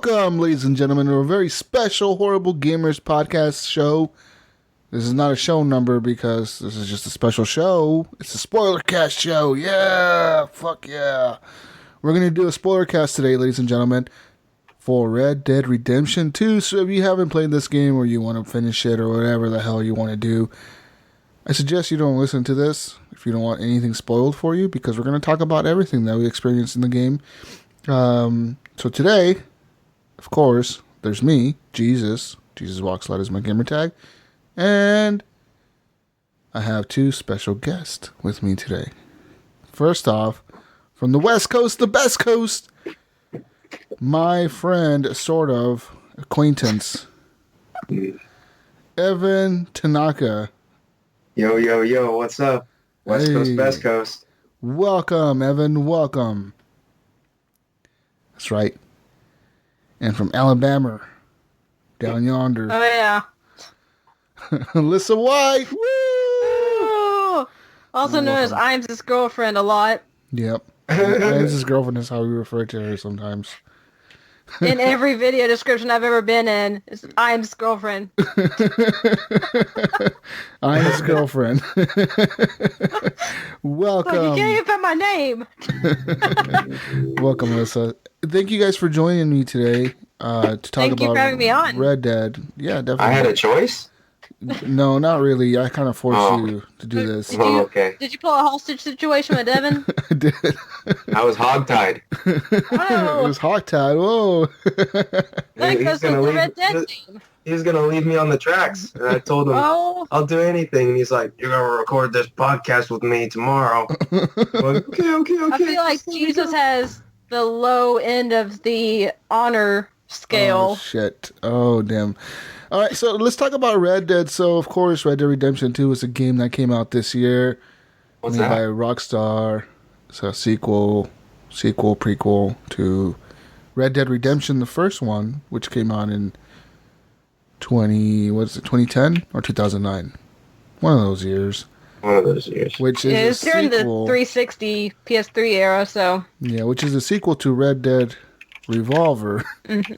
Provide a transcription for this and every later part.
Welcome, ladies and gentlemen, to a very special Horrible Gamers podcast show. This is not a show number because this is just a special show. It's a Spoilercast show. Yeah, fuck yeah. We're going to do a Spoilercast today, ladies and gentlemen, for Red Dead Redemption 2. So if you haven't played this game or you want to finish it or whatever the hell you want to do, I suggest you don't listen to this if you don't want anything spoiled for you, because we're going to talk about everything that we experienced in the game. So today, of course, there's me, Jesus. Jesus Walks Loud is my gamer tag. And I have two special guests with me today. First off, from the West Coast, the best coast, my friend, sort of, acquaintance, Evan Tanaka. Yo, what's up? West Coast, best coast. Welcome, Evan, welcome. That's right. And from Alabama, down yonder. Oh, yeah. Alyssa White. Woo! Also known as Iams' girlfriend a lot. Yep. Iams' girlfriend is how we refer to her sometimes. In every video description I've ever been in, it's Iams' girlfriend. Iams' girlfriend. Welcome. Like, you can't even put my name. Welcome, Alyssa. Thank you guys for joining me today to talk Thank you about for having me on. Red Dead. Yeah, definitely. I had a choice? No, not really. I kind of forced you to do this. Okay. Did you pull a hostage situation with Devin? I did. I was hogtied. It was hogtied. Whoa. That goes with the Red Dead team. He was going to leave me on the tracks. And I told him, I'll do anything. And he's like, you're going to record this podcast with me tomorrow. I'm like, okay. I feel like Jesus has the low end of the honor scale. Oh, shit. Oh, damn. All right, so let's talk about Red Dead. So, of course, Red Dead Redemption 2 is a game that came out this year. What's made that? by Rockstar. It's a prequel to Red Dead Redemption, the first one, which came out in 2010 or 2009? One of those years. One of those years. Which is It's during the 360 PS3 era, so... Yeah, which is a sequel to Red Dead Revolver,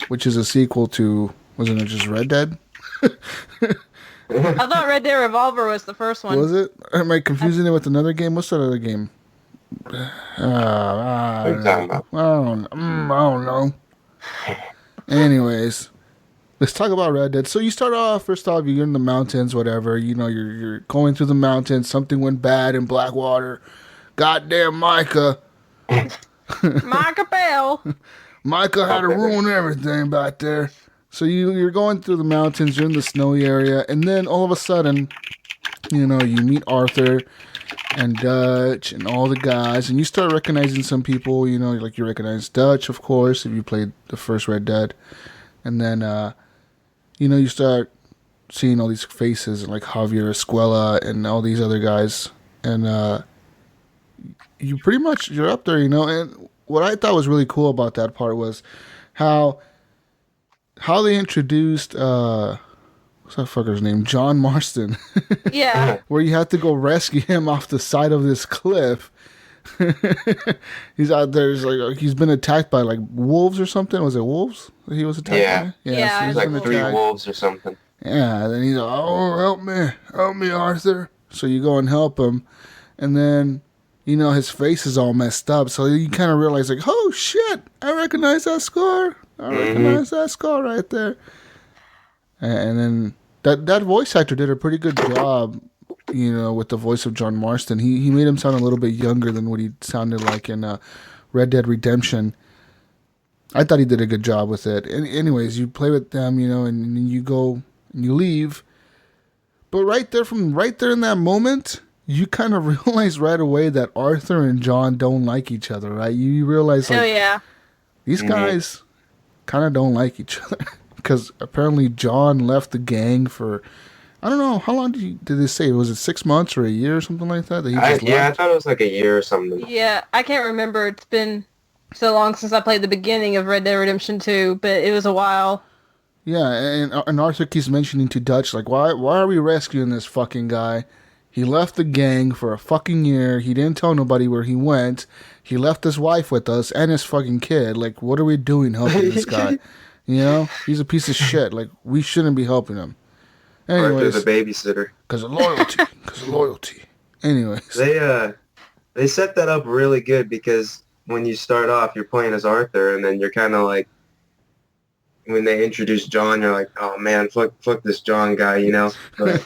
which is a sequel to... Wasn't it just Red Dead? I thought Red Dead Revolver was the first one. Was it? Am I confusing it with another game? What's that other game? What are you talking about? I don't know. Anyways, let's talk about Red Dead. So you start off, first off, you're in the mountains, whatever. You know, you're going through the mountains. Something went bad in Blackwater. Goddamn Micah. Micah Bell. Micah had to ruin everything back there. So you're going through the mountains, you're in the snowy area, and then all of a sudden, you know, you meet Arthur and Dutch and all the guys, and you start recognizing some people, you know, like you recognize Dutch, of course, if you played the first Red Dead. And then, you know, you start seeing all these faces, like Javier Escuela and all these other guys. And you pretty much, you're up there, you know. And what I thought was really cool about that part was how they introduced what's that fucker's name? John Marston. Yeah. Where you have to go rescue him off the side of this cliff. He's out there. He's been attacked by like wolves or something. Was it wolves that he was attacked by? Yeah. So It was like 3 wolves or something. Yeah. Then he's like, "Oh, help me, Arthur." So you go and help him, and then you know his face is all messed up. So you kind of realize like, "Oh shit, I recognize that scar. I recognize that scar right there." And then that voice actor did a pretty good job, you know, with the voice of John Marston. He made him sound a little bit younger than what he sounded like in Red Dead Redemption. I thought he did a good job with it. And anyways, you play with them, you know, and you go and you leave. But right there in that moment, you kind of realize right away that Arthur and John don't like each other, right? You realize, like, Oh yeah. these guys kind of don't like each other. Because apparently John left the gang for, I don't know, how long did they say? Was it 6 months or a year or something like that? I thought it was like a year or something. Yeah, I can't remember. It's been so long since I played the beginning of Red Dead Redemption 2, but it was a while. Yeah, and Arthur keeps mentioning to Dutch, like, why are we rescuing this fucking guy? He left the gang for a fucking year. He didn't tell nobody where he went. He left his wife with us and his fucking kid. Like, what are we doing helping this guy? You know? He's a piece of shit. Like, we shouldn't be helping him. Anyways. Arthur's a babysitter. Because of loyalty. Because of loyalty. Anyways. They set that up really good because when you start off, you're playing as Arthur, and then you're kind of like, when they introduce John, you're like, oh man, fuck this John guy, you know. But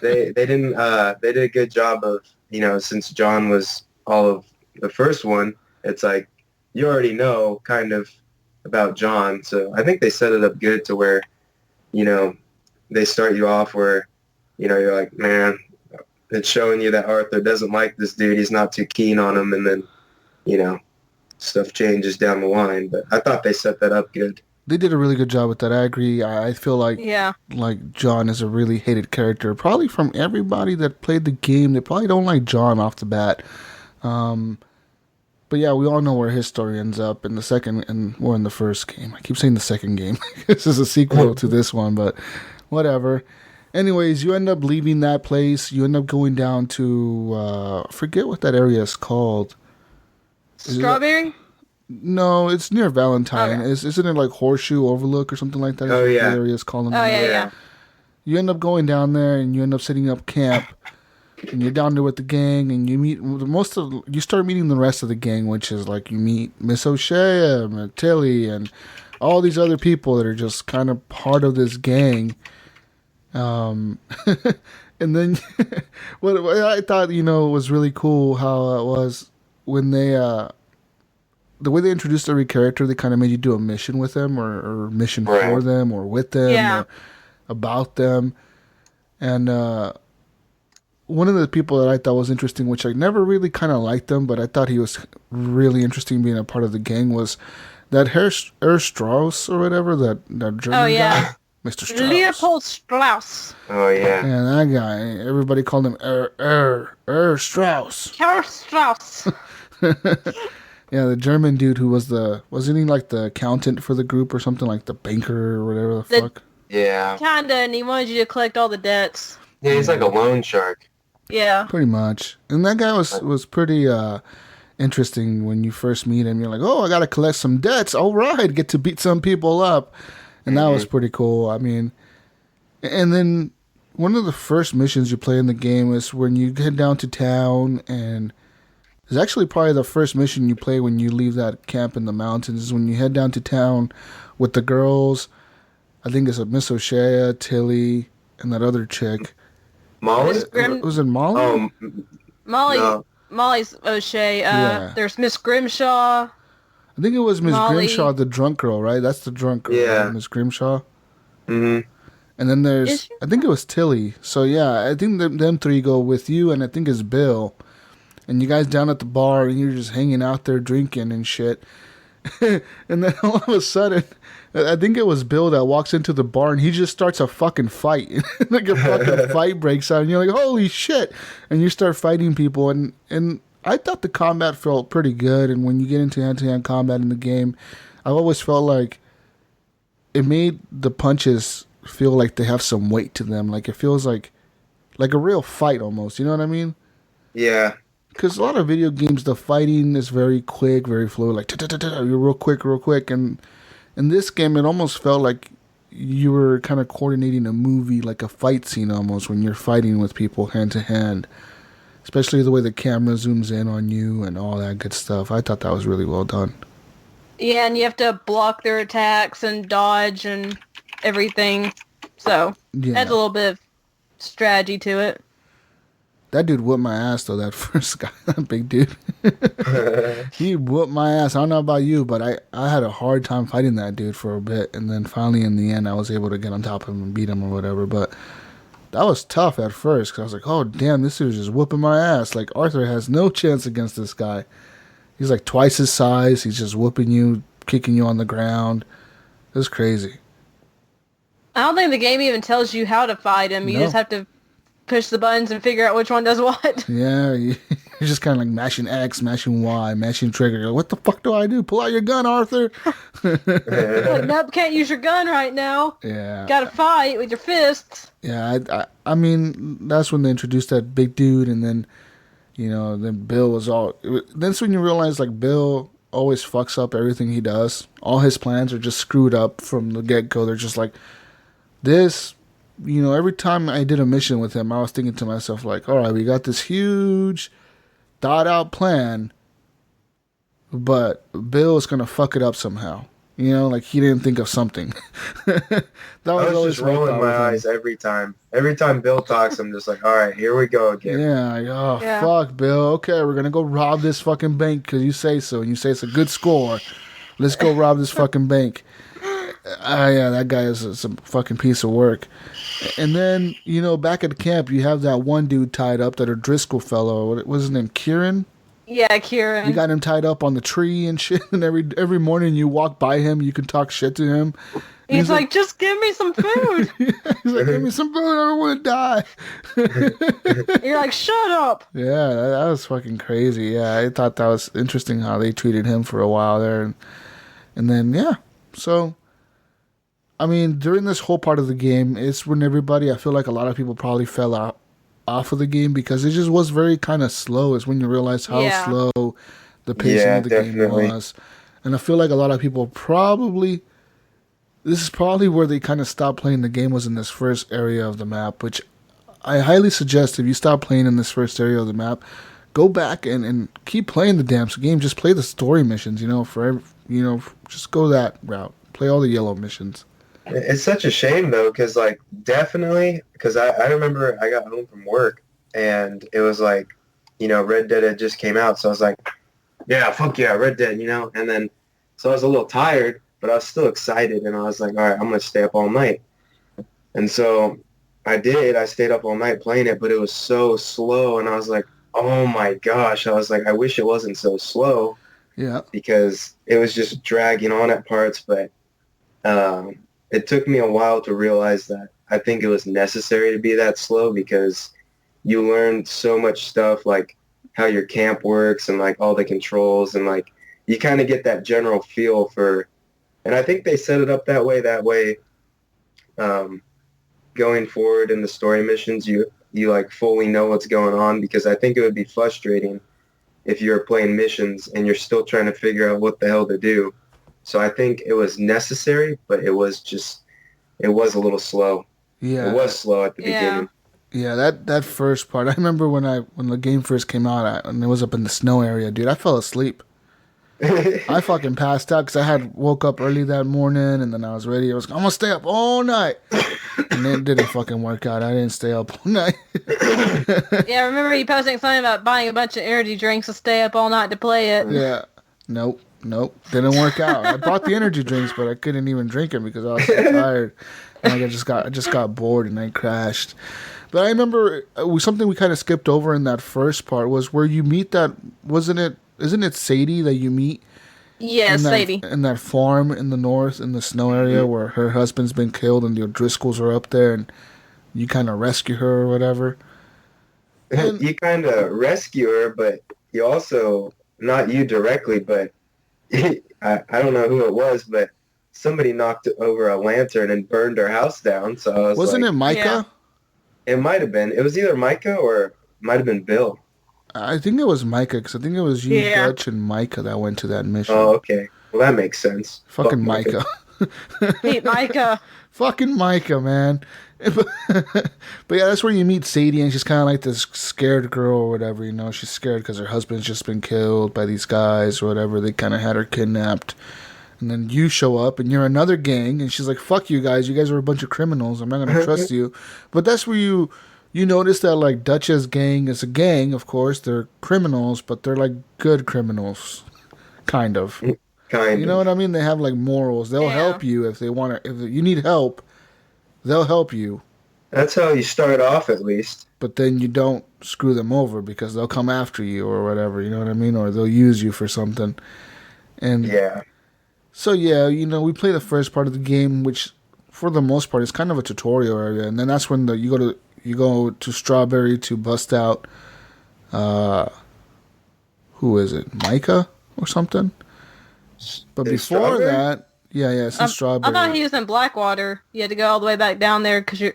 they didn't. They did a good job of, you know, since John was all of the first one. It's like you already know kind of about John, so I think they set it up good to where, you know, they start you off where, you know, you're like, man, it's showing you that Arthur doesn't like this dude. He's not too keen on him, and then, you know, stuff changes down the line. But I thought they set that up good. They did a really good job with that. I agree. I feel like John is a really hated character, probably from everybody that played the game. They probably don't like John off the bat. But yeah, we all know where his story ends up in the second, and we're in the first game. I keep saying the second game. This is a sequel to this one, but whatever. Anyways, you end up leaving that place. You end up going down to, I forget what that area is called. Strawberry? No, it's near Valentine. Okay. Isn't it like Horseshoe Overlook or something like that? Oh, yeah. The area is called. Oh, yeah. You end up going down there, and you end up setting up camp. And you're down there with the gang, and you meet you start meeting the rest of the gang, which is like you meet Miss O'Shea, Tilly, and all these other people that are just kind of part of this gang. And then what I thought, you know, was really cool how it was when they the way they introduced every character, they kind of made you do a mission with them or mission for them or with them or about them. And one of the people that I thought was interesting, which I never really kind of liked him, but I thought he was really interesting being a part of the gang, was that Herr Strauss or whatever, that German guy. Mr. Strauss. Leopold Strauss. Oh, yeah. And that guy, everybody called him Strauss. Herr Strauss. Yeah, the German dude who wasn't he like the accountant for the group or something, like the banker or whatever the fuck? Yeah. Kinda, and he wanted you to collect all the debts. Yeah, he's like a loan shark. Yeah. Pretty much. And that guy was pretty interesting when you first meet him. You're like, oh, I got to collect some debts. All right, get to beat some people up. And that was pretty cool. I mean, and then one of the first missions you play in the game is when you head down to town, and it's actually probably the first mission you play when you leave that camp in the mountains, is when you head down to town with the girls. I think it's Miss O'Shea, Tilly, and that other chick. Molly? Was it Molly? Oh, Molly. No. Molly's O'Shea. There's Miss Grimshaw. I think it was Miss Molly. Grimshaw, the drunk girl, right? That's the drunk girl, right? Miss Grimshaw. Mm-hmm. And then there's, I think it was Tilly. So yeah, I think them three go with you, and I think it's Bill. And you guys down at the bar, and you're just hanging out there drinking and shit. And then all of a sudden, I think it was Bill that walks into the bar, and he just starts a fucking fight. Like a fucking fight breaks out, and you're like, holy shit. And you start fighting people, and I thought the combat felt pretty good. And when you get into hand-to-hand combat in the game, I've always felt like it made the punches feel like they have some weight to them. Like it feels like a real fight almost. You know what I mean? Yeah. Because a lot of video games, the fighting is very quick, very fluid. Like, you're real quick. And in this game, it almost felt like you were kind of coordinating a movie, like a fight scene almost, when you're fighting with people hand to hand. Especially the way the camera zooms in on you and all that good stuff. I thought that was really well done. Yeah, and you have to block their attacks and dodge and everything. So, adds a little bit of strategy to it. That dude whooped my ass, though, that first guy, that big dude. He whooped my ass. I don't know about you, but I had a hard time fighting that dude for a bit. And then finally, in the end, I was able to get on top of him and beat him or whatever. But that was tough at first because I was like, oh damn, this dude's just whooping my ass. Like Arthur has no chance against this guy. He's like twice his size. He's just whooping you, kicking you on the ground. It was crazy. I don't think the game even tells you how to fight him. You No. just have to push the buttons and figure out which one does what. Yeah, you're just kind of like mashing X, mashing Y, mashing trigger. You're like, what the fuck do I do? Pull out your gun, Arthur. Like, nope, can't use your gun right now. Yeah. Gotta fight with your fists. Yeah, I mean, that's when they introduced that big dude, and then, then Bill was all... That's when you realize, like, Bill always fucks up everything he does. All his plans are just screwed up from the get-go. They're just like, this... every time I did a mission with him, I was thinking to myself, like, all right, we got this huge, thought-out plan, but Bill is going to fuck it up somehow. Like he didn't think of something. That was always just rolling my eyes every time. Every time Bill talks, I'm just like, all right, here we go again. Yeah, like, oh, fuck, Bill. Okay, we're going to go rob this fucking bank because you say so. And you say it's a good score. Let's go rob this fucking bank. Yeah, that guy is a fucking piece of work. And then, back at the camp, you have that one dude tied up, that O'Driscoll fellow. What was his name? Kieran? Yeah, Kieran. You got him tied up on the tree and shit. And every morning you walk by him, you can talk shit to him. He's like, just give me some food. He's like, give me some food. I don't want to die. You're like, shut up. Yeah, that was fucking crazy. Yeah, I thought that was interesting how they treated him for a while there. And then, yeah. So... I mean, during this whole part of the game, it's when I feel like a lot of people probably fell off of the game because it just was very kind of slow. It's when you realize how slow the pacing of the game was. And I feel like a lot of people this is probably where they kind of stopped playing the game, was in this first area of the map, which I highly suggest if you stop playing in this first area of the map, go back and keep playing the damn game. Just play the story missions, just go that route. Play all the yellow missions. It's such a shame, though, because, like, definitely, because I remember I got home from work, and it was like, Red Dead had just came out, so I was like, yeah, fuck yeah, Red Dead, and then, so I was a little tired, but I was still excited, and I was like, all right, I'm going to stay up all night. And so I did. I stayed up all night playing it, but it was so slow, and I was like, oh my gosh, I was like, I wish it wasn't so slow. Yeah. Because it was just dragging on at parts, but, it took me a while to realize that I think it was necessary to be that slow because you learn so much stuff, like how your camp works and like all the controls, and like you kind of get that general feel for, and I think they set it up that way, going forward in the story missions, you like fully know what's going on, because I think it would be frustrating if you're playing missions and you're still trying to figure out what the hell to do. So I think it was necessary, but it was a little slow. Yeah. It was slow at the beginning. Yeah, that first part. I remember when the game first came out and it was up in the snow area, dude, I fell asleep. I fucking passed out because I had woke up early that morning and then I was ready. I'm going to stay up all night. And it didn't fucking work out. I didn't stay up all night. Yeah, I remember you posting something about buying a bunch of energy drinks to stay up all night to play it. Yeah. Nope. Didn't work out. I bought the energy drinks, but I couldn't even drink them because I was so tired. And I just got bored and I crashed. But I remember something we kind of skipped over in that first part was where you meet that, isn't it Sadie that you meet? Yeah, Sadie. In that farm in the north, in the snow area where her husband's been killed and the O'Driscolls are up there and you kind of rescue her or whatever. And you kind of rescue her, but you also, not you directly, but I don't know who it was, but somebody knocked over a lantern and burned her house down. So I was Wasn't it Micah? Yeah. It might have been. It was either Micah or it might have been Bill. I think it was Micah, because I think it was you, Dutch, and Micah that went to that mission. Oh, okay. Well, that makes sense. Fucking Micah. Hate Micah. Fucking Micah, man. But yeah, that's where you meet Sadie, and she's kind of like this scared girl or whatever, She's scared because her husband's just been killed by these guys or whatever. They kind of had her kidnapped. And then you show up, and you're another gang, and she's like, fuck you guys. You guys are a bunch of criminals. I'm not going to trust you. But that's where you notice that, like, Dutch's gang is a gang, of course. They're criminals, but they're, like, good criminals. Kind of. You know what I mean? They have, like, morals. They'll help you if they want to. If you need help, they'll help you. That's how you start off, at least. But then you don't screw them over because they'll come after you or whatever, you know what I mean? Or they'll use you for something. And Yeah. so, yeah, we play the first part of the game, which for the most part is kind of a tutorial area. And then that's when you go to Strawberry to bust out, who is it? Micah or something? But before that, yeah, it's in Strawberry. I thought he was in Blackwater. You had to go all the way back down there because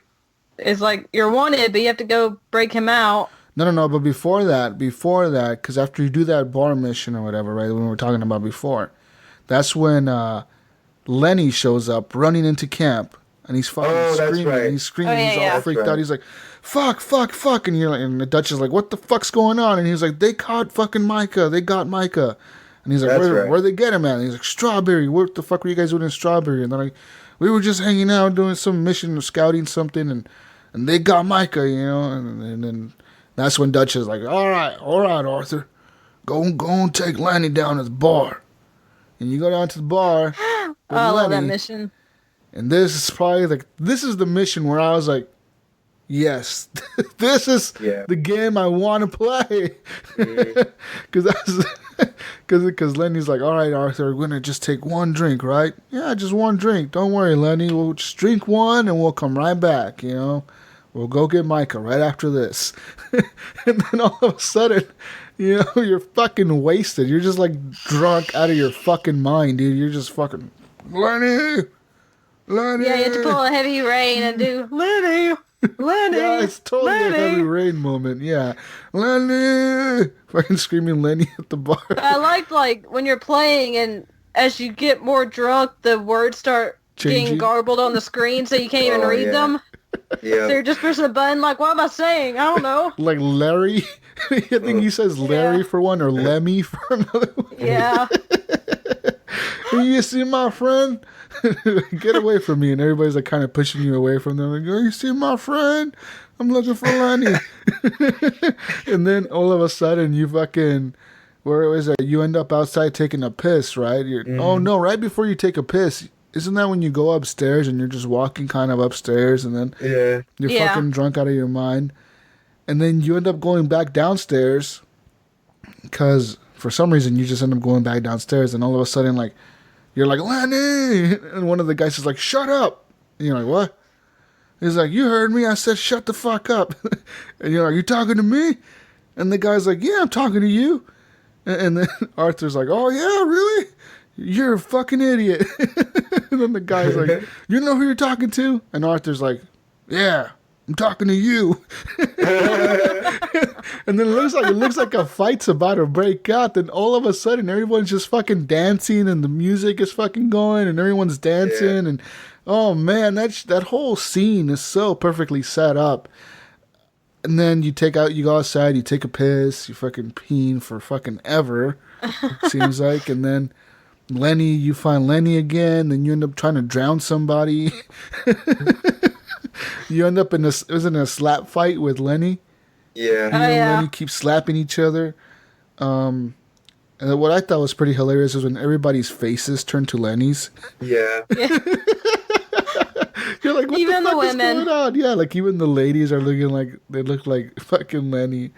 it's like you're wanted, but you have to go break him out. No, but before that, because after you do that bar mission or whatever, right, when we were talking about before, that's when Lenny shows up running into camp, and he's fucking screaming. Right. He's screaming. He's all freaked out. He's like, fuck. And you're like, and the Dutch is like, what the fuck's going on? And he's like, they caught fucking Micah. They got Micah. And he's like, where'd they get him at? And he's like, Strawberry. What the fuck were you guys doing in Strawberry? And they're like, we were just hanging out doing some mission or scouting something, and they got Micah, and then that's when Dutch is like, all right, Arthur, go and take Lenny down to the bar. And you go down to the bar. I love that mission. And this is the mission where I was like, yes, this is the game I want to play. Because Lenny's like, all right, Arthur, we're going to just take one drink, right? Yeah, just one drink. Don't worry, Lenny. We'll just drink one and we'll come right back, We'll go get Micah right after this. And then all of a sudden, you're fucking wasted. You're just like drunk out of your fucking mind, dude. You're just fucking, Lenny. Yeah, you have to pull a heavy rain and do, Lenny. Yeah, it's totally a heavy rain moment. Yeah, Lenny, fucking screaming Lenny at the bar. I liked when you're playing and as you get more drunk, the words start getting garbled on the screen, so you can't even read them. Yeah. So you're just pressing a button like, what am I saying? I don't know. Like Larry, I think he says Larry for one or Lemmy for another one. Yeah. You see my friend? Get away from me. And everybody's like kind of pushing you away from them. Like, oh, you see my friend? I'm looking for Lenny. And then all of a sudden you fucking, where was it? You end up outside taking a piss, right? Oh no, right before you take a piss, isn't that when you go upstairs and you're just walking kind of upstairs and then you're fucking drunk out of your mind? And then you end up going back downstairs because for some reason you just end up going back downstairs and all of a sudden like, you're like, Lenny! And one of the guys is like, shut up! And you're like, what? He's like, you heard me. I said, shut the fuck up. And you're like, you talking to me? And the guy's like, yeah, I'm talking to you. And then Arthur's like, oh, yeah, really? You're a fucking idiot. And then the guy's like, you know who you're talking to? And Arthur's like, yeah, I'm talking to you. And then it looks like a fight's about to break out. Then all of a sudden, everyone's just fucking dancing, and the music is fucking going, and everyone's dancing, and oh man, that whole scene is so perfectly set up. And then you go outside, you take a piss, you fucking peeing for fucking ever, it seems like, and then you find Lenny again, then you end up trying to drown somebody. You end up in a slap fight with Lenny. Yeah. You and Lenny keep slapping each other. And what I thought was pretty hilarious is when everybody's faces turn to Lenny's. Yeah. You're like, what even the fuck the is women. going on? Yeah, like even the ladies are looking like they look like fucking Lenny.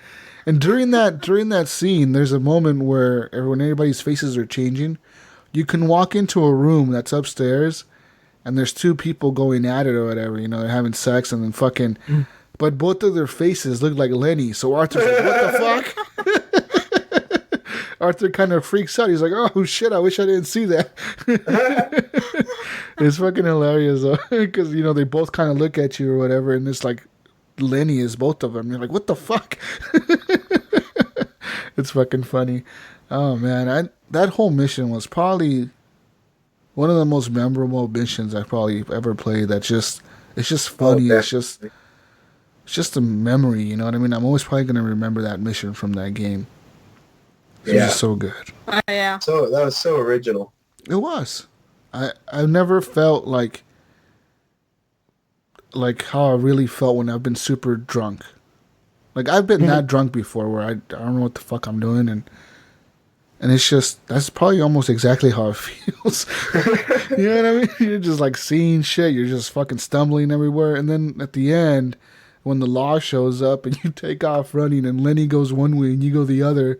And during that scene, there's a moment where when everybody's faces are changing, you can walk into a room that's upstairs, and there's two people going at it or whatever. They're having sex, and then fucking. But both of their faces look like Lenny. So Arthur's like, what the fuck? Arthur kind of freaks out. He's like, oh shit, I wish I didn't see that. It's fucking hilarious though. Because, they both kind of look at you or whatever. And it's like, Lenny is both of them. You're like, what the fuck? It's fucking funny. Oh man, that whole mission was probably one of the most memorable missions I've probably ever played. It's just funny. It's just a memory, you know what I mean? I'm always probably going to remember that mission from that game. It was just so good. Yeah. So that was so original. It was. I never felt like how I really felt when I've been super drunk. Like I've been that drunk before where I don't know what the fuck I'm doing, and And it's just, that's probably almost exactly how it feels. You know what I mean? You're just like seeing shit. You're just fucking stumbling everywhere. And then at the end, when the law shows up and you take off running and Lenny goes one way and you go the other,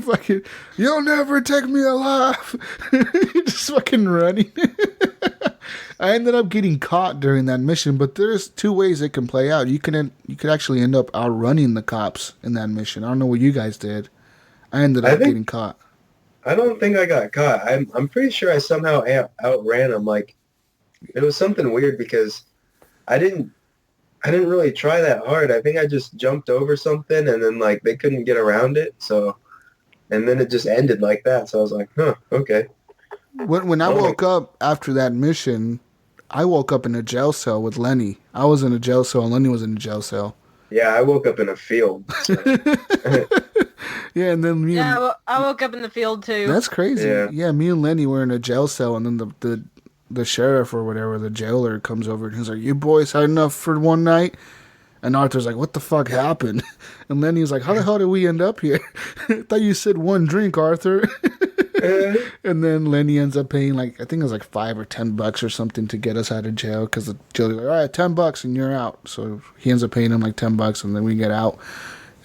fucking, you'll never take me alive. You're just fucking running. I ended up getting caught during that mission, but there's two ways it can play out. You could actually end up outrunning the cops in that mission. I don't know what you guys did. I ended up getting caught. I don't think I got caught. I'm pretty sure I somehow outran them. Like, it was something weird because I didn't really try that hard. I think I just jumped over something and then like they couldn't get around it. So, and then it just ended like that. So I was like, huh, okay. When I woke up after that mission, I woke up in a jail cell with Lenny. I was in a jail cell and Lenny was in a jail cell. Yeah, I woke up in a field. So. Yeah, and then I woke up in the field too. That's crazy. Yeah, me and Lenny were in a jail cell, and then the sheriff or whatever, the jailer, comes over and he's like, "You boys had enough for one night?" And Arthur's like, "What the fuck happened?" And Lenny's like, "How the hell did we end up here? I thought you said one drink, Arthur." And then Lenny ends up paying I think it was like $5 or $10 or something to get us out of jail, because the jailer's like, "All right, $10 and you're out." So he ends up paying him like $10, and then we get out.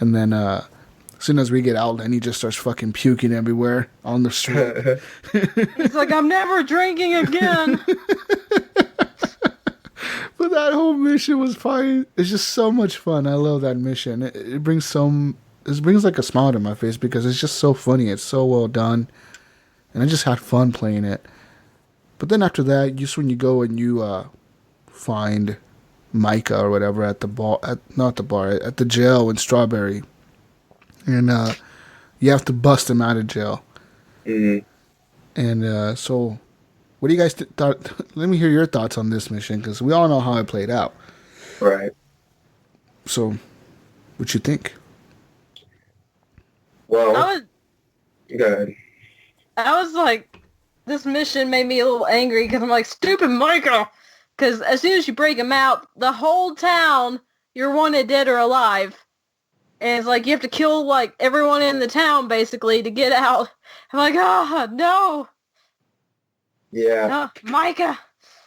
And then as soon as we get out, Lenny just starts fucking puking everywhere on the street. He's like, "I'm never drinking again." But that whole mission was fine. It's just so much fun. I love that mission. It brings like a smile to my face because it's just so funny. It's so well done. And I just had fun playing it. But then after that, just when you go and you find Micah or whatever at the bar, at the jail in Strawberry. And you have to bust him out of jail. Mm-hmm. And so, what do you guys thought? Let me hear your thoughts on this mission, because we all know how it played out. Right. So, what you think? Well, go ahead. I was like, this mission made me a little angry because I'm like, stupid Micah! Because as soon as you break him out, the whole town, you're wanted dead or alive. And it's like, you have to kill, like, everyone in the town, basically, to get out. I'm like, oh, no! Yeah. No, Micah!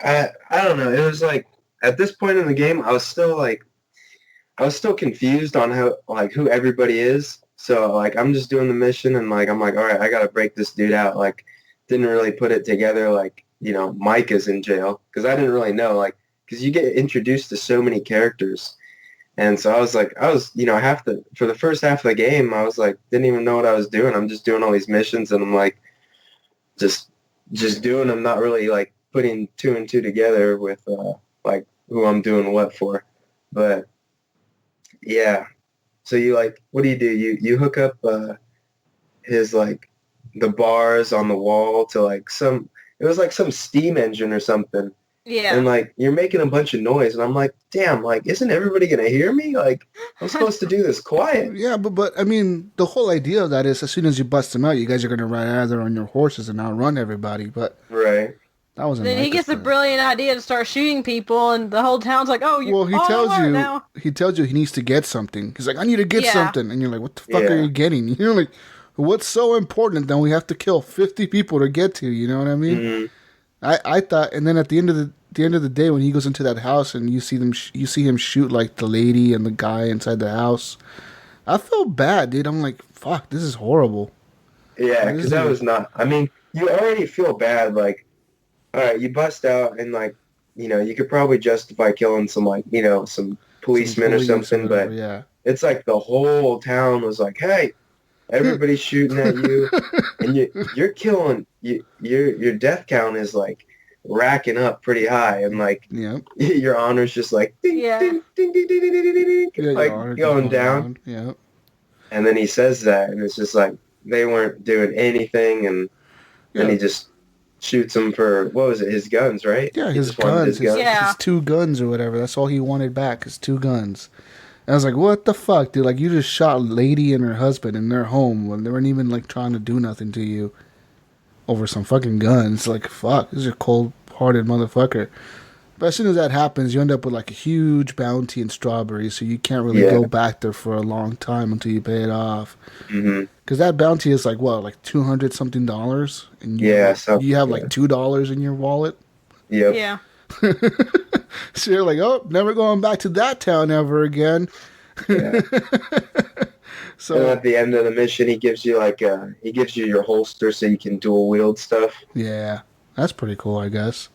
I don't know. It was like, at this point in the game, I was still confused on who everybody is. So, like, I'm just doing the mission, and, like, I'm like, all right, I gotta break this dude out. Like, didn't really put it together, like, you know, Mike is in jail. Because I didn't really know, like, because you get introduced to so many characters. And so I was, you know, for the first half of the game, I was like, didn't even know what I was doing. I'm just doing all these missions, and I'm like, just doing them, not really, like, putting two and two together with, like, who I'm doing what for. But, yeah. So you, like, what do? You hook up his, like, the bars on the wall to, like, it was like some steam engine or something. Yeah. And, like, you're making a bunch of noise, and I'm like, damn, like, isn't everybody going to hear me? Like, I'm supposed to do this quiet. Yeah, but I mean, the whole idea of that is as soon as you bust them out, you guys are going to ride out there on your horses and outrun everybody. But right. That wasn't. Then he gets a brilliant idea to start shooting people, and the whole town's like, "Oh, well, he tells you he needs to get something. He's like, I need to get something, and you're like, what the fuck are you getting? You're like, what's so important that we have to kill 50 people to get to? You know what I mean? Mm-hmm. I thought, and then at the end of the day, when he goes into that house and you see him shoot like the lady and the guy inside the house, I felt bad, dude. I'm like, fuck, this is horrible. Yeah, because that was not. I mean, you already feel bad, like. All right, you bust out, and, like, you know, you could probably justify killing some, like, you know, some policemen or something, but it's like the whole town was like, hey, everybody's shooting at you, and you're killing, your death count is, like, racking up pretty high, and, like, your honor's just like, ding, ding, ding, ding, ding, ding, ding, like, going down. Yeah. And then he says that, and it's just like, they weren't doing anything, and then he just shoots him for, what was it, his guns, right? Yeah, his guns. His 2 guns or whatever. That's all he wanted back, his 2 guns. And I was like, what the fuck, dude? Like, you just shot a lady and her husband in their home when they weren't even, like, trying to do nothing to you over some fucking guns. Like, fuck, this is a cold-hearted motherfucker. But as soon as that happens, you end up with like a huge bounty in strawberries, so you can't really go back there for a long time until you pay it off. Because that bounty is like what, like $200 something, and you have like $2 in your wallet. Yep. Yeah. So you're like, oh, never going back to that town ever again. Yeah. So and at the end of the mission, he gives you your holster so you can dual wield stuff. Yeah, that's pretty cool, I guess.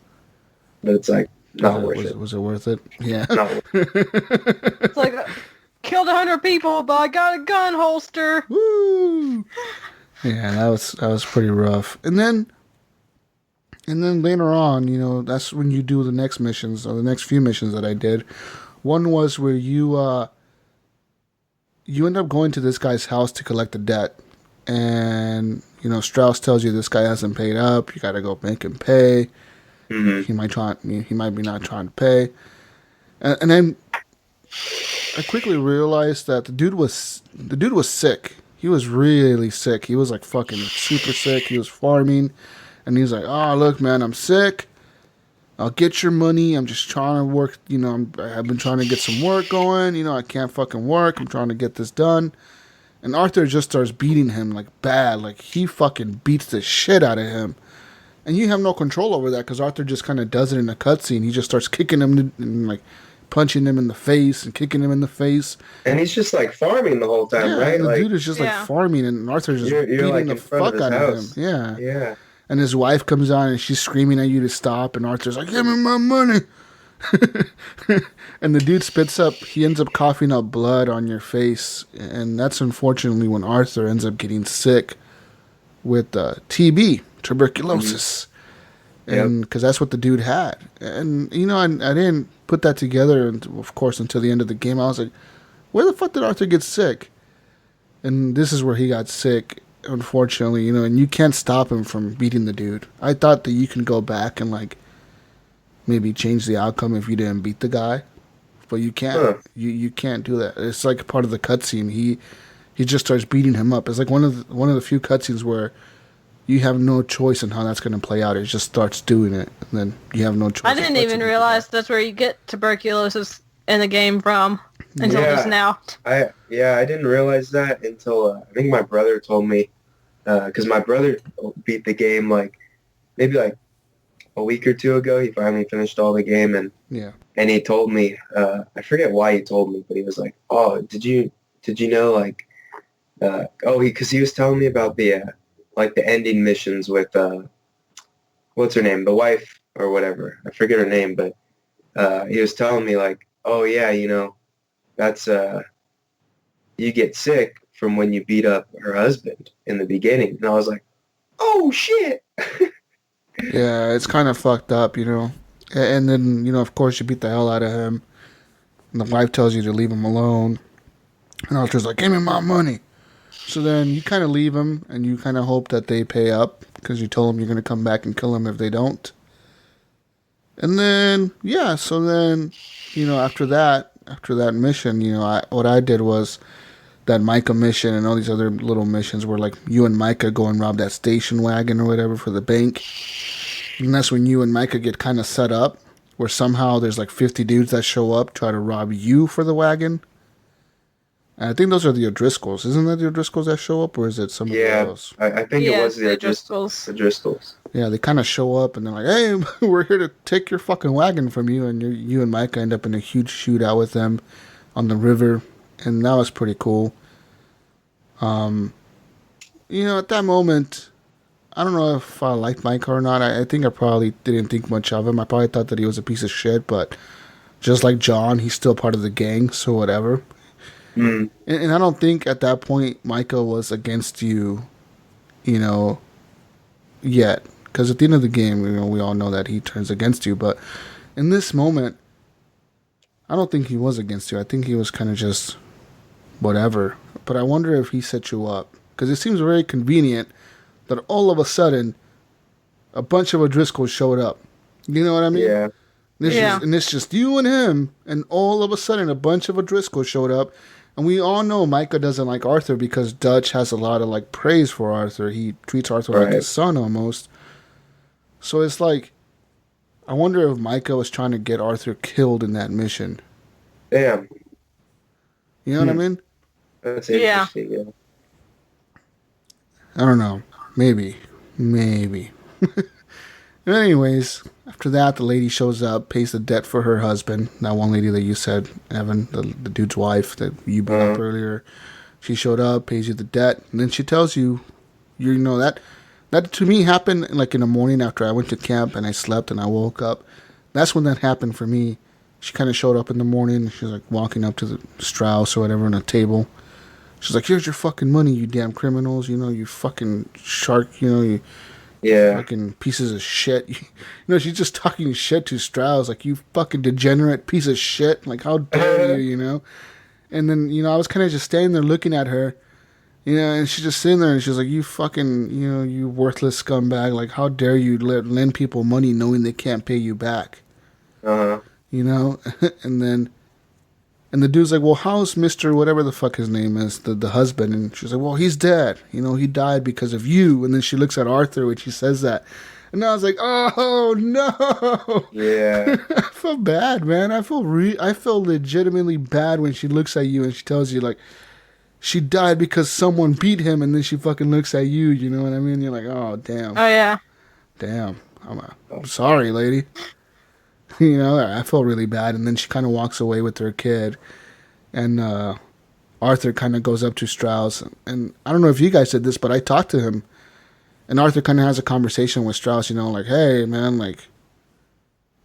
But it's like not worth it. Was it worth it? Yeah. No. It's like killed 100 people, but I got a gun holster. Woo! Yeah, that was pretty rough. And then later on, you know, that's when you do the next missions, or the next few missions that I did. One was where you end up going to this guy's house to collect the debt. And, you know, Strauss tells you this guy hasn't paid up. You got to go make him pay. He might be not trying to pay. And then I quickly realized that the dude was sick. He was really sick. He was like fucking super sick. He was farming. And he's like, oh, look, man, I'm sick. I'll get your money. I'm just trying to work. You know, I've been trying to get some work going. You know, I can't fucking work. I'm trying to get this done. And Arthur just starts beating him like bad. Like he fucking beats the shit out of him. And you have no control over that because Arthur just kind of does it in a cutscene. He just starts kicking him and like punching him in the face and kicking him in the face. And he's just like farming the whole time, right? The like, dude is just like farming, and Arthur's just beating like the fuck out of him. Yeah. Yeah. And his wife comes on and she's screaming at you to stop, and Arthur's like, give me my money. And the dude spits up, he ends up coughing up blood on your face. And that's unfortunately when Arthur ends up getting sick with TB, tuberculosis. And because that's what the dude had. And, you know, I didn't put that together, and of course, until the end of the game. I was like, where the fuck did Arthur get sick? And this is where he got sick. Unfortunately, you know, and you can't stop him from beating the dude. I thought that you can go back and like maybe change the outcome if you didn't beat the guy, but you can't. You can't do that. It's like part of the cutscene. He just starts beating him up. It's like one of the few cutscenes where you have no choice in how that's going to play out. It just starts doing it, and then you have no choice. I didn't even realize that's where you get tuberculosis in the game from until just now. I didn't realize that until I think my brother told me. Because my brother beat the game like maybe like a week or two ago. He finally finished all the game, and he told me I forget why he told me, but he was like, "Oh, did you know like because he was telling me about the like the ending missions with what's her name, the wife or whatever. I forget her name, but he was telling me like, oh yeah, you know, that's you get sick from when you beat up her husband in the beginning. And I was like, oh, shit. Yeah, it's kind of fucked up, you know. And then, you know, of course, you beat the hell out of him. And the wife tells you to leave him alone. And Arthur's like, give me my money. So then you kind of leave him, and you kind of hope that they pay up, because you told them you're going to come back and kill him if they don't. And then, so then, you know, after that mission, you know, what I did was that Micah mission and all these other little missions where like you and Micah go and rob that station wagon or whatever for the bank. And that's when you and Micah get kind of set up where somehow there's like 50 dudes that show up, try to rob you for the wagon. And I think those are the O'Driscolls. Isn't that the O'Driscolls that show up, or is it somebody else? I think it was the O'Driscolls. Yeah, they kind of show up and they're like, hey, we're here to take your fucking wagon from you. And you and Micah end up in a huge shootout with them on the river. And that was pretty cool. You know, at that moment, I don't know if I liked Micah or not. I think I probably didn't think much of him. I probably thought that he was a piece of shit, but just like John, he's still part of the gang, so whatever. And I don't think at that point Micah was against you, you know, yet. Because at the end of the game, you know, we all know that he turns against you. But in this moment, I don't think he was against you. I think he was kind of just whatever. But I wonder if he set you up. Because it seems very convenient that all of a sudden a bunch of O'Driscolls showed up. You know what I mean? Yeah. And it's just you and him, and all of a sudden a bunch of O'Driscolls showed up. And we all know Micah doesn't like Arthur because Dutch has a lot of like praise for Arthur. He treats Arthur like his son almost. So it's like, I wonder if Micah was trying to get Arthur killed in that mission. Damn. You know what I mean? That's interesting, yeah. I don't know. Maybe. Anyways, after that, the lady shows up, pays the debt for her husband. That one lady that you said, Evan, the dude's wife that you brought up earlier. She showed up, pays you the debt, and then she tells you, you know, that to me happened like in the morning after I went to camp and I slept and I woke up. That's when that happened for me. She kind of showed up in the morning. She was like walking up to the Strauss or whatever on a table. She's like, here's your fucking money, you damn criminals. You know, you fucking shark, you know, you fucking pieces of shit. You know, she's just talking shit to Strauss, like, you fucking degenerate piece of shit. Like, how dare you, you know? And then, you know, I was kind of just standing there looking at her, you know, and she's just sitting there and she's like, you fucking, you know, you worthless scumbag. Like, how dare you lend people money knowing they can't pay you back? You know? And the dude's like, well, how's Mr. whatever the fuck his name is, the husband? And she's like, well, he's dead. You know, he died because of you. And then she looks at Arthur when she says that. And I was like, oh, no. Yeah. I feel bad, man. I feel legitimately bad when she looks at you and she tells you, like, she died because someone beat him. And then she fucking looks at you, you know what I mean? You're like, oh, damn. Oh, yeah. Damn. I'm sorry, lady. You know, I felt really bad. And then she kind of walks away with her kid. And Arthur kind of goes up to Strauss. And I don't know if you guys said this, but I talked to him. And Arthur kind of has a conversation with Strauss, you know, like, hey, man, like,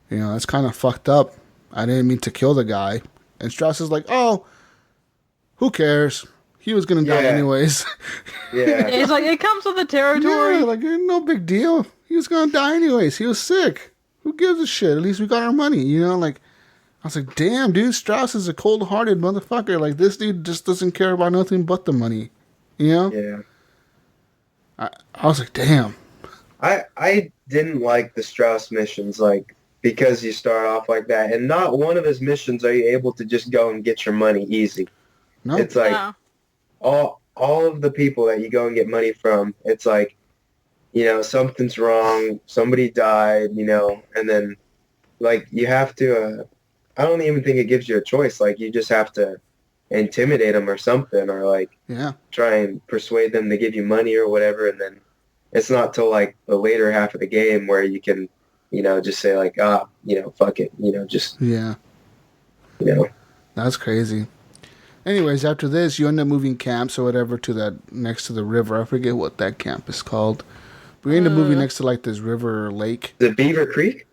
you know, that's kind of fucked up. I didn't mean to kill the guy. And Strauss is like, oh, who cares? He was going to die anyways. Yeah. He's like, it comes with the territory. Yeah, like, no big deal. He was going to die anyways. He was sick. Who gives a shit? At least we got our money, you know? Like, I was like, damn, dude, Strauss is a cold-hearted motherfucker. Like, this dude just doesn't care about nothing but the money, you know? Yeah. I was like, damn. I didn't like the Strauss missions, like, because you start off like that. And not one of his missions are you able to just go and get your money easy. No. It's like, all of the people that you go and get money from, it's like, you know, something's wrong, somebody died, you know, and then, like, you have to, I don't even think it gives you a choice. Like, you just have to intimidate them or something, or, like, try and persuade them to give you money or whatever, and then it's not till, like, the later half of the game where you can, you know, just say, like, you know, fuck it, you know, just, you know. That's crazy. Anyways, after this, you end up moving camps or whatever to that, next to the river. I forget what that camp is called. We end up moving next to, like, this river or lake. The Beaver Creek?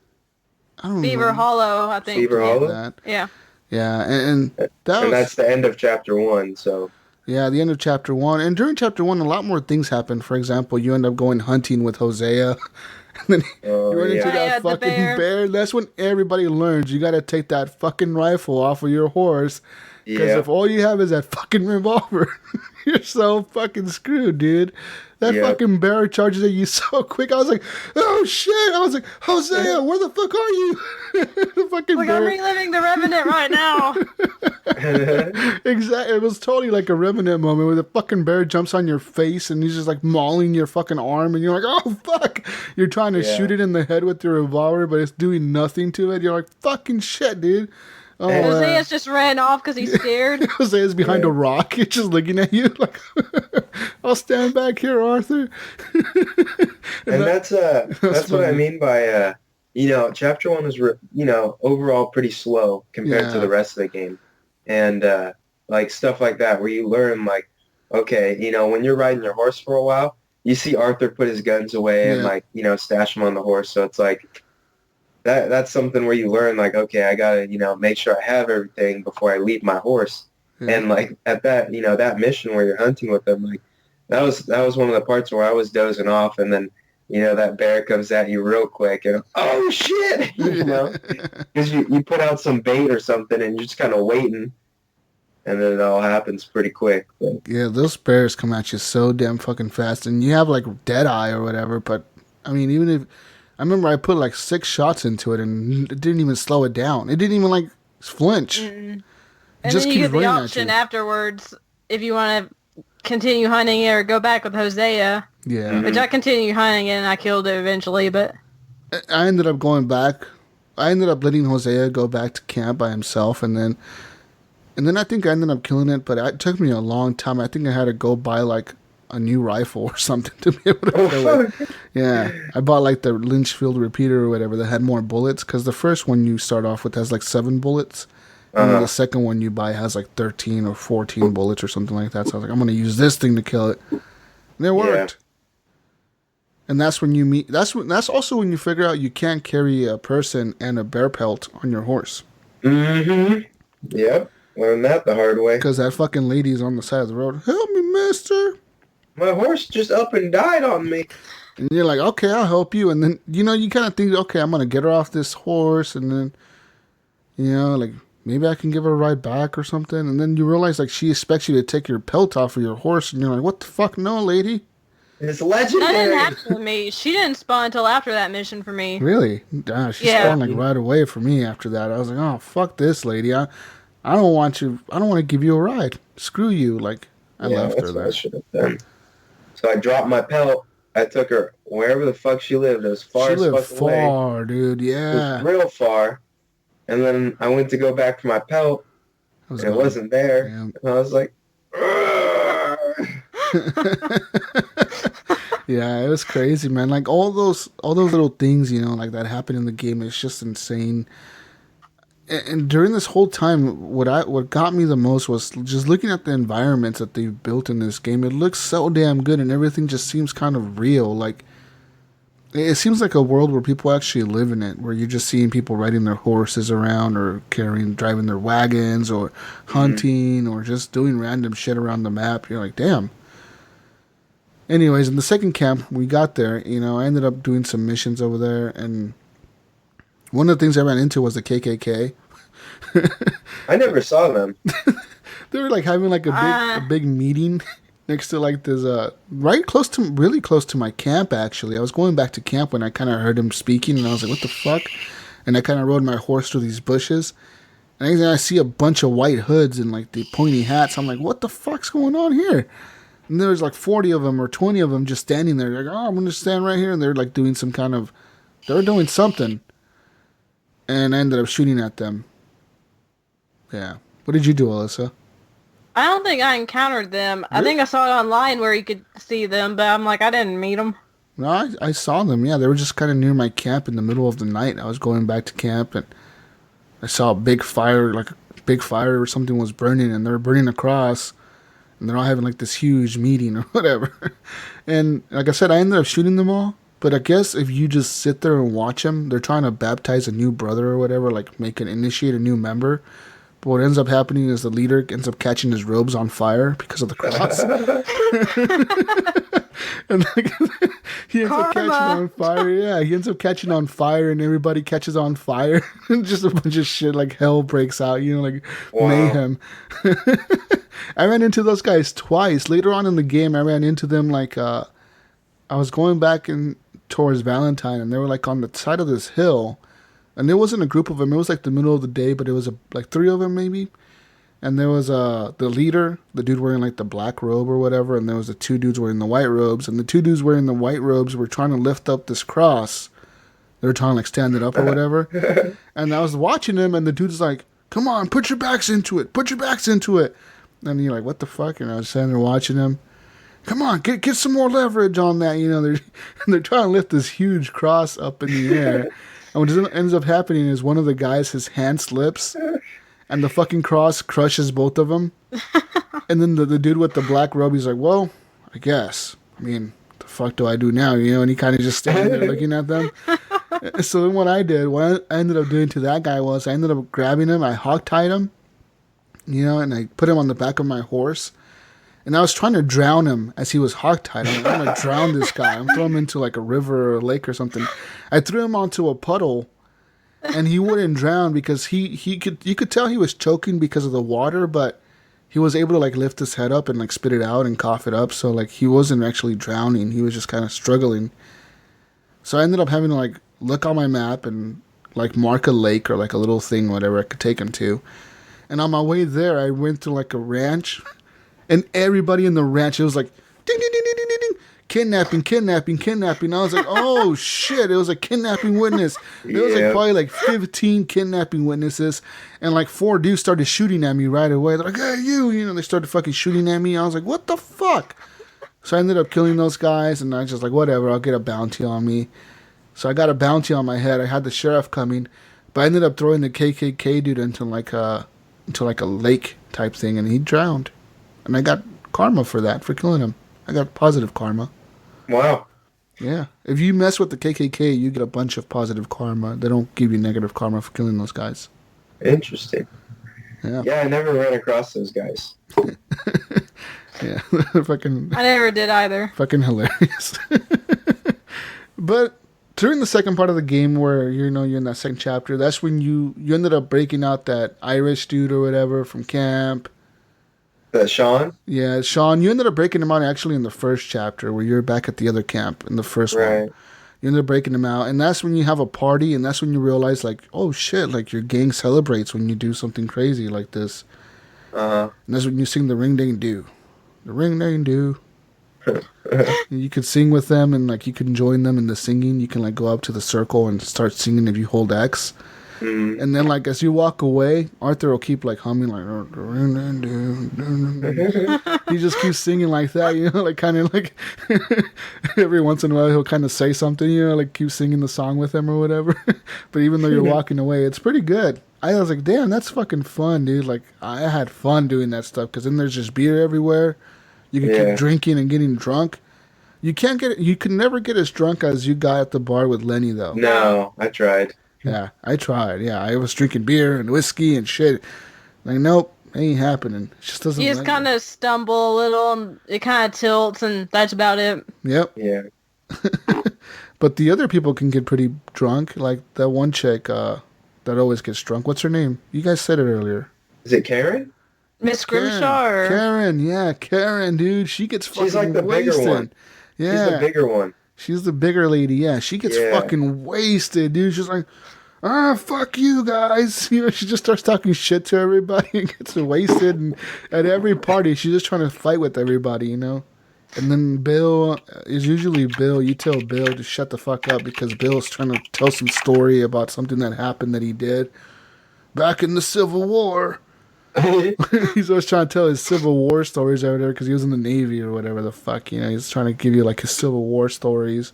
I don't know. Beaver Hollow, I think. Beaver Hollow? Yeah. Yeah, and that's the end of chapter 1, so. Yeah, the end of chapter 1. And during chapter 1, a lot more things happen. For example, you end up going hunting with Hosea. And then you run into that fucking bear. That's when everybody learns you got to take that fucking rifle off of your horse. Because if all you have is that fucking revolver, you're so fucking screwed, dude. That fucking bear charges at you so quick. I was like, oh shit. I was like, Hosea, where the fuck are you? The fucking like, bear. I'm reliving the Revenant right now. Exactly. It was totally like a Revenant moment where the fucking bear jumps on your face and he's just like mauling your fucking arm and you're like, oh fuck. You're trying to shoot it in the head with your revolver, but it's doing nothing to it. You're like, fucking shit, dude. Oh, Hosea's just ran off because he's scared. Hosea's behind a rock. He's just looking at you like, I'll stand back here, Arthur. And that's what I mean by, you know, chapter 1 is, you know, overall pretty slow compared to the rest of the game. And, like, stuff like that where you learn, like, okay, you know, when you're riding your horse for a while, you see Arthur put his guns away and, like, you know, stash them on the horse. So it's like, that's something where you learn, like, okay, I gotta, you know, make sure I have everything before I leave my horse. And, like, at that, you know, that mission where you're hunting with them, like, that was one of the parts where I was dozing off, and then, you know, that bear comes at you real quick, and, oh, shit, you know, because you put out some bait or something, and you're just kind of waiting, and then it all happens pretty quick. But. Yeah, those bears come at you so damn fucking fast, and you have, like, Deadeye or whatever, but, I mean, even if, I remember I put like 6 shots into it and it didn't even slow it down. It didn't even like flinch. And just then you get the option afterwards if you want to continue hunting it or go back with Hosea. Yeah. Which I continued hunting it and I killed it eventually, but... I ended up going back I ended up letting Hosea go back to camp by himself, and then I think I ended up killing it. But it took me a long time. I think I had to go buy like a new rifle or something to be able to kill it. Yeah, I bought like the Lynchfield repeater or whatever that had more bullets, because the first one you start off with has like 7 bullets, and then the second one you buy has like 13 or 14 bullets or something like that. So I was like, I'm gonna use this thing to kill it, and it worked. Yeah. And that's when you meet. That's also when you figure out you can't carry a person and a bear pelt on your horse. Mm-hmm. Yep, learned that the hard way. Because that fucking lady's on the side of the road. Help me, mister. My horse just up and died on me. And you're like, okay, I'll help you. And then, you kind of think, okay, I'm going to get her off this horse. And then, like, maybe I can give her a ride back or something. And then you realize, like, she expects you to take your pelt off of your horse. And you're like, what the fuck? No, lady. It's legendary. That didn't happen to me. She didn't spawn until after that mission for me. Really? She spawned, like, right away for me after that. I was like, oh, fuck this lady. I don't want you. I don't want to give you a ride. Screw you. Like, I left her there. I should have done. So I dropped my pelt. I took her wherever the fuck she lived. As far as fucking away. She lived far, dude. Yeah. It was real far. And then I went to go back for my pelt. And it wasn't there. Damn. And I was like, yeah, it was crazy, man. Like all those little things, like that happen in the game. It's just insane. And during this whole time, what got me the most was just looking at the environments that they've built in this game. It looks so damn good, and everything just seems kind of real. Like, it seems like a world where people actually live in it, where you're just seeing people riding their horses around, or driving their wagons, or hunting, or just doing random shit around the map. You're like, damn. Anyways, in the second camp, we got there. I ended up doing some missions over there, and one of the things I ran into was the KKK. I never saw them. They were like having like a big meeting next to like this really close to my camp. Actually, I was going back to camp when I kind of heard him speaking, and I was like, "What the fuck?" And I kind of rode my horse through these bushes, and I see a bunch of white hoods and like the pointy hats. I'm like, "What the fuck's going on here?" And there was like 40 of them or 20 of them just standing there. They're like, "Oh, I'm gonna stand right here," and they're like doing they were doing something. And I ended up shooting at them. Yeah. What did you do, Alyssa? I don't think I encountered them. Really? I think I saw it online where you could see them, but I'm like, I didn't meet them. No, I saw them. Yeah, they were just kind of near my camp in the middle of the night. I was going back to camp, and I saw a big fire, like a big fire or something was burning, and they were burning across, and they're all having like this huge meeting or whatever. And like I said, I ended up shooting them all. But I guess if you just sit there and watch them, they're trying to baptize a new brother or whatever, like initiate a new member. But what ends up happening is the leader ends up catching his robes on fire because of the cross. And like, he ends up catching on fire. Yeah, he ends up catching on fire, and everybody catches on fire. And just a bunch of shit, like hell breaks out, like mayhem. I ran into those guys twice. Later on in the game, I ran into them like I was going back towards Valentine, and they were like on the side of this hill, and there wasn't a group of them. It was like the middle of the day, but it was like 3 of them maybe. And there was the leader, the dude wearing like the black robe or whatever, and there was the 2 dudes wearing the white robes, and the 2 dudes wearing the white robes were trying to lift up this cross. They were trying to like stand it up or whatever. And I was watching them, and the dude's like, "Come on, put your backs into it. Put your backs into it." And you're like, "What the fuck?" And I was standing there watching them. Come on, get some more leverage on that. They're trying to lift this huge cross up in the air. And what ends up happening is one of the guys, his hand slips, and the fucking cross crushes both of them. And then the dude with the black robe, he's like, well, I guess. I mean, what the fuck do I do now? And he kind of just standing there looking at them. So then what I ended up doing to that guy was I ended up grabbing him, I hogtied him, and I put him on the back of my horse. And I was trying to drown him as he was hogtied. I'm going to drown this guy. I'm throwing him into like a river or a lake or something. I threw him onto a puddle, and he wouldn't drown because you could tell he was choking because of the water, but he was able to like lift his head up and like spit it out and cough it up. So like he wasn't actually drowning. He was just kind of struggling. So I ended up having to like look on my map and like mark a lake or like a little thing, whatever I could take him to. And on my way there, I went to like a ranch. And everybody in the ranch, it was like, ding, ding, ding, ding, ding, ding. kidnapping. I was like, oh shit, it was a kidnapping witness. There was like probably like 15 kidnapping witnesses, and like 4 dudes started shooting at me right away. They're like, hey, they started fucking shooting at me. I was like, what the fuck? So I ended up killing those guys, and I was just like, whatever, I'll get a bounty on me. So I got a bounty on my head. I had the sheriff coming, but I ended up throwing the KKK dude into like a lake type thing, and he drowned. And I got karma for that, for killing him. I got positive karma. Wow. Yeah. If you mess with the KKK, you get a bunch of positive karma. They don't give you negative karma for killing those guys. Interesting. Yeah. Yeah, I never ran across those guys. Yeah. Fucking. I never did either. Fucking hilarious. But during the second part of the game where, you're in that second chapter, that's when you ended up breaking out that Irish dude or whatever from camp. Sean? Yeah, Sean. You ended up breaking him out actually in the first chapter where you're back at the other camp in the first one. You ended up breaking him out, and that's when you have a party, and that's when you realize, like, oh shit, like your gang celebrates when you do something crazy like this. And that's when you sing the ring ding do. The ring ding do. You could sing with them, and like you can join them in the singing. You can like go up to the circle and start singing if you hold X. And then, like, as you walk away, Arthur will keep, like, humming, like, he just keeps singing like that, like, kind of, like, every once in a while he'll kind of say something, like, keep singing the song with him or whatever. But even though you're walking away, it's pretty good. I was like, damn, that's fucking fun, dude. Like, I had fun doing that stuff, because then there's just beer everywhere. You can keep drinking and getting drunk. You can never get as drunk as you got at the bar with Lenny, though. No, I tried. Yeah, I tried. Yeah, I was drinking beer and whiskey and shit. Like, nope, ain't happening. It just doesn't. You just kind of stumble a little, and it kind of tilts, and that's about it. Yep. Yeah. But the other people can get pretty drunk. Like that one chick that always gets drunk. What's her name? You guys said it earlier. Is it Karen? Miss Grimshaw. Karen, dude. She gets fucking wasted. She's like the bigger one. Yeah. She's the bigger one. She's the bigger lady, yeah. She gets fucking wasted, dude. She's like, fuck you guys. She just starts talking shit to everybody and gets wasted. And at every party, she's just trying to fight with everybody, And then Bill is usually Bill. You tell Bill to shut the fuck up because Bill's trying to tell some story about something that happened that he did back in the Civil War. He's always trying to tell his Civil War stories over there because he was in the Navy or whatever the fuck, He's trying to give you like his Civil War stories.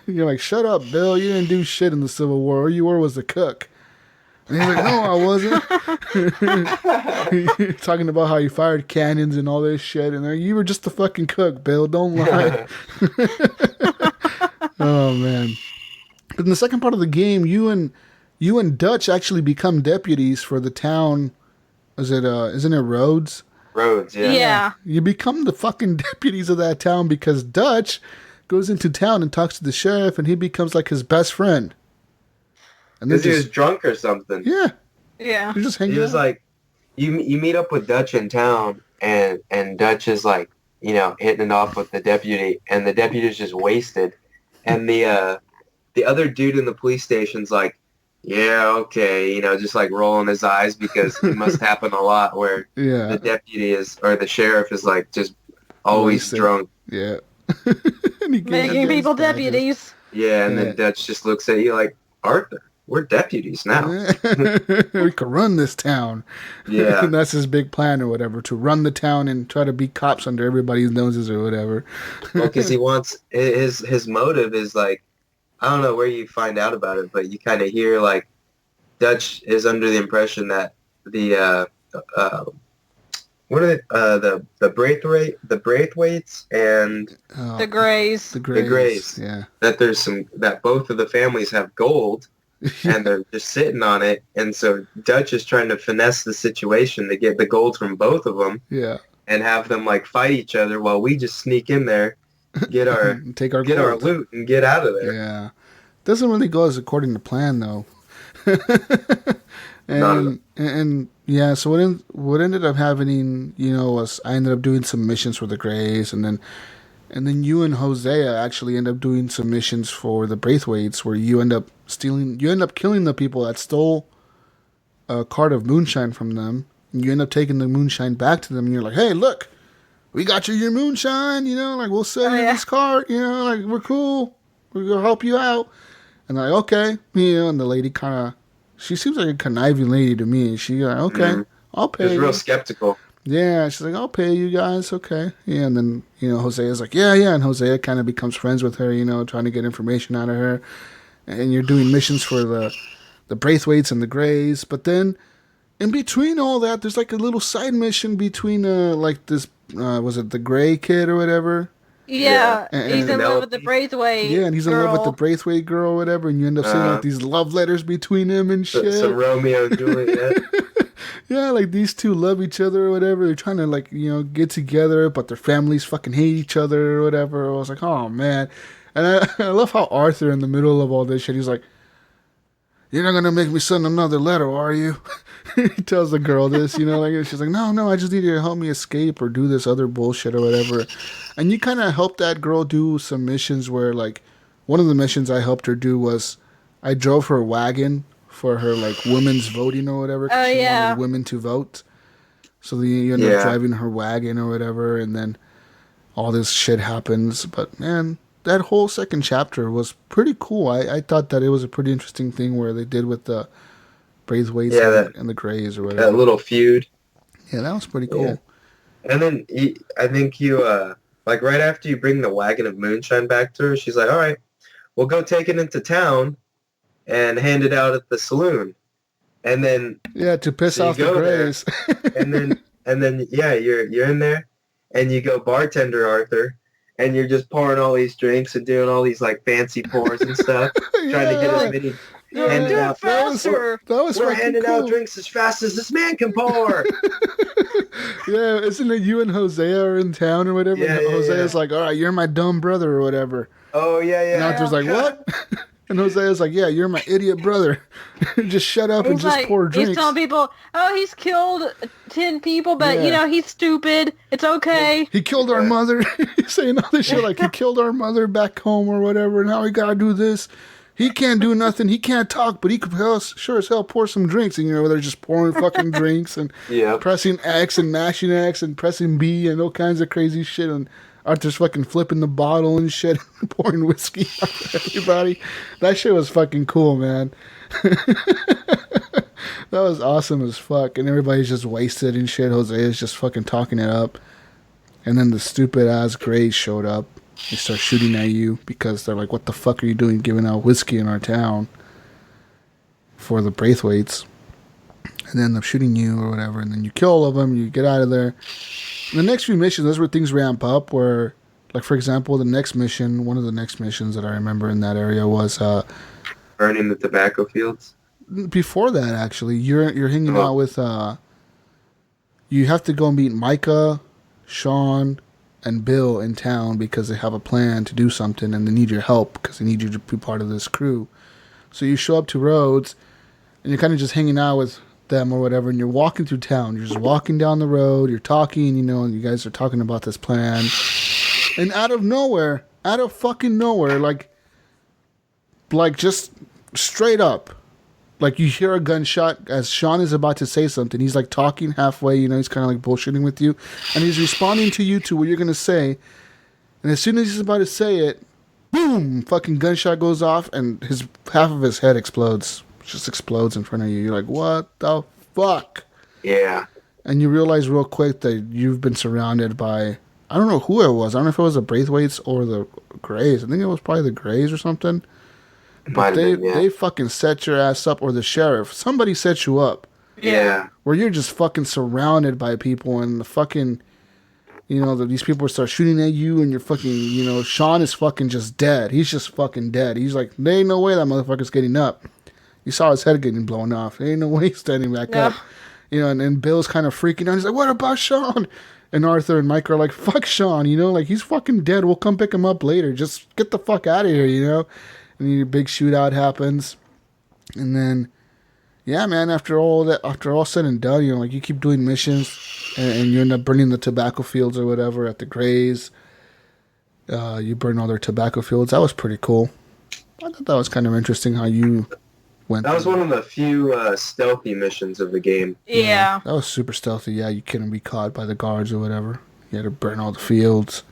You're like, shut up, Bill. You didn't do shit in the Civil War. All you were was the cook. And he's like, no, I wasn't. Talking about how he fired cannons and all this shit. And you were just the fucking cook, Bill. Don't lie. Oh, man. But in the second part of the game, you and Dutch actually become deputies for the town. Isn't it Rhodes? Rhodes, yeah. Yeah. You become the fucking deputies of that town because Dutch goes into town and talks to the sheriff, and he becomes like his best friend. And because he was drunk or something. Yeah. Yeah. You're just hanging He was out. like, you meet up with Dutch in town, and Dutch is like, hitting it off with the deputy, and the deputy's just wasted. And the other dude in the police station's like, yeah, okay, just like rolling his eyes because it must happen a lot where the deputy or the sheriff is like just always drunk. Yeah. Making people deputies. Yeah, and then Dutch just looks at you like, Arthur, we're deputies now. We could run this town. Yeah. And that's his big plan or whatever, to run the town and try to be cops under everybody's noses or whatever. Well, because he wants, his motive is like, I don't know where you find out about it, but you kind of hear like Dutch is under the impression that the what are the Braithwaites and the Greys. The Greys. Yeah. That that both of the families have gold and they're just sitting on it, and so Dutch is trying to finesse the situation to get the gold from both of them. Yeah. And have them like fight each other while we just sneak in there. Get our loot and get out of there. Yeah, doesn't really go as according to plan though. and yeah, so what ended up happening, was I ended up doing some missions for the Greys, and then you and Hosea actually end up doing some missions for the Braithwaites, where you end up killing the people that stole a cart of moonshine from them, and you end up taking the moonshine back to them, and you're like, hey, look. we got your moonshine, like, we'll sell you this cart, like, we're cool. We're going to help you out. And like, okay. And the lady kind of, she seems like a conniving lady to me. She like, okay, I'll pay. She's real skeptical. Yeah, she's like, I'll pay you guys, okay. Yeah, and then, Hosea's like, yeah, and Hosea kind of becomes friends with her, trying to get information out of her. And you're doing missions for the Braithwaites and the Greys. But then, in between all that, there's like a little side mission between, like this, was it the Grey kid or whatever? Yeah, he's in love with the Braithwaite. Yeah, and he's in love with the Braithwaite girl or whatever, and you end up seeing like these love letters between him and shit. Some Romeo and Juliet. Yeah, like these two love each other or whatever. They're trying to like, get together, but their families fucking hate each other or whatever. I was like, oh man. And I love how Arthur in the middle of all this shit, he's like, you're not gonna make me send another letter, are you? He tells the girl this, she's like, no, I just need you to help me escape or do this other bullshit or whatever. And you kind of help that girl do some missions where, like, one of the missions I helped her do was I drove her wagon for her, like, women's voting or whatever. Oh, she yeah. wanted women to vote. So then you end up driving her wagon or whatever, and then all this shit happens. But, man, that whole second chapter was pretty cool. I thought that it was a pretty interesting thing where they did with the Braithwaites and the Greys or whatever. That little feud. Yeah, that was pretty cool. Yeah. And then I think you, like right after you bring the wagon of moonshine back to her, she's like, all right, we'll go take it into town and hand it out at the saloon. And then... Yeah, to piss off the Greys. and then, you're in there and you go bartender Arthur and you're just pouring all these drinks and doing all these like fancy pours and stuff, trying to get as many... handing out faster. We're handing out drinks as fast as this man can pour. Yeah, isn't it you and Hosea are in town or whatever? Yeah, and Hosea's like, all right, you're my dumb brother or whatever. Oh, yeah. And Arthur's like, what? And Hosea's like, yeah, you're my idiot brother. Just shut up and just pour drinks. He's telling people, he's killed 10 people, but, he's stupid. It's okay. He killed our mother. He's saying all this shit like he killed our mother back home or whatever, and now we gotta do this. He can't do nothing. He can't talk, but he could sure as hell pour some drinks. And, they're just pouring fucking drinks and pressing X and mashing X and pressing B and all kinds of crazy shit. And Arthur's fucking flipping the bottle and shit, pouring whiskey on everybody. That shit was fucking cool, man. That was awesome as fuck. And everybody's just wasted and shit. Hosea's just fucking talking it up. And then the stupid-ass Greys showed up. They start shooting at you because they're like, what the fuck are you doing giving out whiskey in our town for the Braithwaites? And then they're shooting you or whatever, and then you kill all of them, you get out of there. In the next few missions, those where things ramp up where, like, for example, one of the next missions that I remember in that area was... burning the tobacco fields? Before that, actually. You're hanging out with... you have to go and meet Micah, Sean... and Bill in town because they have a plan to do something and they need your help because they need you to be part of this crew. So you show up to Rhodes and you're kind of just hanging out with them or whatever, and you're walking through town. You're just walking down the road, you're talking, and you guys are talking about this plan. And out of fucking nowhere, like just straight up, like you hear a gunshot as Sean is about to say something. He's like talking halfway, he's kind of like bullshitting with you. And he's responding to you to what you're going to say. And as soon as he's about to say it, boom, fucking gunshot goes off and half of his head explodes. Just explodes in front of you. You're like, what the fuck? Yeah. And you realize real quick that you've been surrounded by, I don't know who it was. I don't know if it was the Braithwaites or the Greys. I think it was probably the Greys or something. But they fucking set your ass up, or the sheriff. Somebody set you up. Yeah. Where you're just fucking surrounded by people, and the fucking, these people start shooting at you, and you're fucking, Sean is fucking just dead. He's just fucking dead. He's like, there ain't no way that motherfucker's getting up. You saw his head getting blown off. There ain't no way he's standing back up. And Bill's kind of freaking out. He's like, what about Sean? And Arthur and Mike are like, fuck Sean, like he's fucking dead. We'll come pick him up later. Just get the fuck out of here, And a big shootout happens. And then, yeah, man, after all said and done, you keep doing missions and you end up burning the tobacco fields or whatever at the Greys. You burn all their tobacco fields. That was pretty cool. I thought that was kind of interesting how you went. That was one of the few stealthy missions of the game. Yeah. That was super stealthy. Yeah, you couldn't be caught by the guards or whatever. You had to burn all the fields.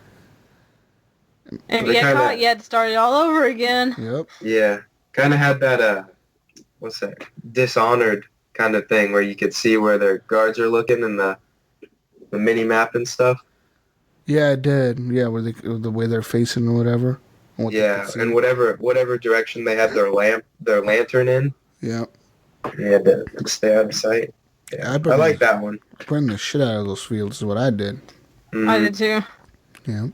And if you got caught, you had to start it all over again. Yep. Yeah. Kind of had that, what's that? Dishonored kind of thing where you could see where their guards are looking in the mini map and stuff. Yeah, it did. Yeah, where the way they're facing or whatever. Yeah, and whatever direction they had their lantern in. Yeah. You had to stay out of sight. Yeah, I like that one. Burn the shit out of those fields is what I did. Mm-hmm. I did too. Yeah.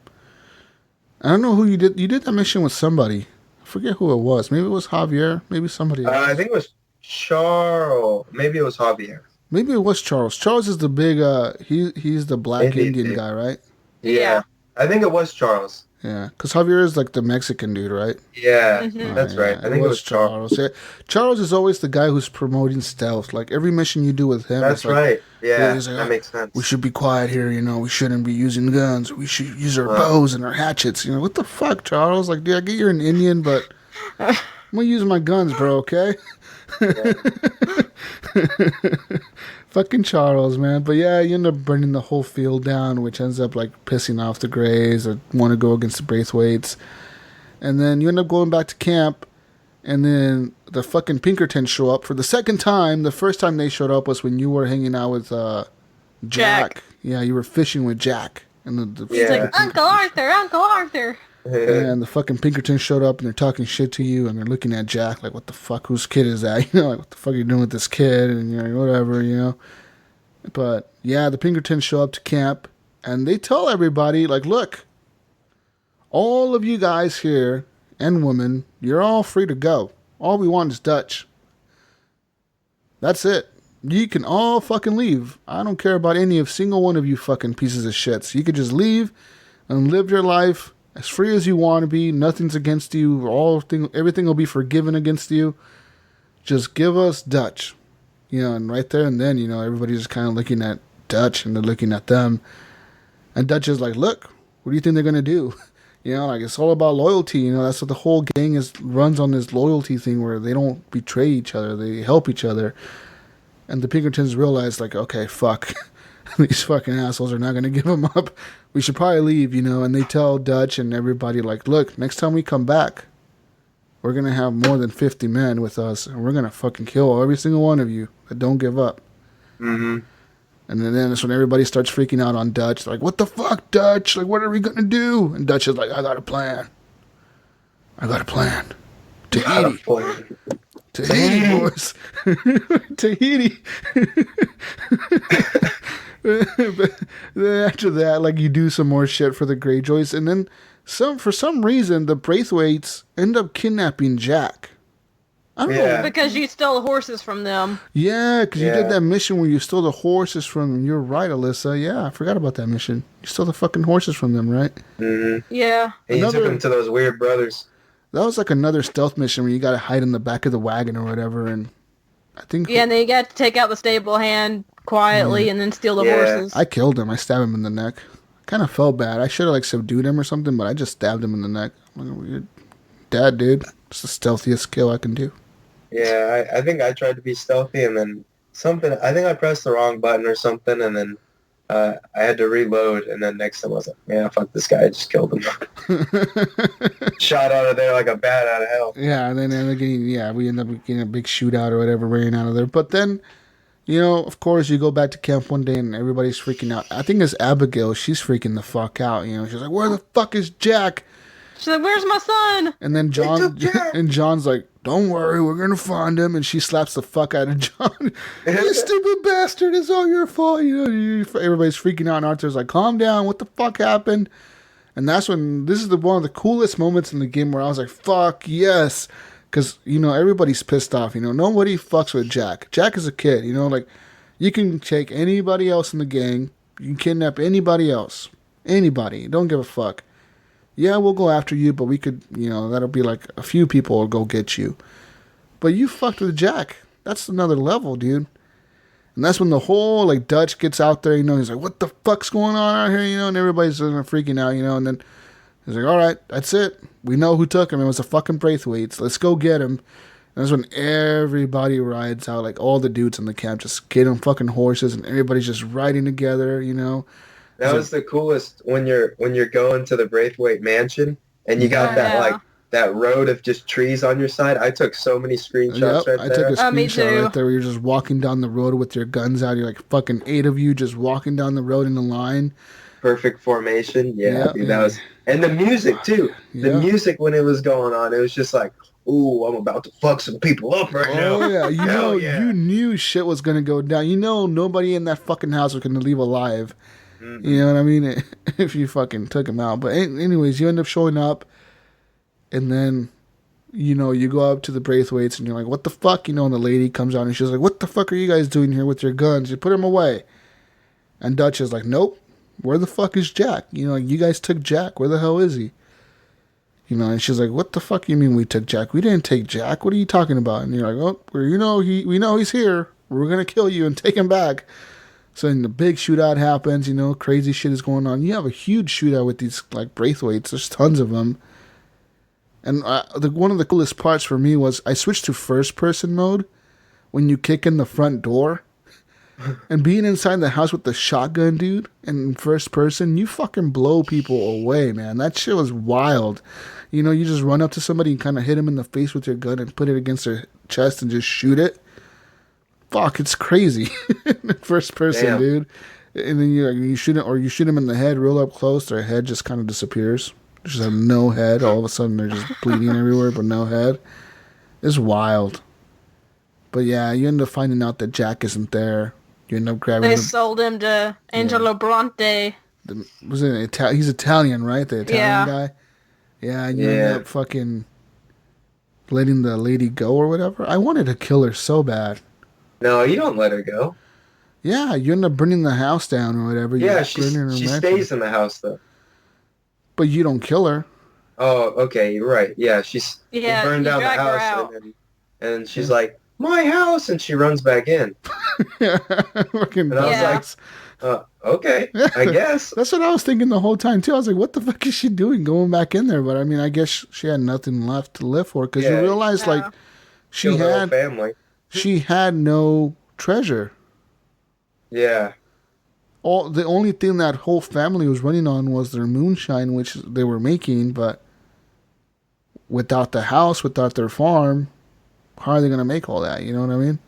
I don't know who you did. You did that mission with somebody. I forget who it was. Maybe it was Javier. Maybe somebody else. I think it was Charles. Maybe it was Javier. Maybe it was Charles. Charles is the big, he's the black Indian guy, right? Yeah. I think it was Charles. Yeah, because Javier is like the Mexican dude, right? Yeah, that's right. I think it was Charles. Yeah. Charles is always the guy who's promoting stealth. Like every mission you do with him. That's right. Yeah, that makes sense. We should be quiet here, we shouldn't be using guns. We should use our bows and our hatchets. What the fuck, Charles? Like, dude, I get you're an Indian, but I'm going to use my guns, bro, okay? Fucking Charles, man. But yeah, you end up burning the whole field down, which ends up like pissing off the Greys that want to go against the Braithwaites. And then you end up going back to camp, and then the fucking Pinkertons show up for the second time. The first time they showed up was when you were hanging out with Jack. Yeah, you were fishing with Jack. And he's like, Uncle Arthur. And the fucking Pinkertons showed up and they're talking shit to you and they're looking at Jack like, what the fuck, whose kid is that? Like, what the fuck are you doing with this kid? And you're like, whatever, But yeah, the Pinkertons show up to camp and they tell everybody, like, look, all of you guys here and women, you're all free to go. All we want is Dutch. That's it. You can all fucking leave. I don't care about any of single one of you fucking pieces of shit. So you could just leave and live your life as free as you want to be. Nothing's against you. Everything will be forgiven against you. Just give us Dutch. And right there and then, everybody's just kind of looking at Dutch and they're looking at them. And Dutch is like, look, what do you think they're going to do? Like it's all about loyalty. That's what the whole gang runs on, this loyalty thing where they don't betray each other. They help each other. And the Pinkertons realize, like, okay, fuck. These fucking assholes are not going to give them up. We should probably leave, And they tell Dutch and everybody, like, look, next time we come back, we're going to have more than 50 men with us. And we're going to fucking kill every single one of you that don't give up. Mm-hmm. And then that's when everybody starts freaking out on Dutch. Like, what the fuck, Dutch? Like, what are we going to do? And Dutch is like, I got a plan. Tahiti. Tahiti, boys. Tahiti. But then after that, like, you do some more shit for the Greyjoys, and then for some reason the Braithwaites end up kidnapping Jack. I don't know. Because you stole horses from them. Yeah, because you did that mission where you stole the horses from them. You're right, Alyssa. Yeah, I forgot about that mission. You stole the fucking horses from them, right? Mm-hmm. Yeah. And you took them to those weird brothers. That was like another stealth mission where you got to hide in the back of the wagon or whatever, and I think... Yeah, and then you got to take out the stable hand quietly and then steal the horses. I killed him. I stabbed him in the neck. Kind of felt bad. I should have, like, subdued him or something, but I just stabbed him in the neck. I'm like, weird. Dad, dude. It's the stealthiest kill I can do. Yeah, I think I tried to be stealthy, and then I think I pressed the wrong button or something, and then I had to reload, and then next time I was like, man, fuck this guy, I just killed him. Shot out of there like a bat out of hell. Yeah, and then we end up getting a big shootout or whatever, running out of there. But then, of course, you go back to camp one day and everybody's freaking out. I think it's Abigail. She's freaking the fuck out. She's like, where the fuck is Jack? She's like, where's my son? And then John's like, don't worry, we're going to find him. And she slaps the fuck out of John. You stupid bastard, it's all your fault. Everybody's freaking out and Arthur's like, calm down, what the fuck happened? And that's when, this is one of the coolest moments in the game where I was like, fuck, yes. Because, everybody's pissed off. Nobody fucks with Jack. Jack is a kid, like, you can take anybody else in the gang. You can kidnap anybody else. Anybody. Don't give a fuck. Yeah, we'll go after you, but we could, that'll be like a few people will go get you. But you fucked with Jack. That's another level, dude. And that's when the whole, like, Dutch gets out there, he's like, what the fuck's going on out here, and everybody's freaking out, and then he's like, all right, that's it. We know who took him. It was a fucking Braithwaites. Let's go get him. And that's when everybody rides out, like, all the dudes in the camp just get on fucking horses, and everybody's just riding together, That was the coolest when you're going to the Braithwaite mansion and you got that road of just trees on your side. I took so many screenshots right there. I took a screenshot right there where you're just walking down the road with your guns out. You're like fucking 8 of you just walking down the road in a line. Perfect formation. Yeah, dude, that was... And the music, too. The music when it was going on, it was just like, ooh, I'm about to fuck some people up right now. Oh, yeah. You knew shit was going to go down. You know nobody in that fucking house was going to leave alive. Mm-hmm. You know what I mean? If you fucking took him out. But anyways, you end up showing up, and then, you go up to the Braithwaites, and you're like, what the fuck? And the lady comes out, and she's like, what the fuck are you guys doing here with your guns? You put them away. And Dutch is like, nope. Where the fuck is Jack? You guys took Jack. Where the hell is he? And she's like, what the fuck you mean we took Jack? We didn't take Jack. What are you talking about? And you're like, oh, we know he's here. We're going to kill you and take him back. So then the big shootout happens, crazy shit is going on. You have a huge shootout with these, Braithwaites. There's tons of them. And one of the coolest parts for me was I switched to first-person mode when you kick in the front door. And being inside the house with the shotgun, dude, and in first person, you fucking blow people away, man. That shit was wild. You just run up to somebody and kind of hit them in the face with your gun and put it against their chest and just shoot it. Fuck, it's crazy. First person, damn. Dude. And then you shoot it, or you shoot them in the head real up close, their head just kind of disappears. They just have no head. All of a sudden, they're just bleeding everywhere, but no head. It's wild. But yeah, you end up finding out that Jack isn't there. You end up grabbing. They sold him to Angelo Bronte. Was it he's Italian, right? The Italian guy. Yeah, and you end up fucking letting the lady go or whatever. I wanted to kill her so bad. No, you don't let her go. Yeah, you end up burning the house down or whatever. Yeah, she stays in the house though. But you don't kill her. Oh, okay, you're right. Yeah, you burned down the house, and she's like, my house, and she runs back in. And I was like, okay, I guess. That's what I was thinking the whole time, too. I was like, what the fuck is she doing going back in there? But, I mean, I guess she had nothing left to live for, because you realize, she had no treasure. Yeah. The only thing that whole family was running on was their moonshine, which they were making, but without the house, without their farm, how are they going to make all that? You know what I mean?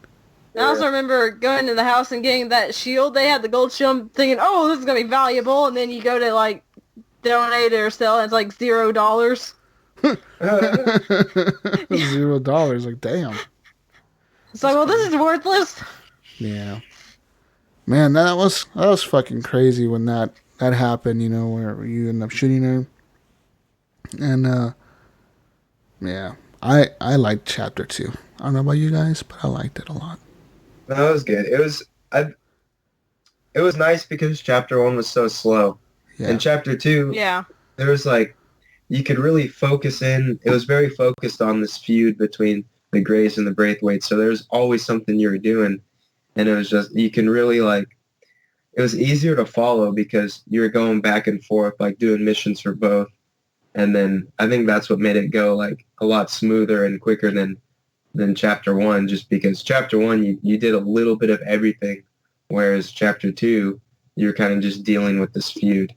I also remember going to the house and getting that shield. They had the gold shield, thinking, oh, this is going to be valuable. And then you go to, donate it or sell, and it's $0. $0. Damn. It's like, well, this is worthless. Yeah. Man, that was fucking crazy when that happened, where you end up shooting her. And, yeah. I liked Chapter 2. I don't know about you guys, but I liked it a lot. That was good. It was nice because Chapter 1 was so slow. Yeah. And Chapter 2, there was you could really focus in. It was very focused on this feud between the Greys and the Braithwaites. So there was always something you were doing. And it was just, you can really it was easier to follow because you were going back and forth, doing missions for both. And then I think that's what made it go a lot smoother and quicker than Chapter 1, just because Chapter 1, you did a little bit of everything, whereas Chapter 2, you're kind of just dealing with this feud.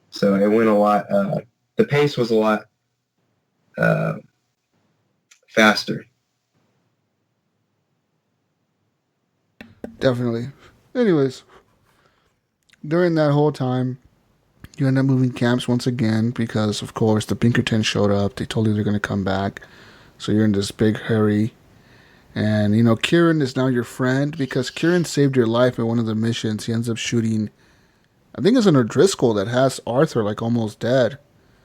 So it went a lot, the pace was a lot faster. Definitely. Anyways, during that whole time, you end up moving camps once again because, of course, the Pinkertons showed up. They told you they're going to come back. So you're in this big hurry. And, Kieran is now your friend because Kieran saved your life in one of the missions. He ends up shooting, I think it's an O'Driscoll that has Arthur, almost dead.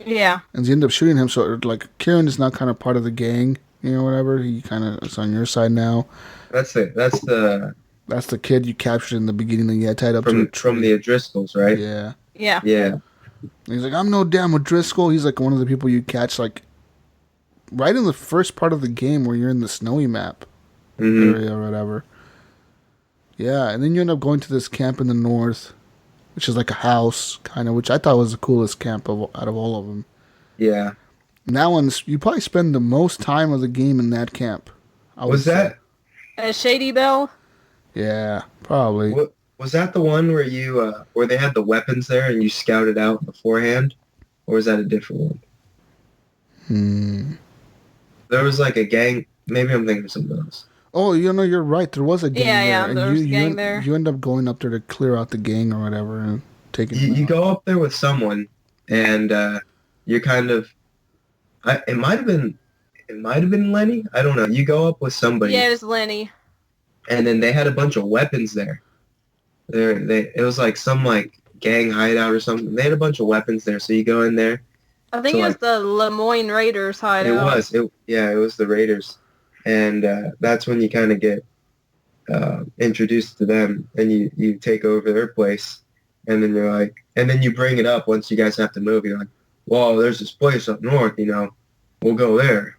Yeah. And he ends up shooting him. So, Kieran is now kind of part of the gang, whatever. He kind of is on your side now. That's the kid you captured in the beginning that you had tied up to a tree. From the O'Driscolls, right? Yeah. Yeah. And he's like, I'm no damn O'Driscoll. He's one of the people you catch, right in the first part of the game where you're in the snowy map area or whatever. Yeah, and then you end up going to this camp in the north, which is a house, kind of, which I thought was the coolest camp out of all of them. Yeah. And that one's, you probably spend the most time of the game in that camp. Was that? Shady Belle? Yeah, probably. Was that the one where where they had the weapons there and you scouted out beforehand, or was that a different one? There was like a gang. Maybe I'm thinking of something else. Oh, you're right. There was a gang there, Yeah, and there was a gang there. You end up going up there to clear out the gang or whatever, and taking. You go up there with someone, and you're kind of. It might have been Lenny. I don't know. You go up with somebody. Yeah, it was Lenny. And then they had a bunch of weapons there. It was like some like gang hideout or something. They had a bunch of weapons there, so you go in there. I think it was the Lemoyne Raiders hideout. It was. It was the Raiders, and that's when you kind of get introduced to them, and you take over their place, and then you're like, and then you bring it up once you guys have to move. You're like, well, there's this place up north, we'll go there.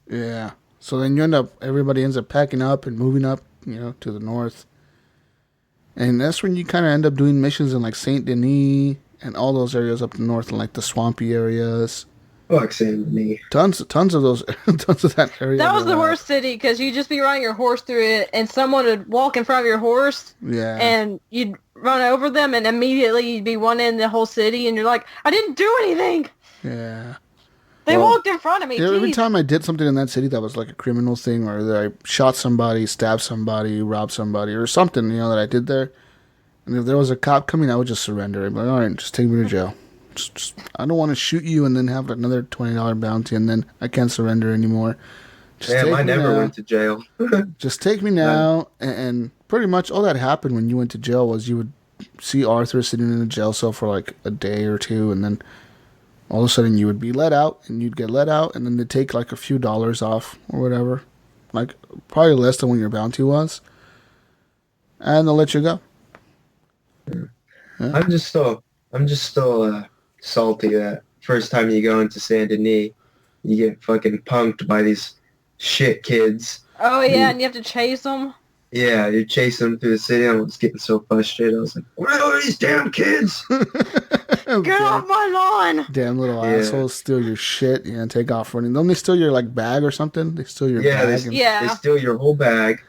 Yeah. So then everybody ends up packing up and moving up, to the north. And that's when you kind of end up doing missions in like Saint Denis and all those areas up north, in like the swampy areas. Fuck Saint Denis. Tons of those, tons of that area. That was the worst city because you'd just be riding your horse through it, and someone would walk in front of your horse. Yeah. And you'd run over them, and immediately you'd be one in the whole city, and you're like, I didn't do anything. Yeah. They walked in front of me. Yeah, every time I did something in that city that was like a criminal thing, or that I shot somebody, stabbed somebody, robbed somebody, or something, that I did there, and if there was a cop coming, I would just surrender. I'd be like, all right, just take me to jail. Just, I don't want to shoot you and then have another $20 bounty, and then I can't surrender anymore. Damn, I never went to jail. Just take me now, and pretty much all that happened when you went to jail was you would see Arthur sitting in a jail cell for like a day or two, and then all of a sudden you would be let out, and you'd get let out, and then they'd take like a few dollars off or whatever, like probably less than what your bounty was, and they'll let you go. Yeah. I'm just still salty that first time you go into Saint Denis, you get fucking punked by these shit kids. Oh yeah, and you have to chase them. Yeah, you chase them through the city. I was getting so frustrated. I was like, where are these damn kids? Get off my lawn! Damn little assholes steal your shit and take off running. Don't they steal your like bag or something? They steal your bag. They steal your whole bag,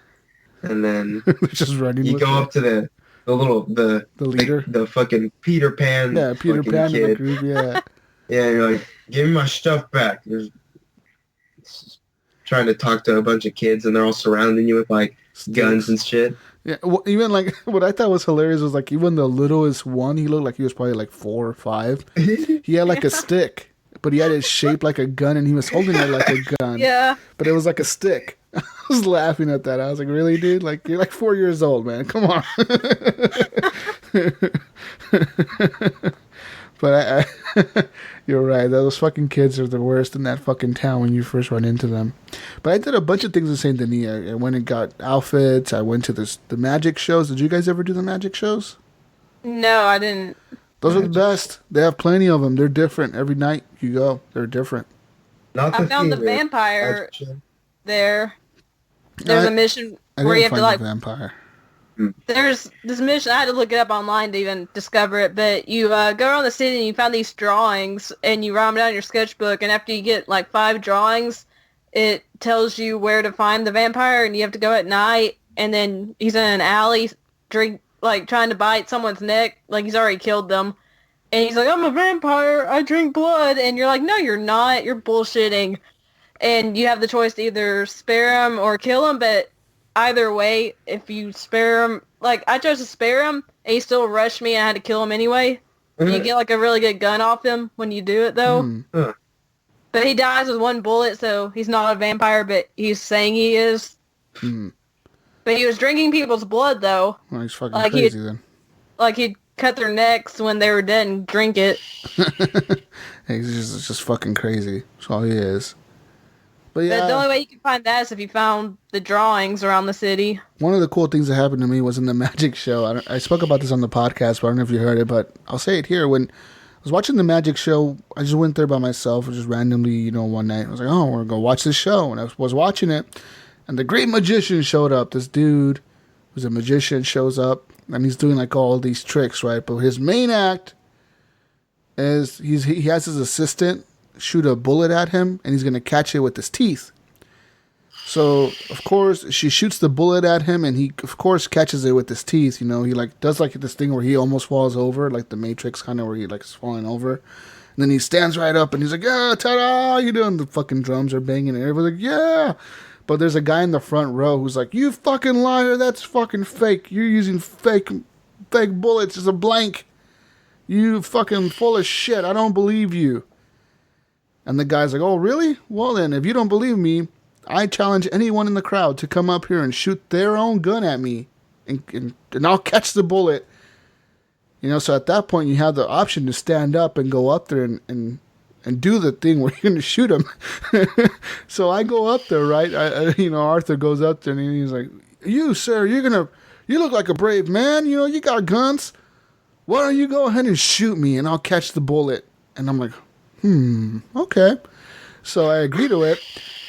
and then just running. You go up to the leader, the fucking Peter Pan. Yeah, Peter Pan kid. in the group. Yeah. Yeah, you're like, give me my stuff back. You're trying to talk to a bunch of kids, and they're all surrounding you with like guns and shit. Yeah, well, even like what I thought was hilarious was like even the littlest one, he looked like he was probably like 4 or 5. He had like a stick, but he had it shaped like a gun, and he was holding it like a gun. Yeah. But it was like a stick. I was laughing at that. I was like, really, dude? Like, you're like 4 years old, man. Come on. But you're right. Those fucking kids are the worst in that fucking town when you first run into them. But I did a bunch of things in Saint Denis. I went and got outfits. I went to the magic shows. Did you guys ever do the magic shows? No, I didn't. Those are the best. They have plenty of them. They're different. Every night you go, they're different. I found the vampire there. There's a mission where you have to like vampire. There's this mission, I had to look it up online to even discover it, but you go around the city and you found these drawings and you write them down in your sketchbook, and after you get like 5 drawings, it tells you where to find the vampire, and you have to go at night, and then he's in an alley trying to bite someone's neck, like he's already killed them, and he's like, I'm a vampire, I drink blood, and you're like, no, you're not, you're bullshitting, and you have the choice to either spare him or kill him, but either way, if you spare him, like, I chose to spare him, and he still rushed me, and I had to kill him anyway. You get, like, a really good gun off him when you do it, though. But he dies with 1 bullet, so he's not a vampire, but he's saying he is. But he was drinking people's blood, though. Well, he's fucking crazy, then. Like, he'd cut their necks when they were dead and drink it. He's just fucking crazy. That's all he is. But yeah, the only way you can find that is if you found the drawings around the city. One of the cool things that happened to me was in the magic show. I spoke about this on the podcast, but I don't know if you heard it, but I'll say it here. When I was watching the magic show, I just went there by myself, just randomly, one night. I was like, oh, we're going to go watch this show. And I was watching it, and the great magician showed up. This dude who's a magician shows up, and he's doing like all these tricks, right? But his main act is he has his assistant shoot a bullet at him, and he's going to catch it with his teeth. So, of course, she shoots the bullet at him, and he, of course, catches it with his teeth. You know, he, like, does, like, this thing where he almost falls over, like the Matrix kind of where he, like, is falling over. And then he stands right up, and he's like, yeah, ta-da, you know, and the fucking drums are banging, and everybody's like, yeah. But there's a guy in the front row who's like, you fucking liar, that's fucking fake. You're using fake bullets. It's a blank. You fucking full of shit. I don't believe you. And the guy's like, oh, really? Well, then, if you don't believe me, I challenge anyone in the crowd to come up here and shoot their own gun at me, and I'll catch the bullet. You know, so at that point, you have the option to stand up and go up there and do the thing where you're going to shoot him. So I go up there, right? Arthur goes up there, and he's like, you, sir, you look like a brave man. You know, you got guns. Why don't you go ahead and shoot me, and I'll catch the bullet? And I'm like, okay. So I agree to it.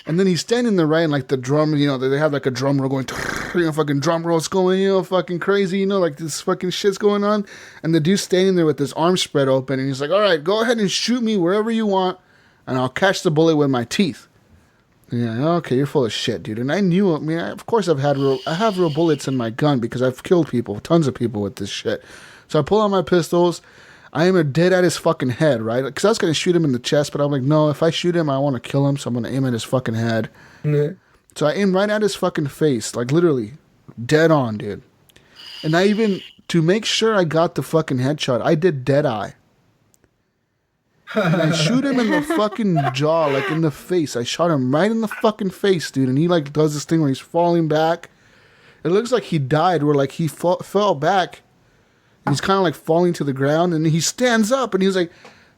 And then he's standing there, right, and like the drum, you know, they have like a drum roll going, you know, fucking drum rolls going, you know, fucking crazy, you know, like this fucking shit's going on. And the dude's standing there with his arms spread open, and he's like, all right, go ahead and shoot me wherever you want, and I'll catch the bullet with my teeth. Yeah, okay, you're full of shit, dude. And I knew, I mean, of course I have real bullets in my gun because I've killed people, tons of people with this shit. So I pull out my pistols. I aim dead at his fucking head, right? Because I was going to shoot him in the chest, but I'm like, no, if I shoot him, I want to kill him, so I'm going to aim at his fucking head. Mm-hmm. So I aim right at his fucking face, like literally, dead on, dude. And I even, to make sure I got the fucking headshot, I did dead eye. And I shoot him in the fucking jaw, like in the face. I shot him right in the fucking face, dude. And he like does this thing where he's falling back. It looks like he died, where like he fell back. He's kind of like falling to the ground, and he stands up, and he's like,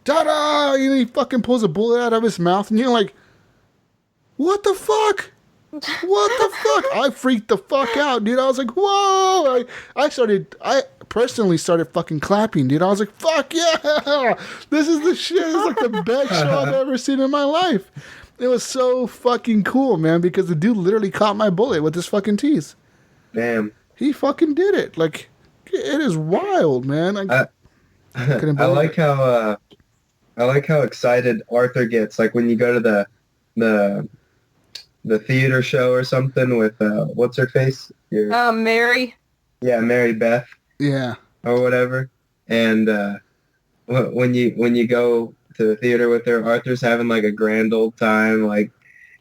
ta-da! You know, he fucking pulls a bullet out of his mouth, and you're like, what the fuck? What the fuck? I freaked the fuck out, dude. I was like, whoa! I personally started fucking clapping, dude. I was like, fuck yeah! This is the shit. It's like the best show I've ever seen in my life. It was so fucking cool, man, because the dude literally caught my bullet with his fucking teeth. Damn. He fucking did it. Like, it is wild, man. I like how excited Arthur gets. Like when you go to the theater show or something with what's her face? Mary. Yeah, Mary Beth. Yeah. Or whatever. And when you go to the theater with her, Arthur's having like a grand old time. Like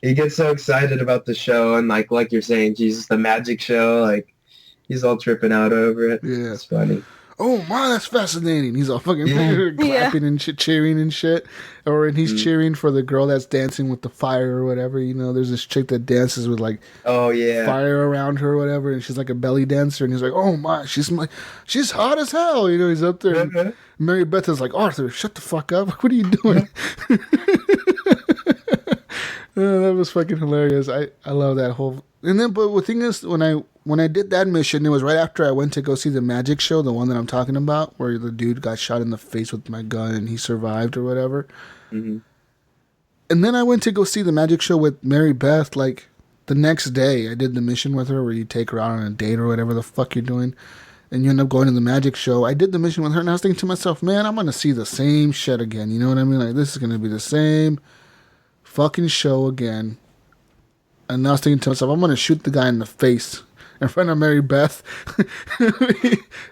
he gets so excited about the show, and like you're saying, Jesus, the magic show, like. He's all tripping out over it. Yeah. It's funny. Oh, my, that's fascinating. He's all fucking clapping and shit, cheering and shit. Or and he's cheering for the girl that's dancing with the fire or whatever. You know, there's this chick that dances with, like, fire around her or whatever. And she's like a belly dancer. And he's like, oh, my, she's hot as hell. You know, he's up there. And Mary Beth is like, Arthur, shut the fuck up. What are you doing? That was fucking hilarious. I love that whole... And then, but the thing is, when I did that mission, it was right after I went to go see the magic show, the one that I'm talking about, where the dude got shot in the face with my gun and he survived or whatever. Mm-hmm. And then I went to go see the magic show with Mary Beth, like, the next day. I did the mission with her where you take her out on a date or whatever the fuck you're doing, and you end up going to the magic show. I did the mission with her, and I was thinking to myself, man, I'm going to see the same shit again. You know what I mean? Like, this is going to be the same fucking show again. And I was thinking to myself, I'm going to shoot the guy in the face in front of Mary Beth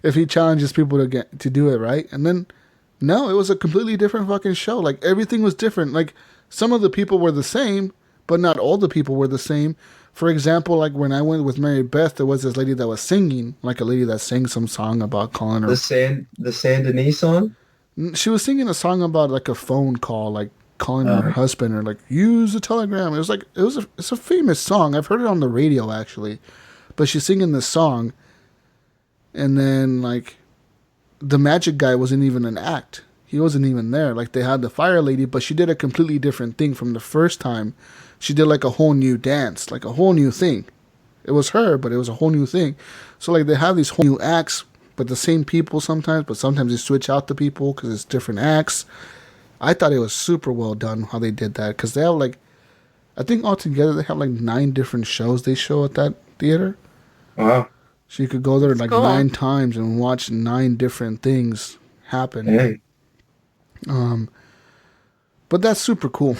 if he challenges people to do it, right? And then, no, it was a completely different fucking show. Like, everything was different. Like, some of the people were the same, but not all the people were the same. For example, like, when I went with Mary Beth, there was this lady that was singing, like a lady that sang some song about calling her... The Saint Denis song? She was singing a song about, like, a phone call, like, calling her husband or like use a telegram. It was like it's a famous song. I've heard it on the radio actually, but she's singing this song, and then like the magic guy wasn't even an act. He wasn't even there. Like they had the fire lady, but she did a completely different thing from the first time. She did like a whole new dance, like a whole new thing. It was her, but it was a whole new thing. So like they have these whole new acts, but the same people sometimes. But sometimes they switch out the people because it's different acts. I thought it was super well done how they did that, because they have like, I think altogether they have like 9 different shows they show at that theater. Wow. So you could go there like cool. 9 times and watch 9 different things happen. Hey. But that's super cool.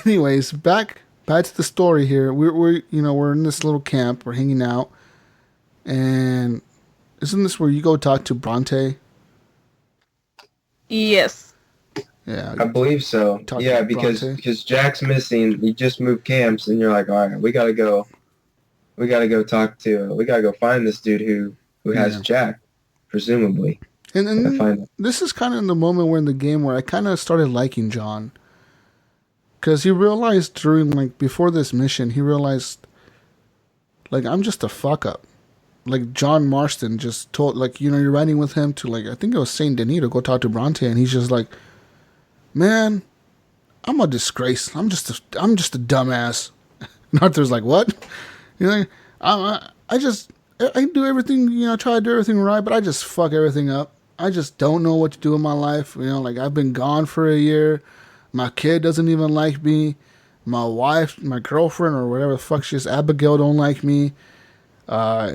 Anyways, back back to the story here. We're in this little camp. We're hanging out, and isn't this where you go talk to Bronte? Yes. Yeah, I believe so. Yeah, because Jack's missing. He just moved camps, and you're like, all right, we gotta go find this dude who has Jack, presumably. And this is kind of in the moment where in the game where I kind of started liking John. Because he realized before this mission, he realized, I'm just a fuck up. John Marston just told, you're riding with him to, I think it was St. Denis to go talk to Bronte, and he's just like, man, I'm a disgrace. I'm just a dumbass. And Arthur's like, what? I do everything, try to do everything right, but I just fuck everything up. I just don't know what to do in my life. I've been gone for a year. My kid doesn't even like me. My wife, my girlfriend, or whatever the fuck she is, Abigail, don't like me. I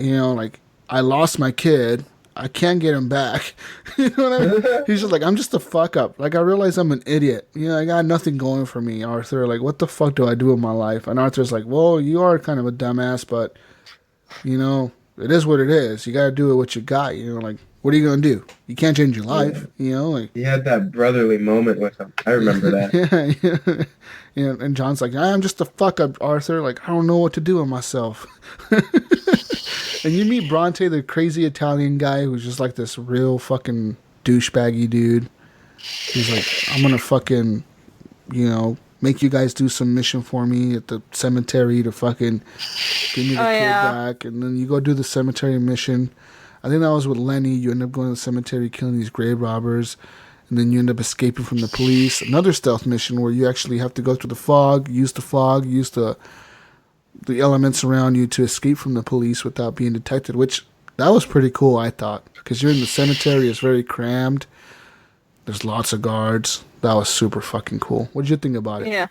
lost my kid. I can't get him back. You know what I mean? He's just like, I'm just a fuck up. I realize I'm an idiot. I got nothing going for me, Arthur. What the fuck do I do with my life? And Arthur's like, well, you are kind of a dumbass, but, it is what it is. You got to do it what you got. What are you going to do? You can't change your life, He had that brotherly moment with him. I remember that. Yeah. And John's like, I'm just a fuck up, Arthur. I don't know what to do with myself. And you meet Bronte, the crazy Italian guy who's just this real fucking douchebaggy dude. He's like, I'm going to fucking, make you guys do some mission for me at the cemetery to fucking give me the kid back. And then you go do the cemetery mission. I think that was with Lenny. You end up going to the cemetery, killing these grave robbers. And then you end up escaping from the police. Another stealth mission where you actually have to go through the fog, use the elements around you to escape from the police without being detected, which that was pretty cool, I thought. Because you're in the cemetery, it's very crammed. There's lots of guards. That was super fucking cool. What did you think about it? Yeah.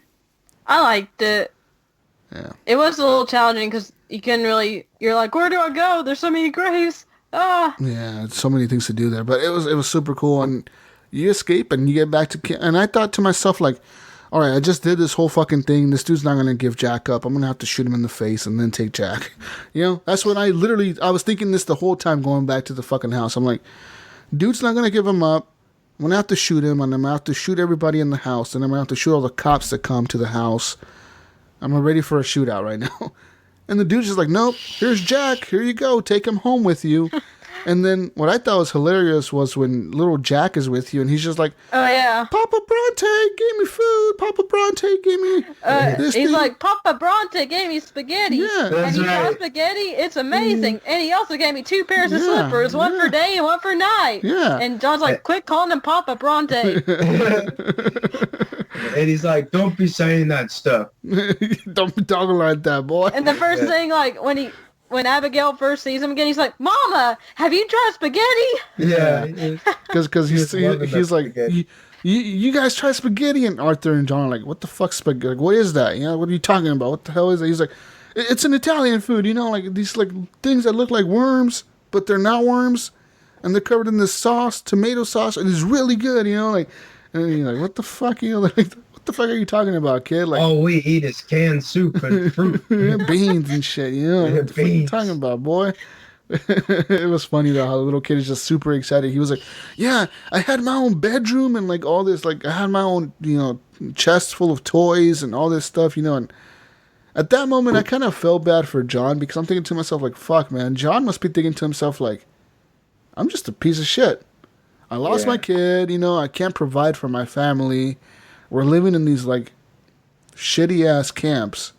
I liked it. Yeah. It was a little challenging because you're like, where do I go? There's so many graves. Ah. Yeah, so many things to do there. But it was super cool. And you escape and you get back to camp. And I thought to myself, all right, I just did this whole fucking thing. This dude's not going to give Jack up. I'm going to have to shoot him in the face and then take Jack. That's when I was thinking this the whole time going back to the fucking house. I'm like, dude's not going to give him up. I'm going to have to shoot him, and I'm going to have to shoot everybody in the house, and I'm going to have to shoot all the cops that come to the house. I'm ready for a shootout right now. And the dude's just like, nope, here's Jack. Here you go. Take him home with you. And then what I thought was hilarious was when little Jack is with you, and he's just like, oh, yeah. Papa Bronte gave me food. Papa Bronte gave me this He's thing. like, Papa Bronte gave me spaghetti. Yeah. And he got spaghetti. It's amazing. And he also gave me 2 pairs of slippers, one for day and one for night. Yeah. And John's like, quit calling him Papa Bronte. And he's like, don't be saying that stuff. Don't be talking like that, boy. And the first thing, when Abigail first sees him again, he's like, Mama, have you tried spaghetti? Yeah. Because he's like, you guys try spaghetti? And Arthur and John are like, what the fuck spaghetti? What is that? What are you talking about? What the hell is it? He's like, it's an Italian food, these things that look like worms, but they're not worms. And they're covered in this sauce, tomato sauce, and it's really good, and you're like, what the fuck? What the fuck are you talking about, kid? All we eat is canned soup and fruit. Beans and shit, what the fuck are you talking about, boy? It was funny though how the little kid is just super excited. He was like, yeah, I had my own bedroom and all this, I had my own, chest full of toys and all this stuff, and at that moment I kind of felt bad for John because I'm thinking to myself, fuck, man, John must be thinking to himself, I'm just a piece of shit. I lost my kid, I can't provide for my family. We're living in these shitty ass camps.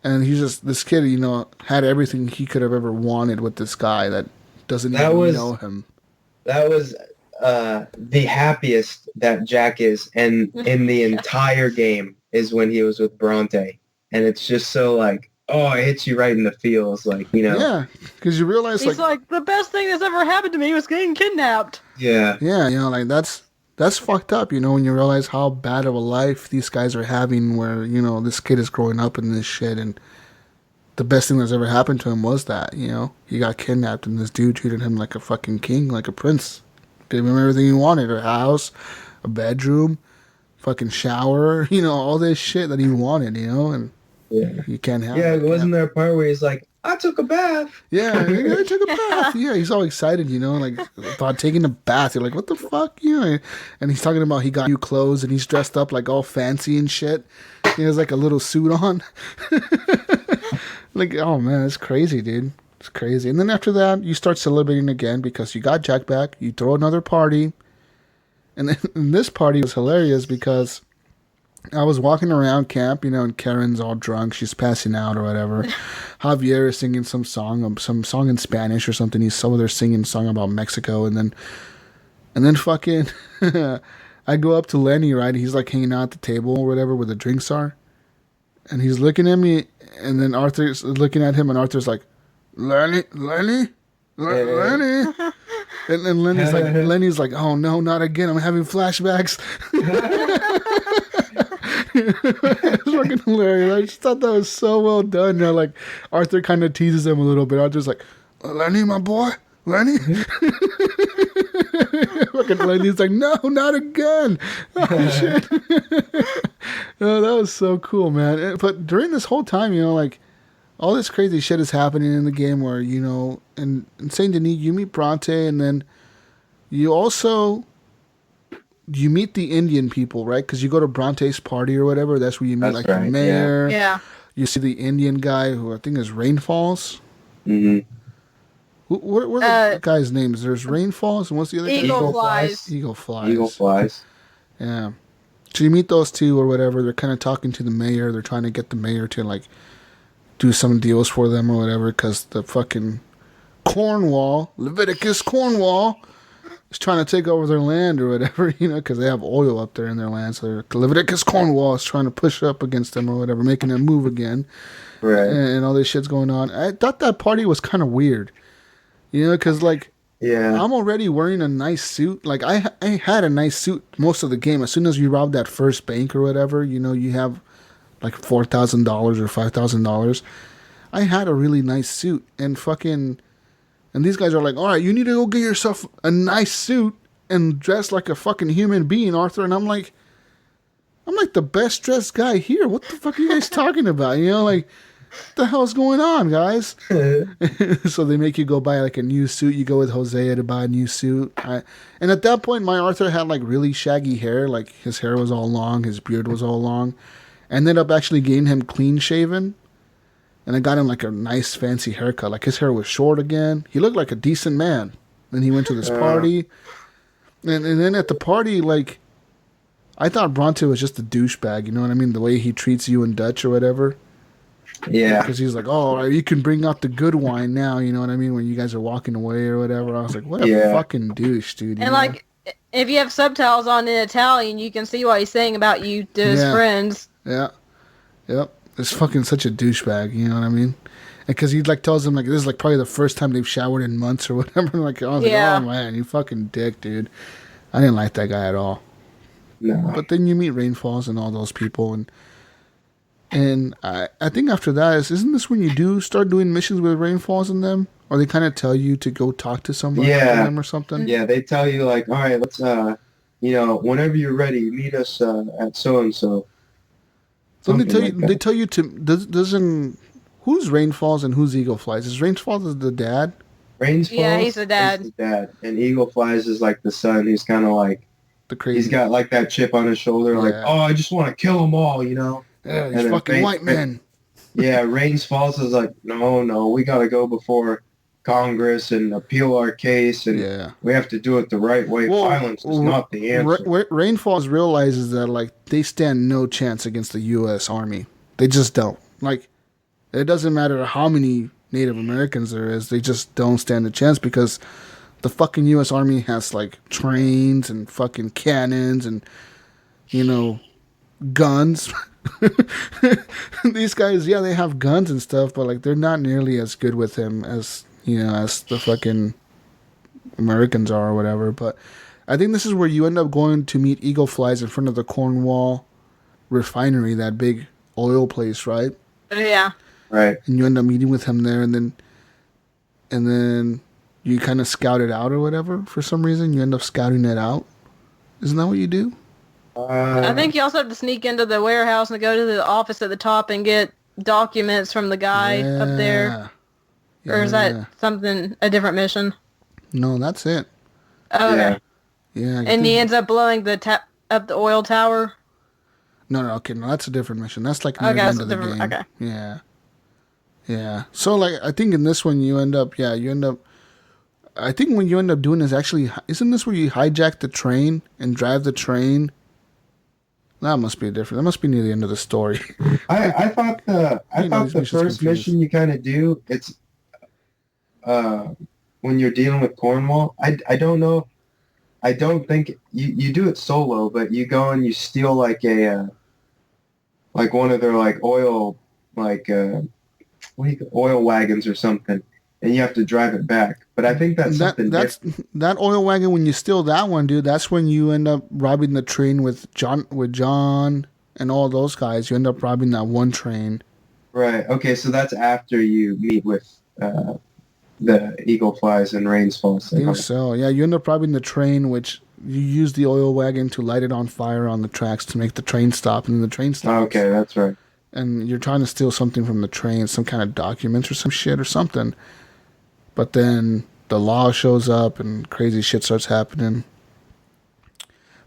And this kid, had everything he could have ever wanted with this guy that doesn't even know him. That was the happiest that Jack is in the entire game is when he was with Bronte. And it's just so it hits you right in the feels, Yeah, because you realize, he's like, the best thing that's ever happened to me was getting kidnapped. Yeah. Yeah, that's fucked up, when you realize how bad of a life these guys are having where, this kid is growing up in this shit, and the best thing that's ever happened to him was that, he got kidnapped, and this dude treated him like a fucking king, like a prince. Gave him everything he wanted, a house, a bedroom, fucking shower, all this shit that he wanted, and you can't have it. Wasn't there a part where he's like, I took a bath? Yeah, I took a bath. Yeah, he's all excited, like about taking a bath. You're like, what the fuck? And he's talking about he got new clothes and he's dressed up like all fancy and shit. He has like a little suit on. Like, oh man, it's crazy, dude. It's crazy. And then after that, you start celebrating again because you got Jack back. You throw another party. And then and this party was hilarious because I was walking around camp, and Karen's all drunk. She's passing out or whatever. Javier is singing some song in Spanish or something. He's over there singing a song about Mexico. And then fucking, I go up to Lenny, right? He's like hanging out at the table or whatever where the drinks are. And he's looking at me. And then Arthur's looking at him. And Arthur's like, Lenny. And then Lenny's like, oh no, not again. I'm having flashbacks. It's fucking hilarious. I just thought that was so well done. Like Arthur kind of teases him a little bit. Arthur's like, Lenny, my boy, Lenny. Fucking Lenny's like, no, not again. Oh shit. Oh, that was so cool, man. But during this whole time, like all this crazy shit is happening in the game where, in Saint Denis, you meet Bronte, and then you meet the Indian people, right? Because you go to Bronte's party or whatever. That's where you meet the mayor. Yeah. You see the Indian guy who I think is Rainfalls. Mm-hmm. What are the guys' names? There's Rainfalls, and what's the other guy? Eagle Flies. Eagle Flies. Yeah. So you meet those two or whatever. They're kind of talking to the mayor. They're trying to get the mayor to, like, do some deals for them or whatever because the fucking Leviticus Cornwall, is trying to take over their land or whatever, because they have oil up there in their land. So Leviticus Cornwall is trying to push up against them or whatever, making them move again. Right. And all this shit's going on. I thought that party was kind of weird, because, like, I'm already wearing a nice suit. Like, I had a nice suit most of the game. As soon as you rob that first bank or whatever, you have like $4,000 or $5,000. I had a really nice suit and these guys are like, all right, you need to go get yourself a nice suit and dress like a fucking human being, Arthur. And I'm like the best dressed guy here. What the fuck are you guys talking about? Like, what the hell's going on, guys? So they make you go buy like a new suit. You go with Hosea to buy a new suit. And at that point, my Arthur had like really shaggy hair. Like his hair was all long. His beard was all long. I ended up actually getting him clean shaven. And I got him like a nice fancy haircut. Like his hair was short again. He looked like a decent man. Then he went to this party. And then at the party, like, I thought Bronte was just a douchebag. You know what I mean? The way he treats you in Dutch or whatever. Yeah. Because he's like, oh, you can bring out the good wine now. You know what I mean? When you guys are walking away or whatever. I was like, what a fucking douche, dude. And like, if you have subtitles on in Italian, you can see what he's saying about you to his friends. Yeah. Yep. It's fucking such a douchebag, you know what I mean? Because he like tells them like this is like probably the first time they've showered in months or whatever. Like, I was like, oh man, you fucking dick, dude. I didn't like that guy at all. No. But then you meet Rainfalls and all those people, and I think after that isn't this when you do start doing missions with Rainfalls and them, or they kind of tell you to go talk to somebody for them or something? Yeah, they tell you like, all right, let's whenever you're ready, meet us at so and so. So they tell you to doesn't who's Rainfalls and who's Eagle Flies? Is Rainfalls the dad? Rainfalls, yeah, he's the dad. He's the dad, and Eagle Flies is like the son. He's kind of like the crazy. He's got like that chip on his shoulder, like, oh, I just want to kill them all, Yeah, these fucking white men. Yeah, Rains Falls is like, no, we got to go before Congress and appeal our case, and we have to do it the right way. Violence is not the answer. Rainfalls realizes that like they stand no chance against the U.S. Army. They just don't. Like, it doesn't matter how many Native Americans there is, they just don't stand a chance because the fucking U.S. Army has like trains and fucking cannons and guns. These guys, they have guns and stuff, but like they're not nearly as good with him as as the fucking Americans are or whatever. But I think this is where you end up going to meet Eagle Flies in front of the Cornwall refinery, that big oil place, right? Yeah. Right. And you end up meeting with him there, and then you kind of scout it out or whatever. For some reason, you end up scouting it out. Isn't that what you do? I think you also have to sneak into the warehouse and go to the office at the top and get documents from the guy up there. Or is that a different mission? No, that's it. Oh, okay. Yeah. And he ends up blowing up the oil tower? No, that's a different mission. That's like near the end of the game. Okay. Yeah. So, like, I think in this one I think what you end up doing is actually, isn't this where you hijack the train and drive the train? That must be different. That must be near the end of the story. I thought the first mission you kind of do, it's when you're dealing with Cornwall. I don't know. I don't think you do it solo, but you go and you steal like one of their like oil oil wagons or something, and you have to drive it back. But I think that's something different. That oil wagon, when you steal that one, dude, that's when you end up robbing the train with John and all those guys. You end up robbing that one train. Right. Okay, so that's after you meet with the Eagle Flies and Rains Falls. I think so. Yeah, you end up robbing the train, which you use the oil wagon to light it on fire on the tracks to make the train stop, and then the train stops. Okay, that's right. And you're trying to steal something from the train, some kind of documents or some shit or something. But then the law shows up and crazy shit starts happening.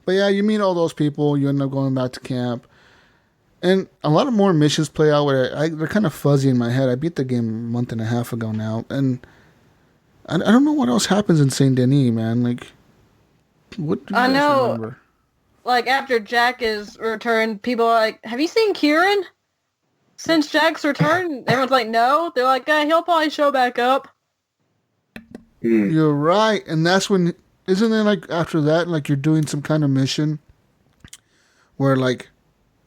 But yeah, you meet all those people. You end up going back to camp. And a lot of more missions play out where they're kind of fuzzy in my head. I beat the game a month and a half ago now. And I don't know what else happens in Saint Denis, man. Like, what do you guys remember? Like, after Jack is returned, people are like, have you seen Kieran? Since Jack's return? Everyone's like, no. They're like, he'll probably show back up. You're right. And that's when, isn't it like after that, like you're doing some kind of mission where like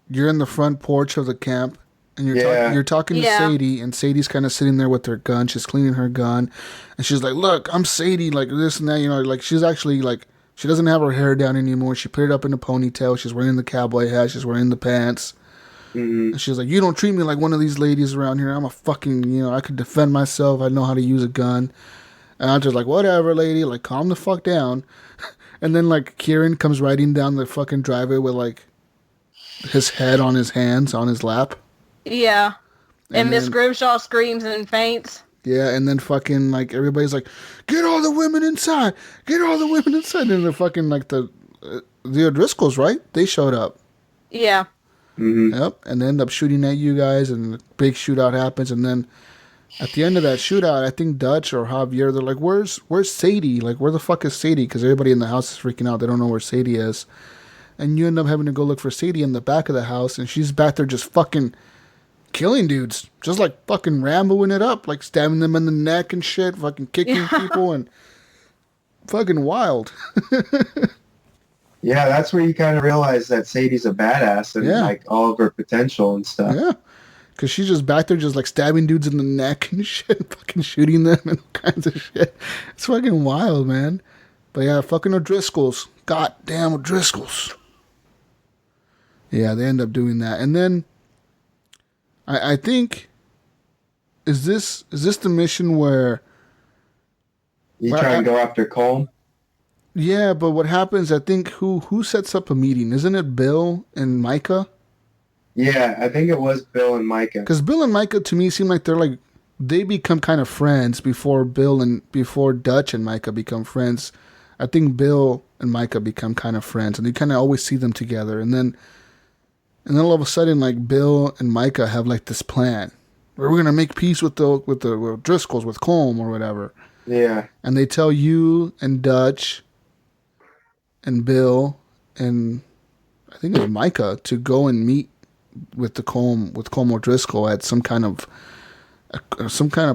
you're in the front porch of the camp and you're talking to Sadie, and Sadie's kind of sitting there with her gun. She's cleaning her gun. And she's like, look, I'm Sadie, like this and that, like she's actually like, she doesn't have her hair down anymore. She put it up in a ponytail. She's wearing the cowboy hat. She's wearing the pants. Mm-hmm. And she's like, you don't treat me like one of these ladies around here. I'm a fucking, I could defend myself. I know how to use a gun. And I'm just like, whatever, lady. Like, calm the fuck down. And then, like, Kieran comes riding down the fucking driveway with, like, his head on his hands, on his lap. Yeah. And Miss Grimshaw screams and faints. Yeah, and then fucking, like, everybody's like, get all the women inside. Get all the women inside. And the fucking, like, the O'Driscolls, right? They showed up. Yeah. Mm-hmm. Yep. And they end up shooting at you guys, and the big shootout happens, and then at the end of that shootout, I think Dutch or Javier, they're like, where's Sadie? Like, where the fuck is Sadie? Because everybody in the house is freaking out. They don't know where Sadie is. And you end up having to go look for Sadie in the back of the house, and she's back there just fucking killing dudes. Just like fucking Ramboing it up. Like stabbing them in the neck and shit. Fucking kicking people and fucking wild. Yeah, that's where you kind of realize that Sadie's a badass and like all of her potential and stuff. Yeah. Because she's just back there just like stabbing dudes in the neck and shit, fucking shooting them and all kinds of shit. It's fucking wild, man. But yeah, fucking O'Driscolls. Goddamn O'Driscolls. Yeah, they end up doing that. And then I think, is this the mission where you try and go after Colm? Yeah, but what happens, I think, who sets up a meeting? Isn't it Bill and Micah? Yeah, I think it was Bill and Micah. Because Bill and Micah, to me, seem like they become kind of friends before Dutch and Micah become friends. I think Bill and Micah become kind of friends, and you kind of always see them together. And then all of a sudden, like, Bill and Micah have like this plan where we're gonna make peace with the Driscolls, with Colm or whatever. Yeah. And they tell you and Dutch and Bill and I think it was Micah to go and meet with Colm O'Driscoll at some kind of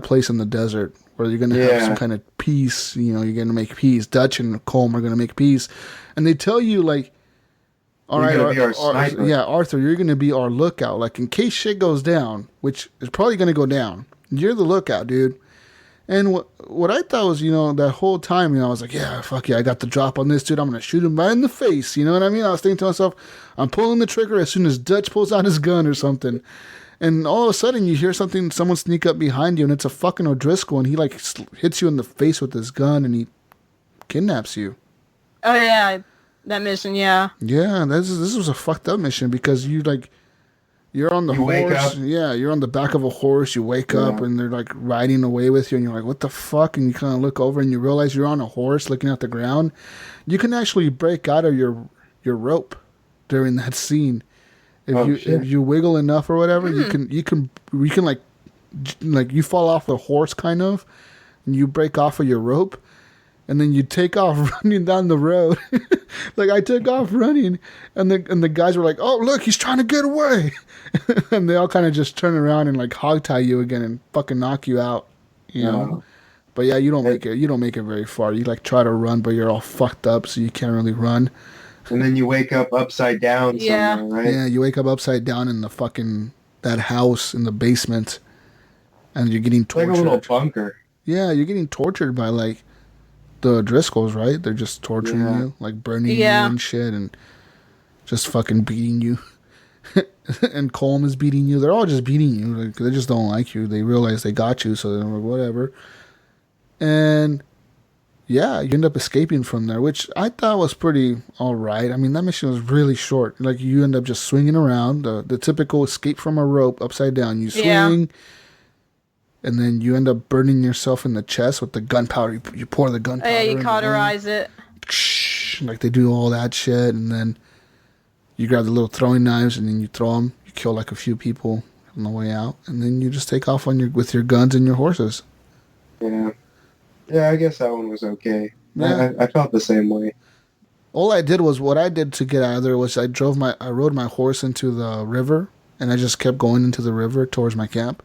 place in the desert where you're gonna have some kind of peace. You're gonna make peace. Dutch and Colm are gonna make peace, and they tell you like, all right, Arthur, you're gonna be our lookout. Like in case shit goes down, which is probably gonna go down, you're the lookout, dude. And what I thought was, that whole time, I was like, yeah, fuck yeah, I got the drop on this dude. I'm going to shoot him right in the face. You know what I mean? I was thinking to myself, I'm pulling the trigger as soon as Dutch pulls out his gun or something. And all of a sudden you hear someone sneak up behind you, and it's a fucking O'Driscoll, and he like hits you in the face with his gun, and he kidnaps you. Oh, yeah. That mission, yeah. Yeah, this was a fucked up mission because you're on the horse. Wake up. Yeah, you're on the back of a horse. You wake up and they're like riding away with you, and you're like, "What the fuck?" And you kind of look over and you realize you're on a horse, looking at the ground. You can actually break out of your rope during that scene if you wiggle enough or whatever. You can like you fall off the horse kind of, and you break off of your rope. And then you take off running down the road. Like I took off running, and the guys were like, "Oh, look, he's trying to get away," and they all kind of just turn around and like hog tie you again and fucking knock you out, you know. But yeah, you don't make it. You don't make it very far. You like try to run, but you're all fucked up, so you can't really run. And then you wake up upside down somewhere, right? Yeah, you wake up upside down in the fucking that house in the basement, and you're getting tortured. Like a little bunker. Yeah, you're getting tortured by like the Driscolls, right? They're just torturing you, like burning you and shit, and just fucking beating you. And Colm is beating you. They're all just beating you. Like, they just don't like you. They realize they got you, so they're like, whatever. And yeah, you end up escaping from there, which I thought was pretty all right. I mean, that mission was really short. Like, you end up just swinging around, the typical escape from a rope upside down. You swing, and then you end up burning yourself in the chest with the gunpowder. You pour the gunpowder. Yeah, you cauterize it. Like, they do all that shit, and then you grab the little throwing knives, and then you throw them. You kill like a few people on the way out, and then you just take off with your guns and your horses. Yeah. Yeah, I guess that one was okay. Yeah. I felt the same way. All I did was, what I did to get out of there was I rode my horse into the river, and I just kept going into the river towards my camp.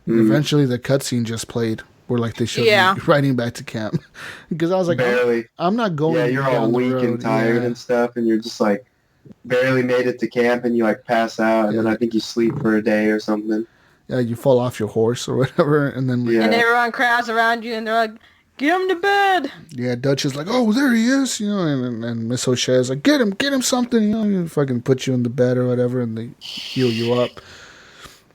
And eventually the cutscene just played, where like they showed me riding back to camp. Because I was like, barely. I'm not going. Yeah, you're all weak and tired and stuff, and you're just like barely made it to camp, and you like pass out, and then I think you sleep for a day or something. Yeah, you fall off your horse or whatever, and then and everyone crowds around you, and they're like, "Get him to bed." Yeah, Dutch is like, "Oh, there he is," you know, and Miss O'Shea is like, get him something," you know, you fucking put you in the bed or whatever, and they heal you up.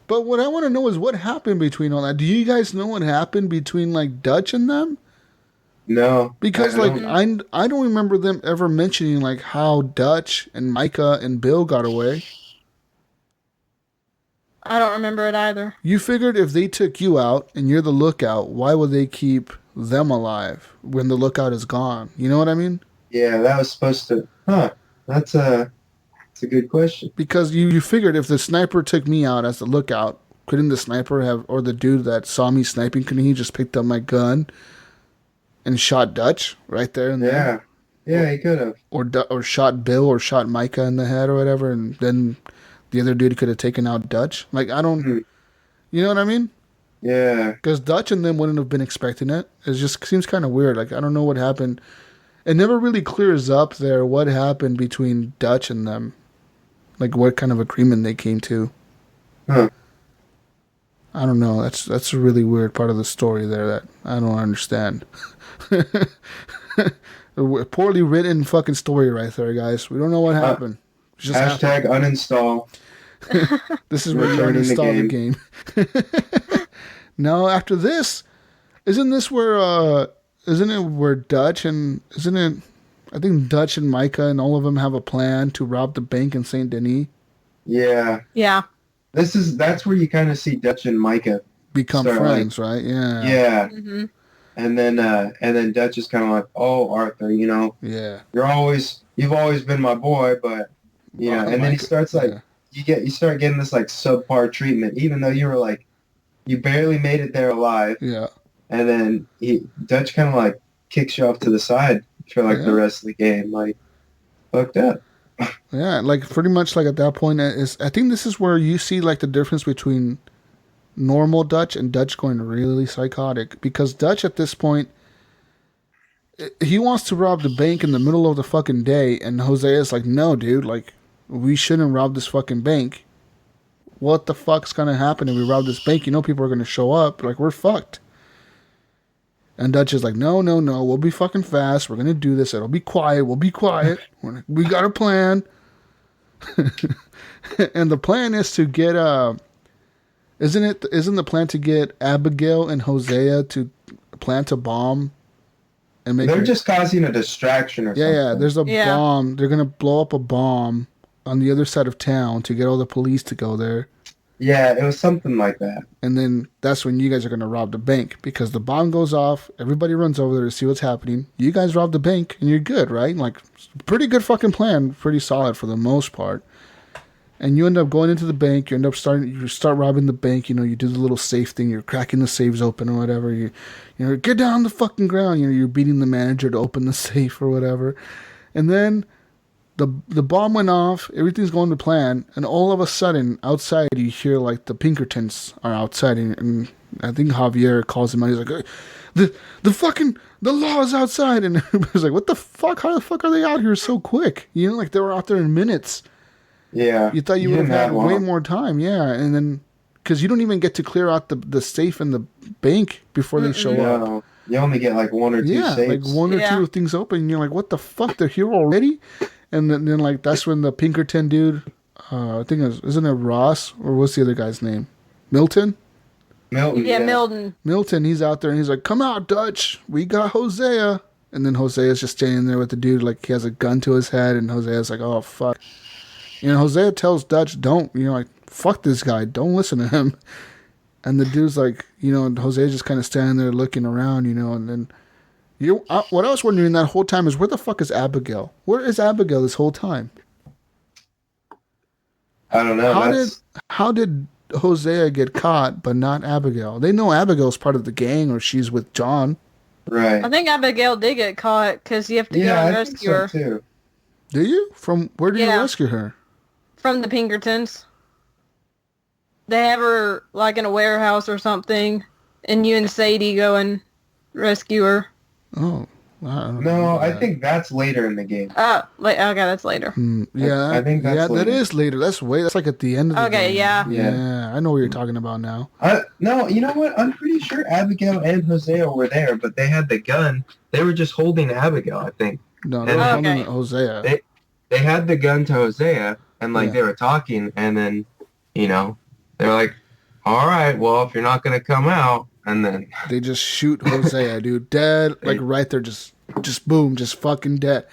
But what I want to know is what happened between all that. Do you guys know what happened between like Dutch and them? No, because I don't remember them ever mentioning like how Dutch and Micah and Bill got away. I don't remember it either. You figured if they took you out and you're the lookout, why would they keep them alive when the lookout is gone? You know what I mean? Yeah, that was supposed to. That's a good question. Because you figured if the sniper took me out as the lookout, couldn't the sniper have, or the dude that saw me sniping, couldn't he just picked up my gun and shot Dutch right there and there? Yeah, he could have. Or shot Bill or shot Micah in the head or whatever, and then the other dude could have taken out Dutch. Like, I don't... You know what I mean? Yeah. Because Dutch and them wouldn't have been expecting it. It just seems kind of weird. Like, I don't know what happened. It never really clears up there what happened between Dutch and them. Like, what kind of agreement they came to. Huh. I don't know. That's a really weird part of the story there that I don't understand. A poorly written fucking story right there, guys. We don't know what happened. Just hashtag uninstall. This is where you uninstall the game. No, after this, isn't it where Dutch and I think Dutch and Micah and all of them have a plan to rob the bank in Saint Denis? Yeah. Yeah. That's where you kind of see Dutch and Micah become friends, right? Yeah. Yeah. Mm-hmm. And then Dutch is kind of like, "Oh, Arthur, you know, you've always been my boy, but and then he starts like you start getting this like subpar treatment, even though you were like you barely made it there alive. Yeah. And then Dutch kind of like kicks you off to the side for like the rest of the game, like fucked up. Yeah, like pretty much like at that point I think this is where you see like the difference between normal Dutch and Dutch going really psychotic, because Dutch at this point, he wants to rob the bank in the middle of the fucking day, and Hosea's like, "No, dude, like, we shouldn't rob this fucking bank. What the fuck's gonna happen if we rob this bank? You know people are gonna show up. Like, we're fucked." And Dutch is like, no, we'll be fucking fast. We're gonna do this. It'll be quiet. We'll be quiet. We got a plan. And the plan is to get isn't the plan to get Abigail and Hosea to plant a bomb and make They're just causing a distraction or something. Yeah, there's a bomb. They're gonna blow up a bomb on the other side of town to get all the police to go there. Yeah, it was something like that. And then that's when you guys are gonna rob the bank because the bomb goes off. Everybody runs over there to see what's happening. You guys rob the bank and you're good, right? Like, pretty good fucking plan. Pretty solid for the most part. And you end up going into the bank. You start robbing the bank. You know, you do the little safe thing. You're cracking the safes open or whatever. You know, get down on the fucking ground. You know, you're beating the manager to open the safe or whatever. And then the bomb went off. Everything's going to plan. And all of a sudden, outside, you hear like the Pinkertons are outside. And I think Javier calls him out. He's like, the law is outside. And everybody's like, what the fuck? How the fuck are they out here so quick? You know, like they were out there in minutes. Yeah. You thought you would have had way more time, yeah. And then, because you don't even get to clear out the safe in the bank before they show up. You only get like one or two safes. Yeah, like one or two things open, and you're like, what the fuck, they're here already? And then like, that's when the Pinkerton dude, I think isn't it Ross? Or what's the other guy's name? Milton? Milton. Yeah, Milton. Milton, he's out there, and he's like, come out, Dutch. We got Hosea. And then Hosea's just standing there with the dude, like, he has a gun to his head, and Hosea's like, oh, fuck. You know, Hosea tells Dutch, like, fuck this guy. Don't listen to him. And the dude's like, you know, and Hosea's just kind of standing there looking around, you know, and then what I was wondering that whole time is, where the fuck is Abigail? Where is Abigail this whole time? I don't know. How did Hosea get caught, but not Abigail? They know Abigail's part of the gang, or she's with John. Right. I think Abigail did get caught, because you have to go and rescue her. Too. Do you? From where do you rescue her? From the Pinkertons. They have her, like, in a warehouse or something, and you and Sadie go and rescue her. Oh. I think that's later in the game. Okay, that's later. Yeah, I think that's later. That is later. That's like at the end of the game. Okay, yeah. Yeah, I know what you're talking about now. No, you know what? I'm pretty sure Abigail and Hosea were there, but they had the gun. They were just holding Abigail, I think. No, they were holding Hosea. They had the gun to Hosea, and they were talking, and then, you know, they're like, all right, well, if you're not going to come out, and then they just shoot Hosea, dude, dead, like right there, just boom, just fucking dead.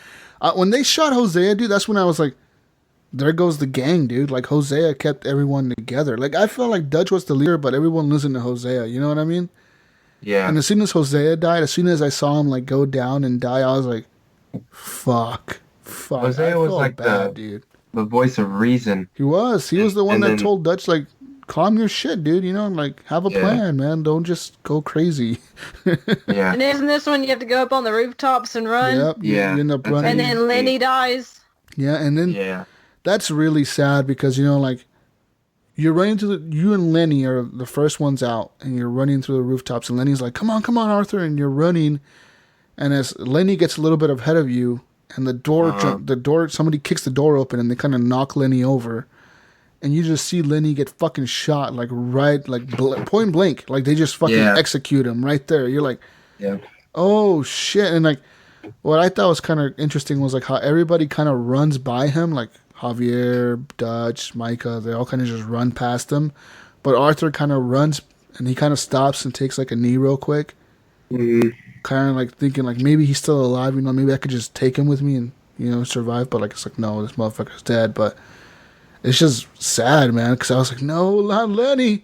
When they shot Hosea, dude, that's when I was like, there goes the gang, dude. Like, Hosea kept everyone together. Like, I felt like Dutch was the leader, but everyone listened to Hosea, you know what I mean? Yeah. And as soon as Hosea died, as soon as I saw him, like, go down and die, I was like, fuck. Hosea was like the voice of reason. He was the one that told Dutch, like, calm your shit, dude. You know, like, have a plan, man. Don't just go crazy. Yeah. And isn't this when you have to go up on the rooftops and run? Yep. Yeah. You end up running. And then Lenny dies. Yeah, and then that's really sad because, you know, like, you're running you and Lenny are the first ones out, and you're running through the rooftops, and Lenny's like, come on, Arthur, and you're running, and as Lenny gets a little bit ahead of you, and the door, somebody kicks the door open, and they kind of knock Lenny over. And you just see Lenny get fucking shot, like, point blank. Like, they just fucking execute him right there. You're like, oh, shit. And, like, what I thought was kind of interesting was, like, how everybody kind of runs by him. Like, Javier, Dutch, Micah, they all kind of just run past him. But Arthur kind of runs, and he kind of stops and takes, like, a knee real quick. Mm-hmm. Kind of, like, thinking, like, maybe he's still alive. You know, maybe I could just take him with me and, you know, survive. But, like, it's like, no, this motherfucker's dead. But it's just sad, man, because I was like, no, not Lenny.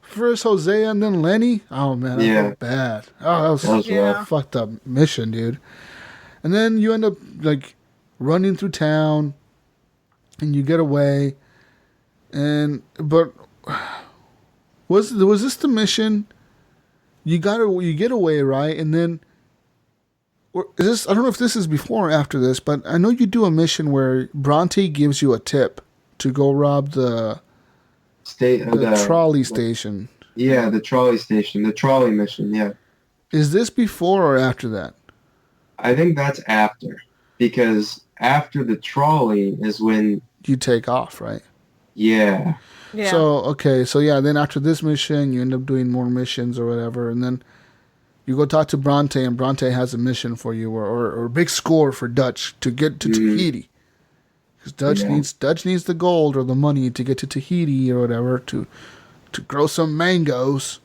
First Hosea and then Lenny. Oh, man, I felt bad. Oh, that was a fucked up mission, dude. And then you end up, like, running through town, and you get away. But was this the mission? You get away, right? And then, or is this? I don't know if this is before or after this, but I know you do a mission where Bronte gives you a tip to go rob the trolley station. Yeah, the trolley station, the trolley mission. Yeah. Is this before or after that? I think that's after, because after the trolley is when you take off, right? Yeah. Yeah. So then after this mission, you end up doing more missions or whatever, and then you go talk to Bronte, and Bronte has a mission for you, or a big score for Dutch to get to Tahiti. Because Dutch needs the gold or the money to get to Tahiti or whatever to grow some mangoes.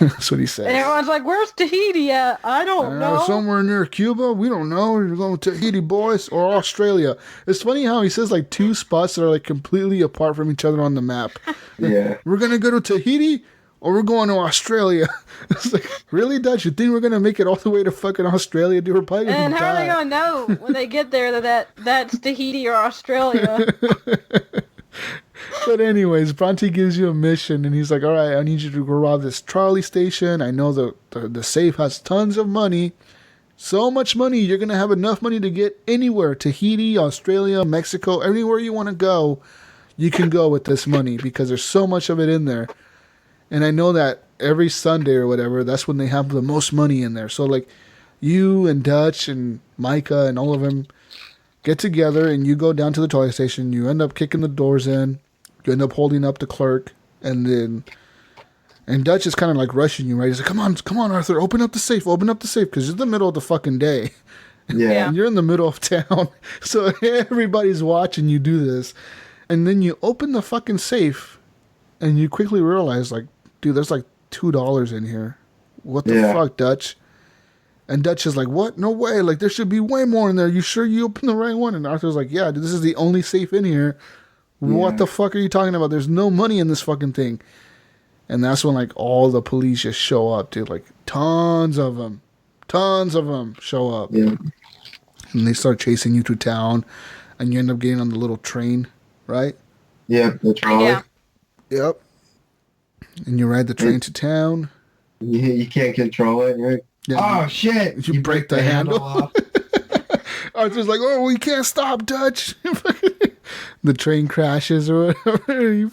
That's what he says. And everyone's like, "Where's Tahiti at? I don't know. Somewhere near Cuba. We don't know. We're going to Tahiti, boys, or Australia." It's funny how he says like two spots that are like completely apart from each other on the map. Yeah. We're gonna go to Tahiti, or we're going to Australia. It's like, really, Dutch? You think we're gonna make it all the way to fucking Australia? Dude, we're probably gonna And how die. are they gonna know when they get there that's Tahiti or Australia? But anyways, Bronte gives you a mission, and he's like, "All right, I need you to go rob this trolley station. I know the safe has tons of money, so much money. You're gonna have enough money to get anywhere: Tahiti, Australia, Mexico, anywhere you want to go. You can go with this money because there's so much of it in there. And I know that every Sunday or whatever, that's when they have the most money in there. So like, you and Dutch and Micah and all of them get together, and you go down to the trolley station. You end up kicking the doors in. You end up holding up the clerk, and Dutch is kind of like rushing you, right? He's like, come on, Arthur, open up the safe, because it's the middle of the fucking day. Yeah. And you're in the middle of town, so everybody's watching you do this. And then you open the fucking safe, and you quickly realize, like, dude, there's like $2 in here. What the fuck, Dutch? And Dutch is like, what? No way. Like, there should be way more in there. You sure you opened the right one? And Arthur's like, yeah, dude, this is the only safe in here. What the fuck are you talking about? There's no money in this fucking thing. And that's when, like, all the police just show up, dude. Like, tons of them show up. Yeah. And they start chasing you through town. And you end up getting on the little train, right? Yeah, the trolley. Yeah. Yep. And you ride the train to town. You can't control it, right? Yeah, oh, shit. You break the handle off. Arthur's like, oh, we can't stop, Dutch. The train crashes or whatever. You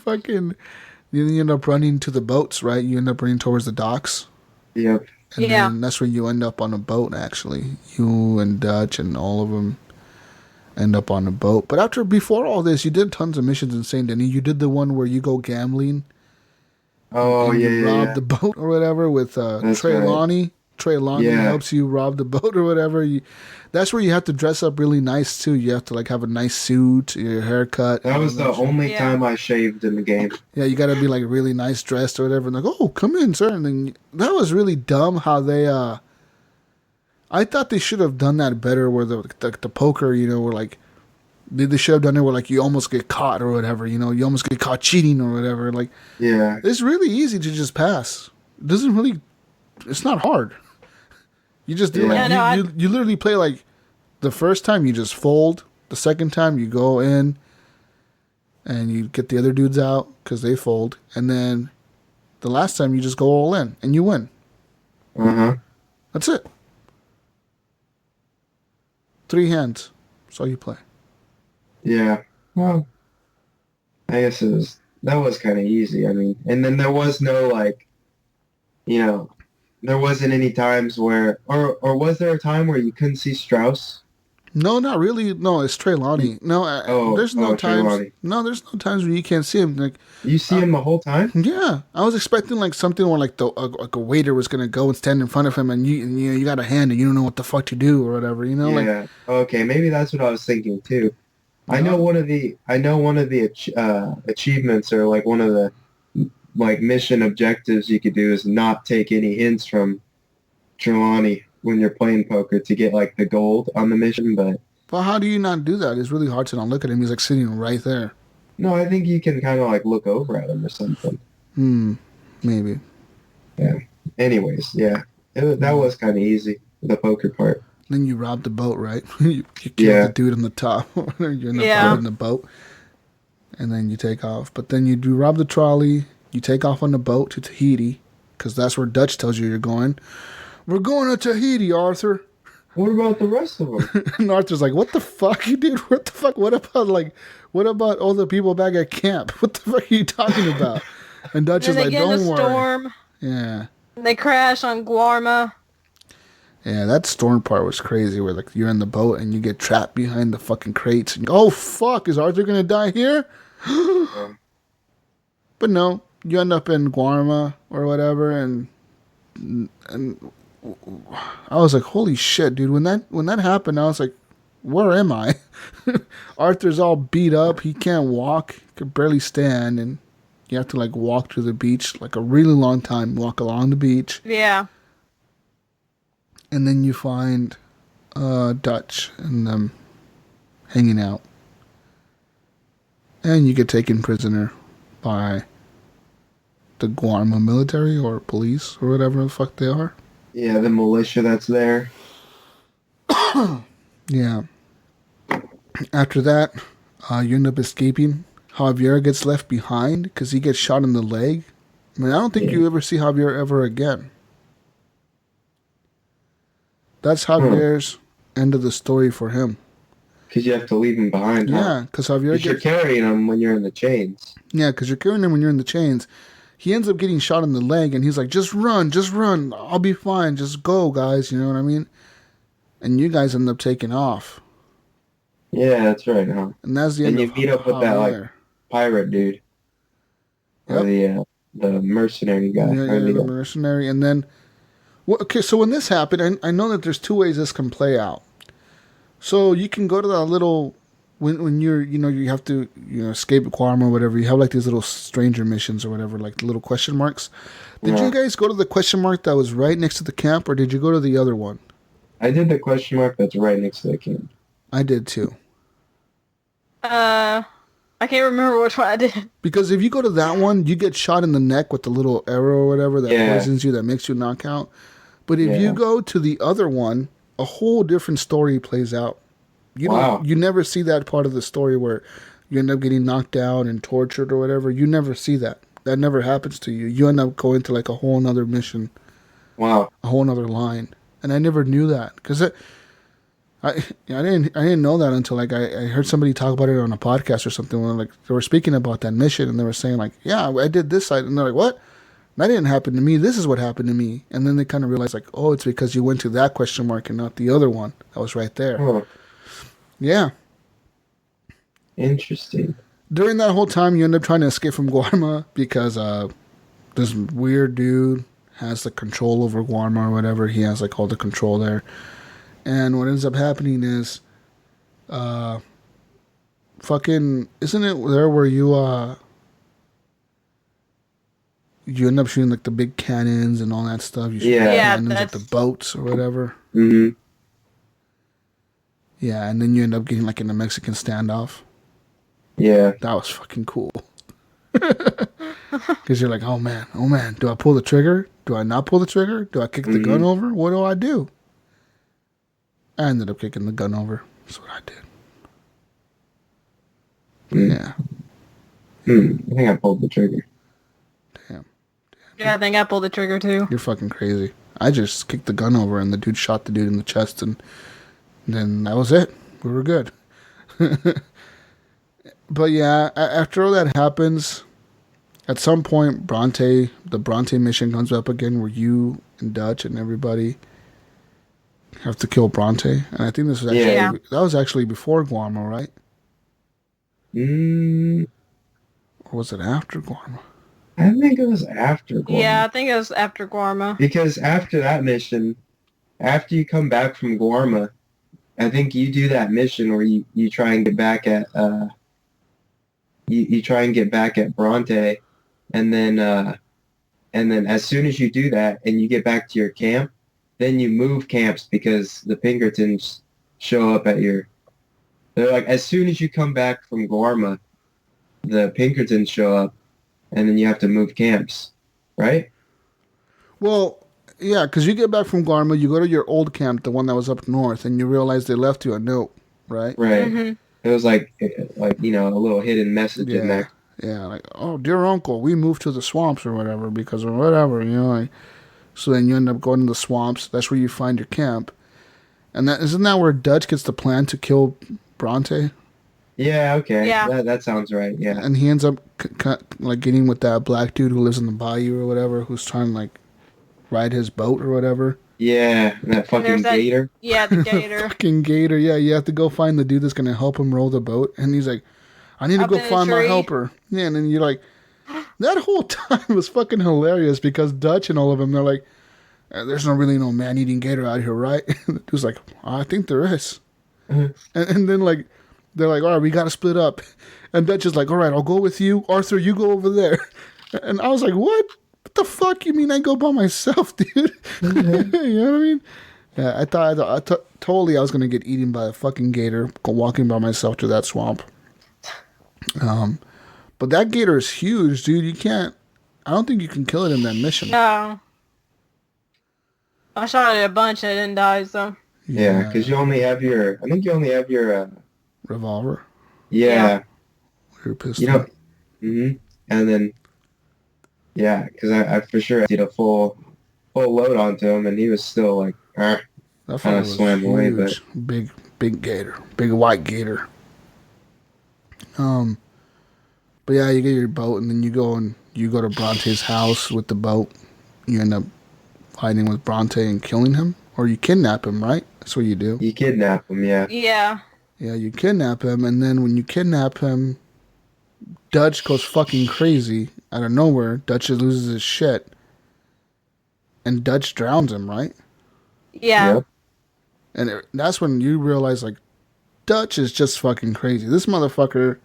end up running to the boats, right? You end up running towards the docks. Yep. And then that's where you end up on a boat, actually. You and Dutch and all of them end up on a boat. But before all this, you did tons of missions in St. Denis. You did the one where you go gambling. Oh, and yeah, you rob the boat or whatever with Trey Lonnie. Trey Lonnie helps you rob the boat or whatever. That's where you have to dress up really nice too. You have to like have a nice suit, your haircut. That was the only time I shaved in the game. Yeah, you got to be like really nice dressed or whatever. And like, oh, come in, sir. And then that was really dumb how they. I thought they should have done that better. Where the poker, were like. They should have done it where like you almost get caught or whatever. You almost get caught cheating or whatever. Like, yeah, it's really easy to just pass. It doesn't really. It's not hard. You just do you literally play like the first time you just fold, the second time you go in and you get the other dudes out because they fold, and then the last time you just go all in and you win. That's it. 3 hands. That's all you play. Yeah. Well, I guess that was kind of easy. I mean, and then there was no like, there wasn't any times where, or was there a time where you couldn't see Strauss? No, not really. No, it's Trey Lonnie. No, there's no times. No, there's no times where you can't see him. Like you see him the whole time. Yeah, I was expecting like something where like like a waiter was gonna go and stand in front of him, and you got a hand and you don't know what the fuck to do or whatever. Yeah. Like, okay, maybe that's what I was thinking too. I know one of the achievements or like one of the like mission objectives you could do is not take any hints from Trelawney when you're playing poker to get like the gold on the mission. But how do you not do that? It's really hard to not look at him. He's like sitting right there. No, I think you can kind of like look over at him or something. Maybe. Yeah. Anyways, yeah, that was kind of easy, the poker part. Then you rob the boat, right? you kill the dude on the top. You're in the boat. And then you take off. But then you do rob the trolley. You take off on the boat to Tahiti. Because that's where Dutch tells you you're going. We're going to Tahiti, Arthur. What about the rest of them? And Arthur's like, what the fuck, you dude? What the fuck? What about all the people back at camp? What the fuck are you talking about? And Dutch is like, don't worry. Storm. Yeah. And they crash on Guarma. Yeah, that storm part was crazy where like you're in the boat and you get trapped behind the fucking crates and oh fuck, is Arthur gonna die here? But no, you end up in Guarma or whatever and I was like, holy shit, dude, when that happened, I was like, where am I? Arthur's all beat up, he can't walk, he can barely stand, and You have to like walk to the beach, like a really long time, walk along the beach. Yeah. And then you find Dutch and them hanging out. And you get taken prisoner by the Guarma military or police or whatever the fuck they are. Yeah, the militia that's there. Yeah. After that, you end up escaping. Javier gets left behind because he gets shot in the leg. I mean, I don't think you ever see Javier ever again. That's Javier's end of the story for him. Because you have to leave him behind. Yeah, because Javier you're carrying him when you're in the chains. Yeah, because you're carrying him when you're in the chains. He ends up getting shot in the leg, and he's like, just run. I'll be fine. Just go, guys. You know what I mean? And you guys end up taking off. Yeah, that's right, huh? And that's the end of And you meet up with that, like, pirate dude. Yep. Or the mercenary guy. Yeah, the mercenary. And then, well, okay, so when this happened, I know that there's two ways this can play out. So you can go to that little, when you're, you have to, escape Guarma or whatever, you have like these little stranger missions or whatever, like the little question marks. Did you guys go to the question mark that was right next to the camp, or did you go to the other one? I did the question mark that's right next to the camp. I did too. I can't remember which one I did. Because if you go to that one, you get shot in the neck with the little arrow or whatever that poisons you, that makes you knock out. But if you go to the other one, a whole different story plays out. You never see that part of the story where you end up getting knocked down and tortured or whatever. You never see that. That never happens to you. You end up going to like a whole nother mission. Wow. A whole nother line. And I never knew that. Because I didn't know that until like I heard somebody talk about it on a podcast or something where like they were speaking about that mission and they were saying like, yeah, I did this side, and they're like, what? That didn't happen to me. This is what happened to me. And then they kind of realized like, oh, it's because you went to that question mark and not the other one that was right there. Oh. Yeah. Interesting. During that whole time, you end up trying to escape from Guarma because this weird dude has the control over Guarma or whatever. He has like all the control there. And what ends up happening is, fucking, isn't it there where you end up shooting like the big cannons and all that stuff? You shoot cannons at the boats or whatever. Mm-hmm. Yeah, and then you end up getting like in a Mexican standoff. Yeah. That was fucking cool. Because you're like, oh man, do I pull the trigger? Do I not pull the trigger? Do I kick the gun over? What do I do? I ended up kicking the gun over. That's what I did. Yeah. I think I pulled the trigger. Damn. Yeah, I think I pulled the trigger too. You're fucking crazy. I just kicked the gun over and the dude shot the dude in the chest, and then that was it. We were good. But yeah, after all that happens, at some point, the Bronte mission comes up again where you and Dutch and everybody have to kill Bronte. And I think this was actually, that was actually before Guarma, right? Or was it after Guarma? I think it was after Guarma. Yeah, I think it was after Guarma. Because after that mission, after you come back from Guarma, I think you do that mission where you try and get back at you try and get back at Bronte, and then as soon as you do that and you get back to your camp, then you move camps because the Pinkertons show up at your. They're like, as soon as you come back from Guarma, the Pinkertons show up, and then you have to move camps, right? Well, yeah, because you get back from Guarma, you go to your old camp, the one that was up north, and you realize they left you a note, right? Right. Mm-hmm. It was like a little hidden message in there. Yeah, like, oh, dear uncle, we moved to the swamps or whatever because of whatever, like. So then you end up going to the swamps. That's where you find your camp. And isn't that where Dutch gets the plan to kill Bronte? Yeah, okay. Yeah. That sounds right, yeah. And he ends up like getting with that black dude who lives in the bayou or whatever, who's trying to like ride his boat or whatever. Yeah, that fucking gator. Yeah, the gator. The fucking gator, yeah. You have to go find the dude that's going to help him row the boat. And he's like, I need to go find my helper. Yeah, and then you're like, that whole time was fucking hilarious because Dutch and all of them, they're like, there's really no man-eating gator out here, right? And the dude's like, I think there is. Mm-hmm. And then like, They're like, all right, we got to split up. And Dutch is like, all right, I'll go with you. Arthur, you go over there. And I was like, what? What the fuck you mean I go by myself, dude? Mm-hmm. You know what I mean? Yeah, I thought totally I was going to get eaten by a fucking gator walking by myself to that swamp. But that gator is huge, dude. I don't think you can kill it in that mission. No. I shot it a bunch and it didn't die, so. Yeah, because you only have your, I think you only have your, revolver. Yeah. Your pistol. You know, and then, yeah, because I for sure did a full load onto him, and he was still like, kind of swam away, but big gator, big white gator. But yeah, you get your boat, and then you go to Bronte's house with the boat. You end up fighting with Bronte and killing him, or you kidnap him, right? That's what you do. You kidnap him, yeah. Yeah. Yeah, you kidnap him, and then when you kidnap him, Dutch goes fucking crazy out of nowhere. Dutch loses his shit, and Dutch drowns him, right? Yeah. Yep. And that's when you realize, like, Dutch is just fucking crazy. This motherfucker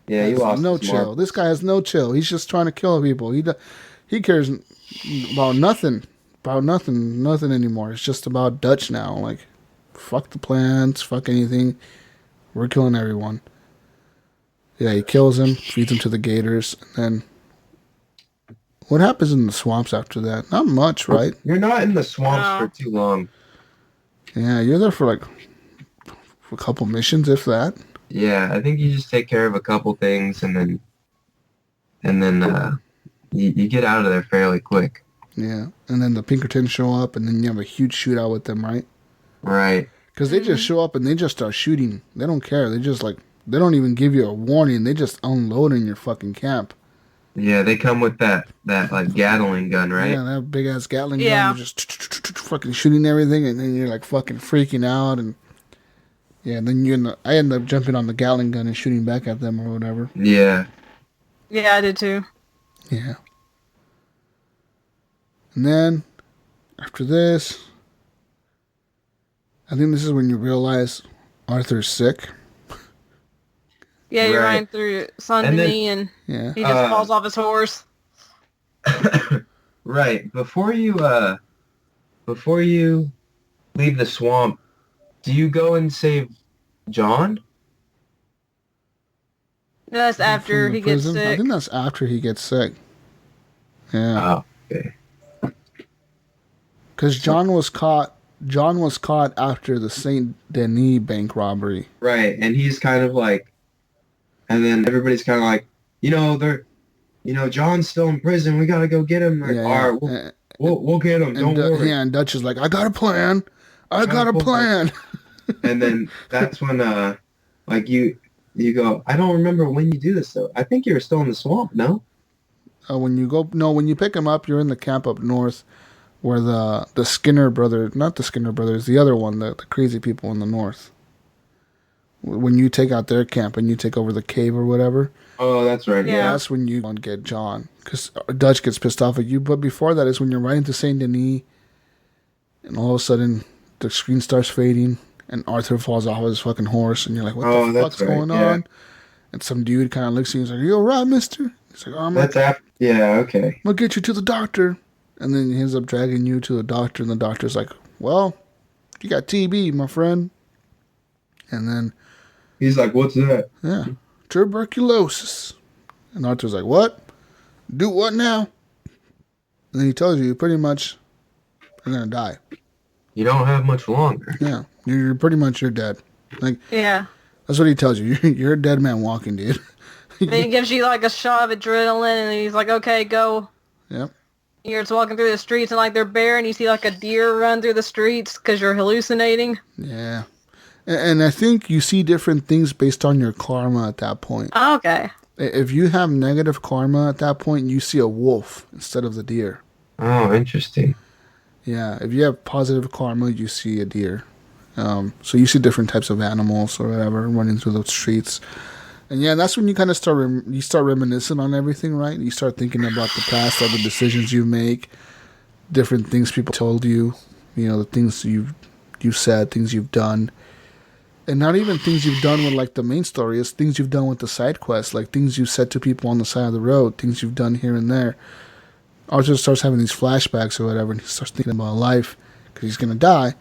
he lost no his chill. mark. This guy has no chill. He's just trying to kill people. He cares about nothing anymore. It's just about Dutch now. Like, fuck the plans, fuck anything. We're killing everyone. Yeah, he kills him, feeds him to the gators, and then what happens in the swamps after that? Not much, right? You're not in the swamps for too long. Yeah, you're there for like a couple missions, if that. Yeah, I think you just take care of a couple things, and then you get out of there fairly quick. Yeah, and then the Pinkertons show up, and then you have a huge shootout with them, right? Right. Because they just show up and they just start shooting. They don't care. They just they don't even give you a warning. They just unload in your fucking camp. Yeah, they come with that like Gatling gun, right? Yeah, that big ass Gatling gun. You're just fucking shooting everything, and then you're like fucking freaking out, and yeah, then I end up jumping on the Gatling gun and shooting back at them or whatever. Yeah. Yeah, I did too. Yeah. And then after this, I think this is when you realize Arthur's sick. Yeah, you're riding through Saint Denis and he just falls off his horse. Right. Before you leave the swamp, do you go and save John? No, that's after he gets sick. I think that's after he gets sick. Yeah. Oh, okay. Because John was caught after the Saint Denis bank robbery. Right, and he's kind of like, and then everybody's kind of like, John's still in prison. We gotta go get him. Like, all right, we'll get him. Don't worry. Yeah, and Dutch is like, I got a plan. I got a plan. And then that's when, like you go, I don't remember when you do this though. I think you were still in the swamp. No. When you pick him up, you're in the camp up north, where the Skinner brothers, not the Skinner brothers, the other one, the crazy people in the north. When you take out their camp and you take over the cave or whatever. Oh, that's right. Yeah, that's when you get John, because Dutch gets pissed off at you. But before that is when you're riding to Saint Denis, and all of a sudden the screen starts fading, and Arthur falls off his fucking horse, and you're like, what the fuck's going on? And some dude kind of looks at you and he's like, you all right, mister? He's like, okay. I'll get you to the doctor. And then he ends up dragging you to the doctor, and the doctor's like, well, you got TB, my friend. And then he's like, what's that? Yeah, tuberculosis. And Arthur's like, what? Do what now? And then he tells you pretty much you're going to die. You don't have much longer. Yeah, you're pretty much, you're dead. Like, yeah. That's what he tells you. You're a dead man walking, dude. Then he gives you like a shot of adrenaline, and he's like, okay, go. Yep. You're just walking through the streets, and like they're bare, and you see like a deer run through the streets because you're hallucinating. Yeah. And I think you see different things based on your karma at that point. Oh, okay. If you have negative karma at that point, you see a wolf instead of the deer. Oh, interesting. Yeah. If you have positive karma, you see a deer. So you see different types of animals or whatever running through those streets. And yeah, that's when you kind of start reminiscing on everything, right? You start thinking about the past, all the decisions you make, different things people told you, the things you've said, things you've done. And not even things you've done with, like, the main story. It's things you've done with the side quests. Like, things you've said to people on the side of the road. Things you've done here and there. Arthur starts having these flashbacks or whatever, and he starts thinking about life because he's going to die.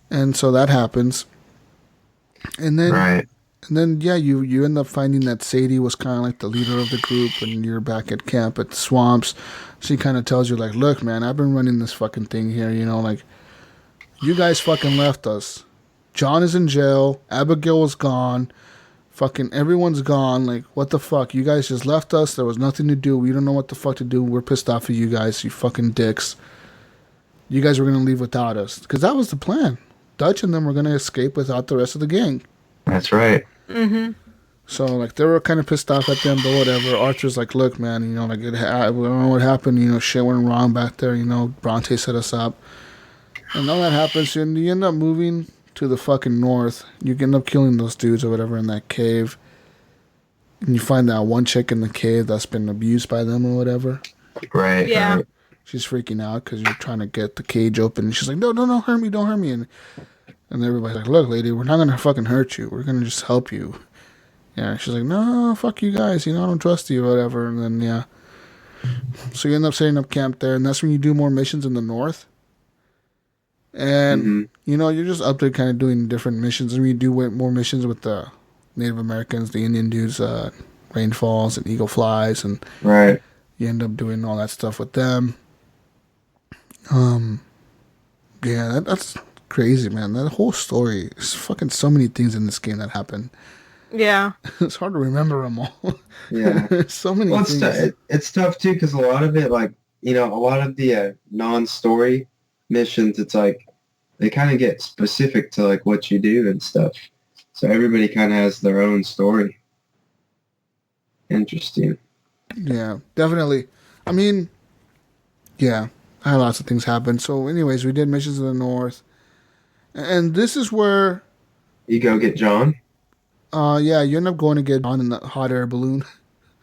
And so that happens. And then, Right. And then, yeah, you end up finding that Sadie was kind of like the leader of the group, and you're back at camp at the swamps. She kind of tells you, like, look, man, I've been running this fucking thing here, you know, like, you guys fucking left us. John is in jail. Abigail was gone. Fucking everyone's gone. Like, what the fuck? You guys just left us. There was nothing to do. We don't know what the fuck to do. We're pissed off at you guys, you fucking dicks. You guys were going to leave without us. Because that was the plan. Dutch and them were going to escape without the rest of the gang. That's right. Mm-hmm. So, like, they were kind of pissed off at them, but whatever. Arthur's like, look, man, you know, like, I don't know what happened. You know, shit went wrong back there. You know, Bronte set us up. And all that happens, and you end up moving to the fucking north. You end up killing those dudes or whatever in that cave. And you find that one chick in the cave that's been abused by them or whatever. Right. Yeah. Right. She's freaking out because you're trying to get the cage open. And she's like, no, don't hurt me, don't hurt me. And everybody's like, look, lady, we're not going to fucking hurt you. We're going to just help you. Yeah, she's like, no, fuck you guys. You know, I don't trust you or whatever. And then, yeah. So you end up setting up camp there. And that's when you do more missions in the north. And, you know, you're just up there kind of doing different missions. And you do more missions with the Native Americans, the Indian dudes, Rainfalls and Eagle Flies. And Right. you end up doing all that stuff with them. Yeah, that's crazy, man. That whole story, there's fucking so many things in this game that happen. Yeah. It's hard to remember them all. Yeah. So many Well, things. it's tough too because a lot of it, like, you know, a lot of the non-story missions, it's like they kind of get specific to like what you do and stuff. So everybody kind of has their own story. Interesting. Yeah, definitely. I mean, yeah, I had lots of things happen. So anyways, we did missions in the north. And this is where... You go get John? Yeah, you end up going to get John in the hot air balloon.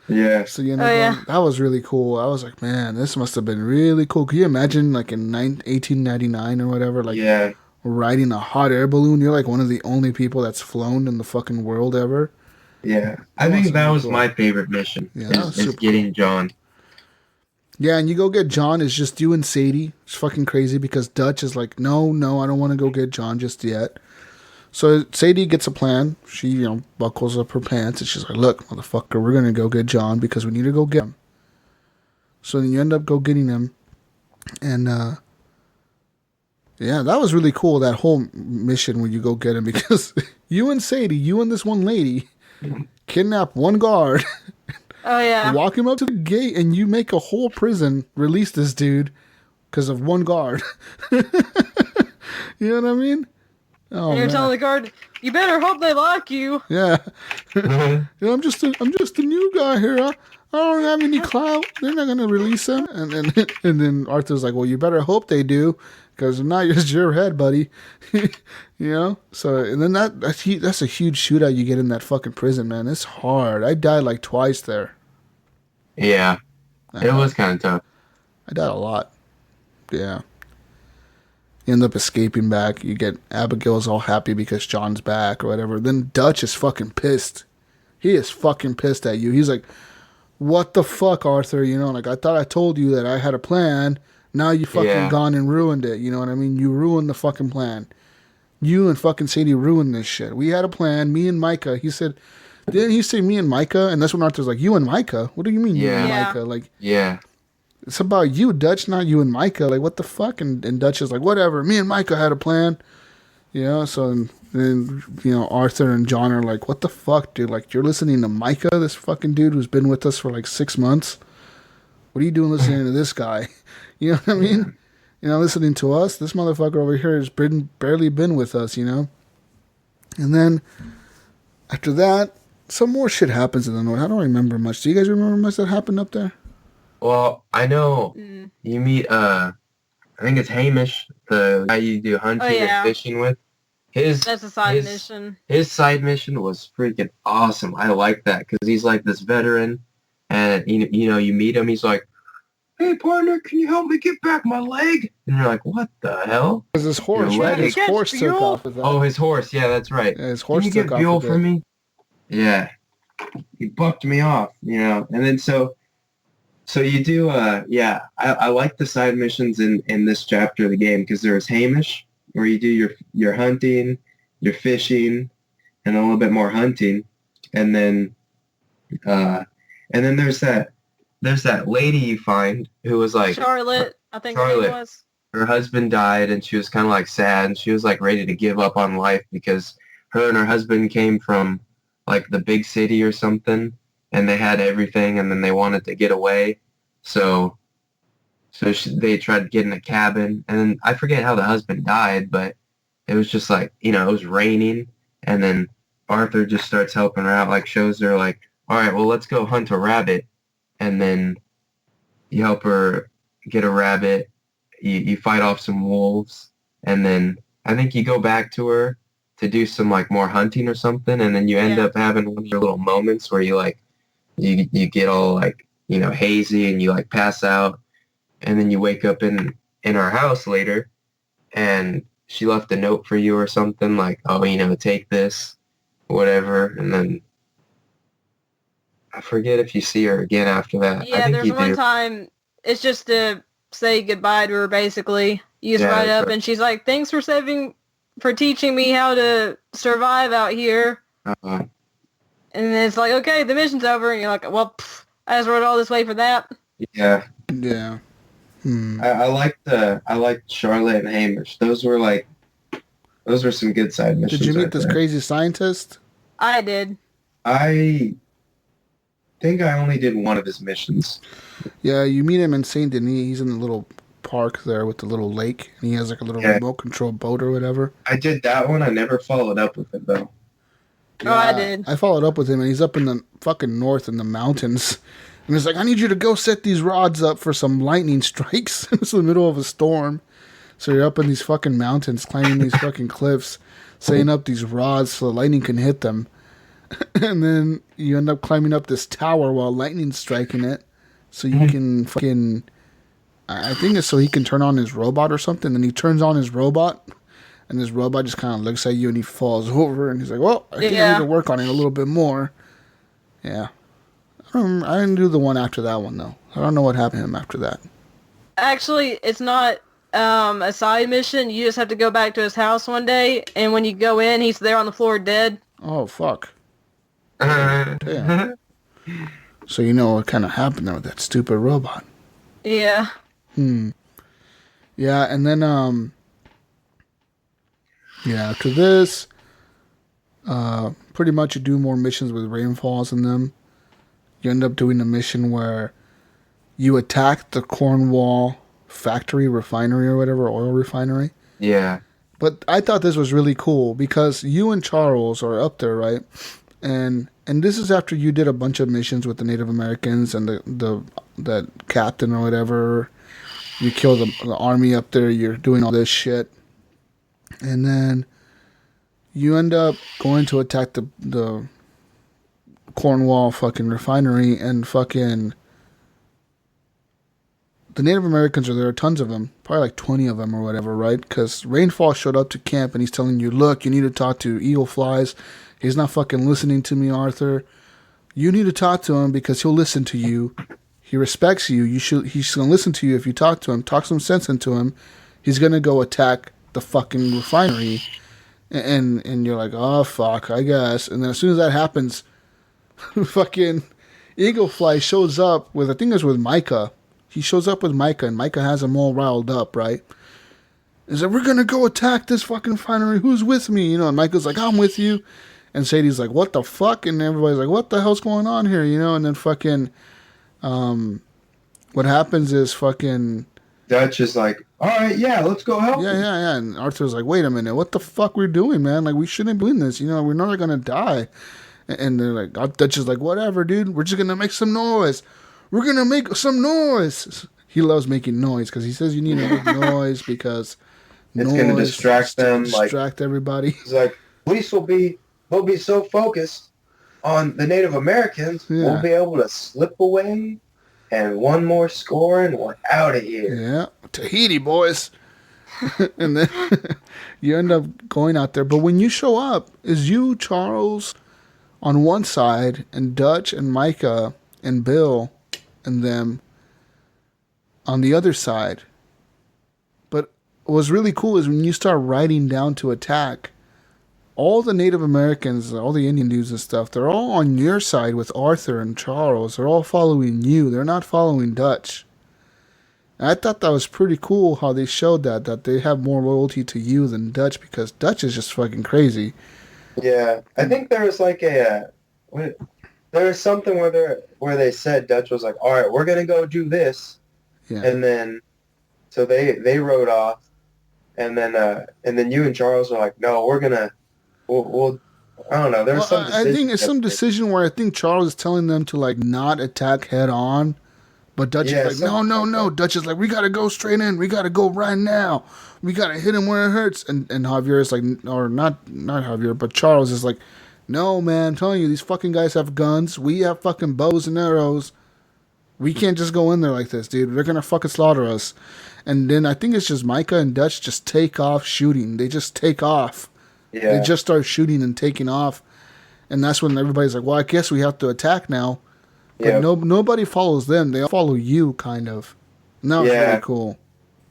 Yeah. So you end up going, that was really cool. I was like, man, this must have been really cool. Can you imagine, like, in 1899 or whatever, like, riding a hot air balloon? You're, like, one of the only people that's flown in the fucking world ever. Yeah. I think that was my favorite mission, is getting John. Yeah, and you go get John, it's just you and Sadie. It's fucking crazy because Dutch is like, no, I don't want to go get John just yet. So Sadie gets a plan. She, you know, buckles up her pants and she's like, look, motherfucker, we're going to go get John because we need to go get him. So then you end up go getting him. And, yeah, that was really cool, that whole mission when you go get him because you and Sadie, you and this one lady, kidnap one guard. Oh, yeah. Walk him up to the gate, and you make a whole prison release this dude because of one guard. You know what I mean? Oh, and you're telling the guard, you better hope they lock you. Yeah. You know, I'm just a new guy here. I don't have any clout. They're not gonna release him. And then Arthur's like, well, you better hope they do, because if not, it's your head, buddy. You know. So and then that's a huge shootout you get in that fucking prison, man. It's hard. I died like twice there. Yeah, it was kind of tough. I died a lot. Yeah. You end up escaping back. You get Abigail's all happy because John's back or whatever. Then Dutch is fucking pissed. He is fucking pissed at you. He's like, what the fuck, Arthur? You know, like, I thought I told you that I had a plan. Now you fucking gone and ruined it. You know what I mean? You ruined the fucking plan. You and fucking Sadie ruined this shit. We had a plan. Me and Micah. He said, didn't he say me and Micah? And that's when Arthur's like, you and Micah? What do you mean you and Micah? Like, it's about you, Dutch, not you and Micah. Like, what the fuck? And Dutch is like, whatever. Me and Micah had a plan. You know, so then, you know, Arthur and John are like, what the fuck, dude? Like, you're listening to Micah, this fucking dude who's been with us for like 6 months? What are you doing listening to this guy? You know what I mean? You know, listening to us? This motherfucker over here has barely been with us, you know? And then, after that, some more shit happens in the north. I don't remember much. Do you guys remember much that happened up there? Well, I know you meet, I think it's Hamish, the guy you do hunting and fishing with. That's a side mission. His side mission was freaking awesome. I like that because he's like this veteran, and you know, you meet him, he's like, hey, partner, can you help me get back my leg? And you're like, what the hell? Because his horse took off with that. Oh, his horse. Yeah, that's right. Yeah, his horse can you get Buell for me? Yeah. He bucked me off, And then so you do, I like the side missions in this chapter of the game because there's Hamish, where you do your hunting, your fishing, and a little bit more hunting. And then there's that lady you find who was like Charlotte, I think her name was. Her husband died, and she was kind of like sad, and she was like ready to give up on life because her and her husband came from like the big city or something, and they had everything, and then they wanted to get away, so they tried to get in a cabin, and then I forget how the husband died, but it was just like it was raining, and then Arthur just starts helping her out, like shows her like, all right, well, let's go hunt a rabbit. And then you help her get a rabbit. You fight off some wolves. And then I think you go back to her to do some like more hunting or something. And then you end up having one of your little moments where you like, you get all like, hazy and you like pass out. And then you wake up in her house later and she left a note for you or something like, oh, take this, whatever. And then I forget if you see her again after that. Yeah, there's one time, it's just to say goodbye to her, basically. You just write up, and she's like, thanks for teaching me how to survive out here. Uh-huh. And then it's like, okay, the mission's over, and you're like, well, I just wrote all this way for that. Yeah. Yeah. I liked Charlotte and Hamish. Those were some good side missions. Did you meet this crazy scientist? I did. I think I only did one of his missions. Yeah, you meet him in Saint Denis. He's in the little park there with the little lake, and he has like a little remote control boat or whatever. I did that one. I never followed up with him though. Yeah, I did. I followed up with him, and he's up in the fucking north in the mountains. And he's like, I need you to go set these rods up for some lightning strikes. It's the middle of a storm. So you're up in these fucking mountains, climbing these fucking cliffs, setting up these rods so the lightning can hit them. And then you end up climbing up this tower while lightning's striking it. So you can fucking... I think it's so he can turn on his robot or something. And he turns on his robot. And his robot just kind of looks at you and he falls over. And he's like, well, I think I need to work on it a little bit more. Yeah. I didn't do the one after that one, though. I don't know what happened to him after that. Actually, it's not a side mission. You just have to go back to his house one day. And when you go in, he's there on the floor dead. Oh, fuck. Damn. So you know what kind of happened there with that stupid robot. Yeah. Yeah, and then, after this, pretty much you do more missions with rainfalls in them. You end up doing a mission where you attack the Cornwall factory, refinery, or whatever, oil refinery. Yeah. But I thought this was really cool because you and Charles are up there, right? And this is after you did a bunch of missions with the Native Americans and that captain or whatever. You kill the army up there. You're doing all this shit. And then you end up going to attack the Cornwall fucking refinery, and fucking the Native Americans are there, tons of them, probably like 20 of them or whatever, right? Because Rainfall showed up to camp and he's telling you, look, you need to talk to Eagle Flies. He's not fucking listening to me, Arthur. You need to talk to him because he'll listen to you. He respects you. He's going to listen to you if you talk to him. Talk some sense into him. He's going to go attack the fucking refinery. And you're like, oh, fuck, I guess. And then as soon as that happens, fucking Eagle Fly shows up with, I think it's with Micah. He shows up with Micah, and Micah has him all riled up, right? He's like, we're going to go attack this fucking refinery. Who's with me? And Micah's like, I'm with you. And Sadie's like, what the fuck? And everybody's like, what the hell's going on here? And then fucking, what happens is fucking... Dutch is like, all right, yeah, let's go help him. Yeah. And Arthur's like, wait a minute, what the fuck we're doing, man? Like, we shouldn't be doing this. We're not going to die. And they're like, Dutch is like, whatever, dude. We're just going to make some noise. We're going to make some noise. He loves making noise because he says you need to make noise because it's going to distract them. Distract everybody. He's like, police will be so focused on the Native Americans, we'll be able to slip away and one more score and we're out of here. Yeah, Tahiti, boys. And then you end up going out there. But when you show up, is you, Charles, on one side, and Dutch and Micah and Bill and them on the other side. But what was really cool is when you start riding down to attack, all the Native Americans, all the Indian dudes and stuff, they're all on your side with Arthur and Charles. They're all following you. They're not following Dutch. And I thought that was pretty cool how they showed that they have more loyalty to you than Dutch, because Dutch is just fucking crazy. Yeah, I think there was like there was something where they said Dutch was like, all right, we're gonna go do this, and then so they rode off, and then you and Charles were like, no, we'll I don't know. There was some. I think it's some decision where I think Charles is telling them to like not attack head on. But Dutch is like, no. Dutch is like, we got to go straight in. We got to go right now. We got to hit him where it hurts. And Javier is like, or not Javier, but Charles is like, no, man, I'm telling you, these fucking guys have guns. We have fucking bows and arrows. We can't just go in there like this, dude. They're going to fucking slaughter us. And then I think it's just Micah and Dutch just take off shooting. They just take off. Yeah. They just start shooting and taking off. And that's when everybody's like, well, I guess we have to attack now. But nobody follows them. They all follow you, kind of. And that was really cool.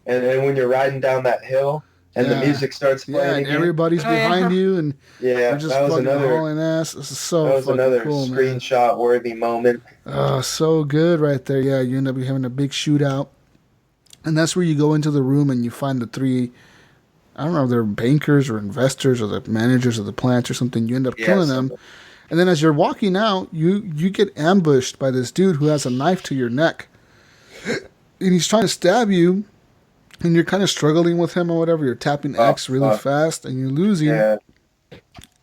And when you're riding down that hill and the music starts playing, and everybody's behind you, and you're just fucking hauling ass. This is so that was fucking another cool, screenshot-worthy moment. Oh, so good right there. Yeah, you end up having a big shootout. And that's where you go into the room and you find the three, I don't know if they're bankers or investors or the managers of the plants or something. You end up killing them. And then as you're walking out, you get ambushed by this dude who has a knife to your neck. And he's trying to stab you, and you're kind of struggling with him or whatever. You're tapping X really fast, and you're losing. Yeah.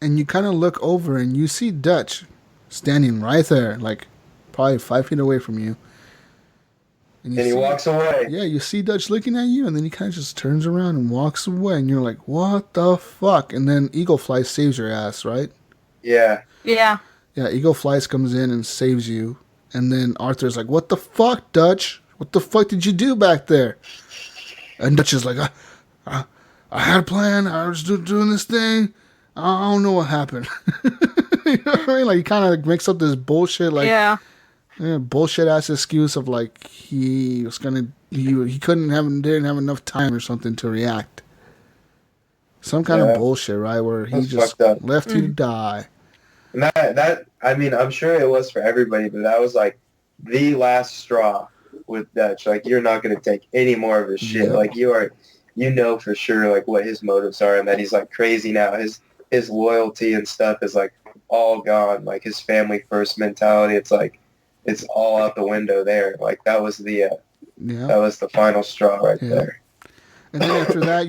And you kind of look over, and you see Dutch standing right there, like probably 5 feet away from you. And he walks away. Yeah, you see Dutch looking at you, and then he kind of just turns around and walks away. And you're like, what the fuck? And then Eagle Fly saves your ass, right? Yeah. Yeah. Yeah, Eagle Flies comes in and saves you. And then Arthur's like, what the fuck, Dutch? What the fuck did you do back there? And Dutch is like, I had a plan. I was doing this thing. I don't know what happened. You know what I mean? Like, he kind of makes up this bullshit, like, bullshit ass excuse of like he didn't have enough time or something to react. Some kind of bullshit, right? Where he just left you to die. And that I mean, I'm sure it was for everybody, but that was like the last straw with Dutch. Like, you're not going to take any more of his shit. Like, you know for sure like what his motives are, and that he's like crazy now. His loyalty and stuff is like all gone. Like, his family first mentality, it's like it's all out the window there. Like, that was the final straw right there. And then after that,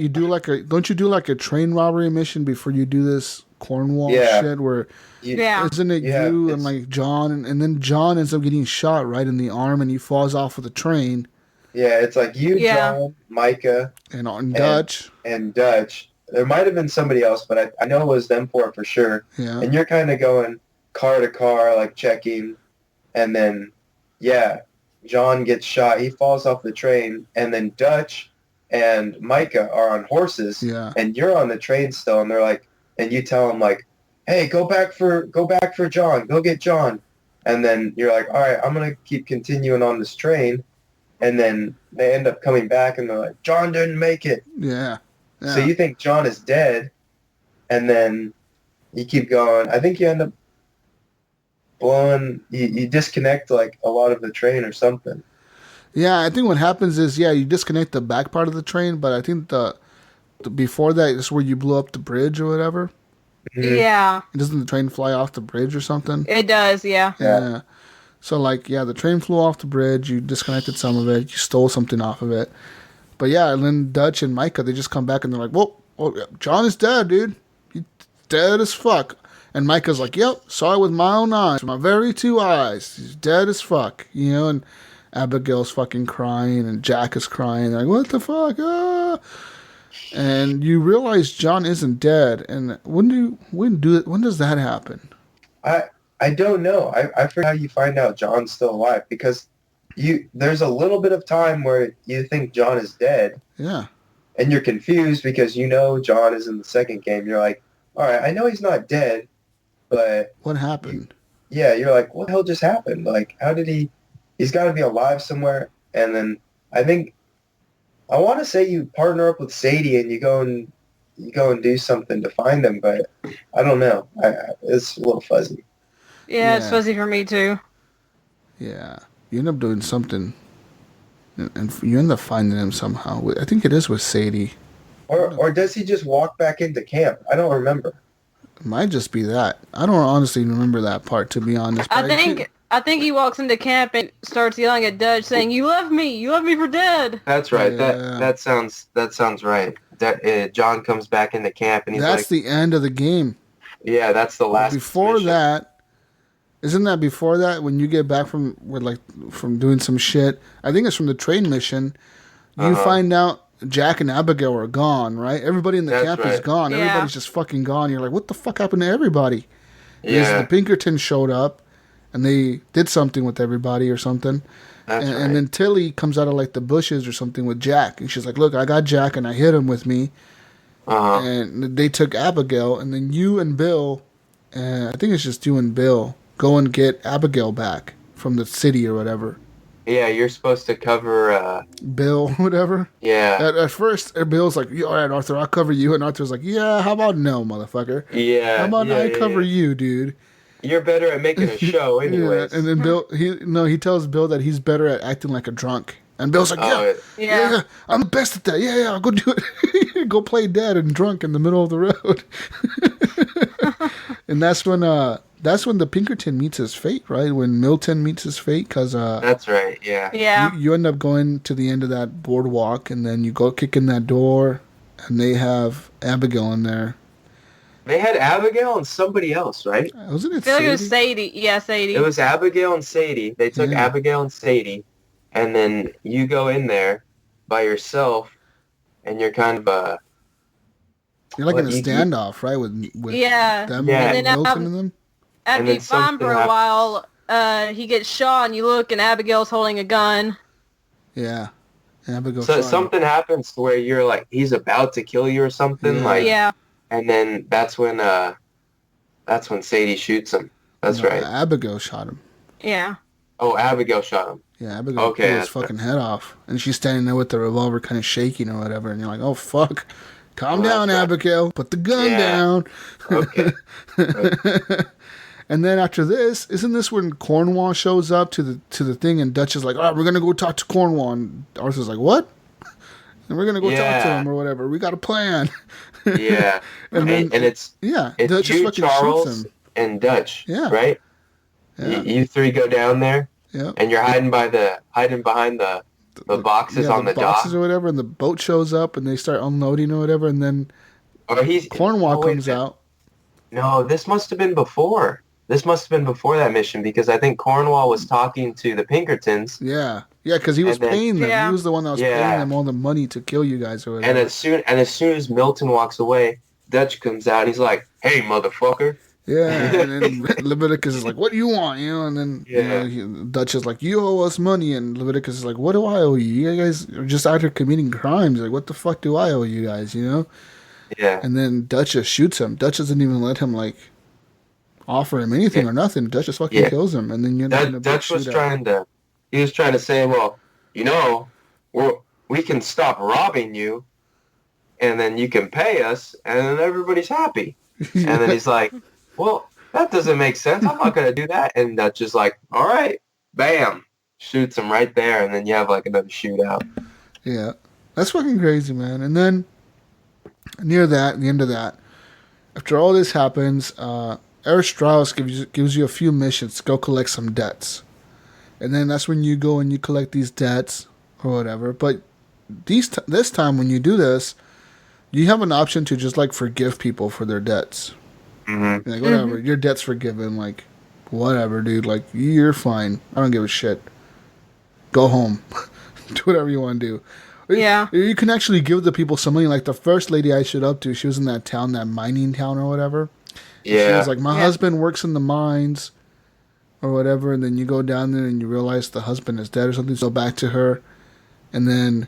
don't you do like a train robbery mission before you do this Cornwall shit where isn't it you and like John and then John ends up getting shot right in the arm and he falls off of the train. Yeah, it's like you, John, Micah, and Dutch. And Dutch. There might have been somebody else, but I know it was them four for sure. Yeah. And you're kind of going car to car, like checking, and then John gets shot. He falls off the train, and then Dutch and Micah are on horses, and you're on the train still, and they're like, and you tell them like, hey, go back for John, go get John. And then you're like, all right, I'm going to keep continuing on this train. And then they end up coming back and they're like, John didn't make it. Yeah. So you think John is dead. And then you keep going. I think you end up blowing, you disconnect like a lot of the train or something. Yeah, I think what happens is, you disconnect the back part of the train, but I think the before that is where you blew up the bridge or whatever. Mm-hmm. Yeah. Doesn't the train fly off the bridge or something? It does, yeah. Yeah. So, like, the train flew off the bridge. You disconnected some of it. You stole something off of it. But, and then Dutch and Micah, they just come back and they're like, well, John is dead, dude. He's dead as fuck. And Micah's like, yep, saw it with my own eyes, my very two eyes. He's dead as fuck. You know, and Abigail's fucking crying and Jack is crying. They're like, what the fuck? Ah! And you realize John isn't dead. And when does that happen? I don't know. I forget how you find out John's still alive, because there's a little bit of time where you think John is dead. Yeah. And you're confused because John is in the second game. You're like, all right, I know he's not dead, but what happened? You're like, what the hell just happened? Like, how did he's got to be alive somewhere. And then I want to say you partner up with Sadie and you go and do something to find him, but I don't know. It's a little fuzzy. Yeah, it's fuzzy for me too. Yeah. You end up doing something, and you end up finding him somehow. I think it is with Sadie. Or does he just walk back into camp? I don't remember. It might just be that. I don't honestly remember that part, to be honest. I think he walks into camp and starts yelling at Dutch, saying, "You left me for dead." That's right. Yeah. That sounds right. That John comes back into camp and he's that's the end of the game. Yeah, that's the last. Before mission. That. Isn't that before that when you get back from doing some shit? I think it's from the train mission. You find out Jack and Abigail are gone, right? Everybody in the camp is gone. Yeah. Everybody's just fucking gone. You're like, what the fuck happened to everybody? Yeah. Because the Pinkertons showed up and they did something with everybody or something. And then Tilly comes out of like the bushes or something with Jack. And she's like, look, I got Jack and I hid him with me. And they took Abigail. And then you and Bill, I think it's just you and Bill, go and get Abigail back from the city or whatever. Yeah, you're supposed to cover... Bill, whatever. Yeah. At first, Bill's like, all right, Arthur, I'll cover you. And Arthur's like, yeah, how about no, motherfucker? Yeah. How about I cover you, dude? You're better at making a show anyways. And then Bill, he tells Bill that he's better at acting like a drunk. And Bill's like, yeah, I'm the best at that. Yeah, I'll go do it. Go play dead and drunk in the middle of the road. And that's when the Pinkerton meets his fate, right? When Milton meets his fate, because that's right, yeah. Yeah. You end up going to the end of that boardwalk, and then you go kick in that door, and they have Abigail in there. They had Abigail and somebody else, right? Wasn't it Sadie? I feel like it was Sadie. Yeah, Sadie. It was Abigail and Sadie. They took Abigail and Sadie, and then you go in there by yourself, and you're kind of you're like in a standoff, right? With them and Milton and them. After you find for a while, he gets shot, and you look, and Abigail's holding a gun. Yeah. Abigail. So something happens where you're like, he's about to kill you or something, and then that's when Sadie shoots him. That's right. Abigail shot him. Yeah. Oh, Abigail shot him. Yeah, Abigail blew his fucking head off, and she's standing there with the revolver, kind of shaking or whatever, and you're like, oh fuck. Calm down, Abigail. Put the gun down. Okay. And then after this, isn't this when Cornwall shows up to the thing, and Dutch is like, all right, we're going to go talk to Cornwall. And Arthur's like, what? And we're going to go talk to him or whatever. We got a plan. Yeah. and it's Dutch you, Charles, and Dutch, right? Yeah. You three go down there, and you're hiding behind the boxes on the dock or whatever, and the boat shows up, and they start unloading or whatever, and then Cornwall comes out. No, this must have been before. This must have been before that mission, because I think Cornwall was talking to the Pinkertons. Yeah, because he was paying them. He was the one that was paying them all the money to kill you guys or whatever. And as soon as Milton walks away, Dutch comes out. And he's like, "Hey, motherfucker." Yeah, and then Leviticus is like, "What do you want?" And then Dutch is like, "You owe us money," and Leviticus is like, "What do I owe you? You guys are just out here committing crimes. Like, what the fuck do I owe you guys?" Yeah. And then Dutch just shoots him. Dutch doesn't even let him offer him anything or nothing. Dutch just fucking kills him, and then Dutch was trying to say, well, we can stop robbing you, and then you can pay us, and then everybody's happy. And then he's like, well, that doesn't make sense. I'm not going to do that. And Dutch is like, all right, bam, shoots him right there, and then you have another shootout. Yeah, that's fucking crazy, man. And then near the end of that, after all this happens, Eric Strauss gives you a few missions to go collect some debts. And then that's when you go and you collect these debts or whatever. But this time when you do this, you have an option to just forgive people for their debts. Mm-hmm. Whatever, your debt's forgiven. Whatever, dude. You're fine. I don't give a shit. Go home. Do whatever you want to do. Yeah. You can actually give the people some money. The first lady I showed up to, she was in that town, that mining town or whatever. Yeah. She was like, my husband works in the mines, or whatever, and then you go down there and you realize the husband is dead or something, so back to her, and then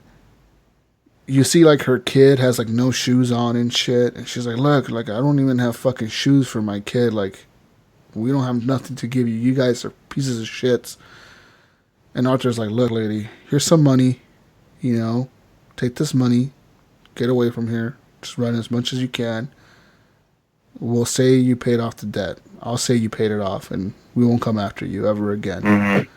you see, like, her kid has, like, no shoes on and shit, and she's like, look, like, I don't even have fucking shoes for my kid, like, we don't have nothing to give you, you guys are pieces of shits. And Arthur's like, look, lady, here's some money, you know, take this money, get away from here, just run as much as you can. We'll say you paid off the debt. I'll say you paid it off, and we won't come after you ever again. Mm-hmm.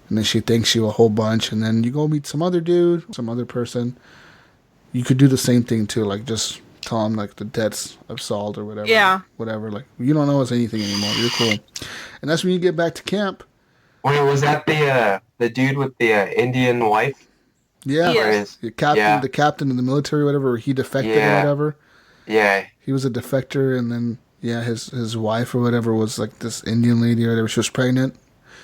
And then she thanks you a whole bunch, and then you go meet some other dude, some other person. You could do the same thing, too, like, just tell him, like, the debt's absolved or whatever. Yeah. Whatever, like, you don't owe us anything anymore. You're cool. And that's when you get back to camp. Wait, was that the dude with the Indian wife? Yeah, yes. the captain of the military, or whatever. He defected or whatever. Yeah, he was a defector, and then his wife or whatever was like this Indian lady or whatever. She was pregnant.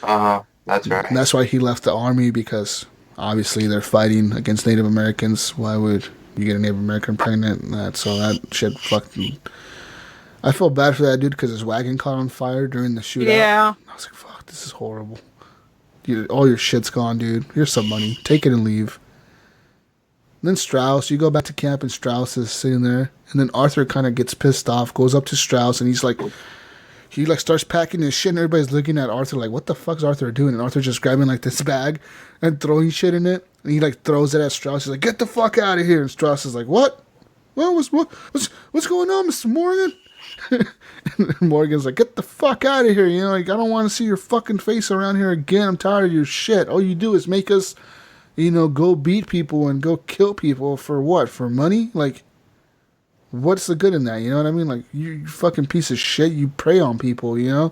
That's right. And that's why he left the army, because obviously they're fighting against Native Americans. Why would you get a Native American pregnant? So that shit fucking. I felt bad for that dude because his wagon caught on fire during the shootout. Yeah. I was like, fuck, this is horrible. All your shit's gone, dude. Here's some money. Take it and leave. And then Strauss, you go back to camp and Strauss is sitting there. And then Arthur kind of gets pissed off, goes up to Strauss, and he starts packing his shit, and everybody's looking at Arthur like, what the fuck's Arthur doing? And Arthur's just grabbing like this bag and throwing shit in it. And he like throws it at Strauss. He's like, get the fuck out of here. And Strauss is like, what? Well, what's going on, Mr. Morgan? And Morgan's like, get the fuck out of here, you know, like, I don't want to see your fucking face around here again. I'm tired of your shit. All you do is make us, you know, go beat people and go kill people for what? For money? Like, what's the good in that? You know what I mean? Like, you fucking piece of shit. You prey on people, you know?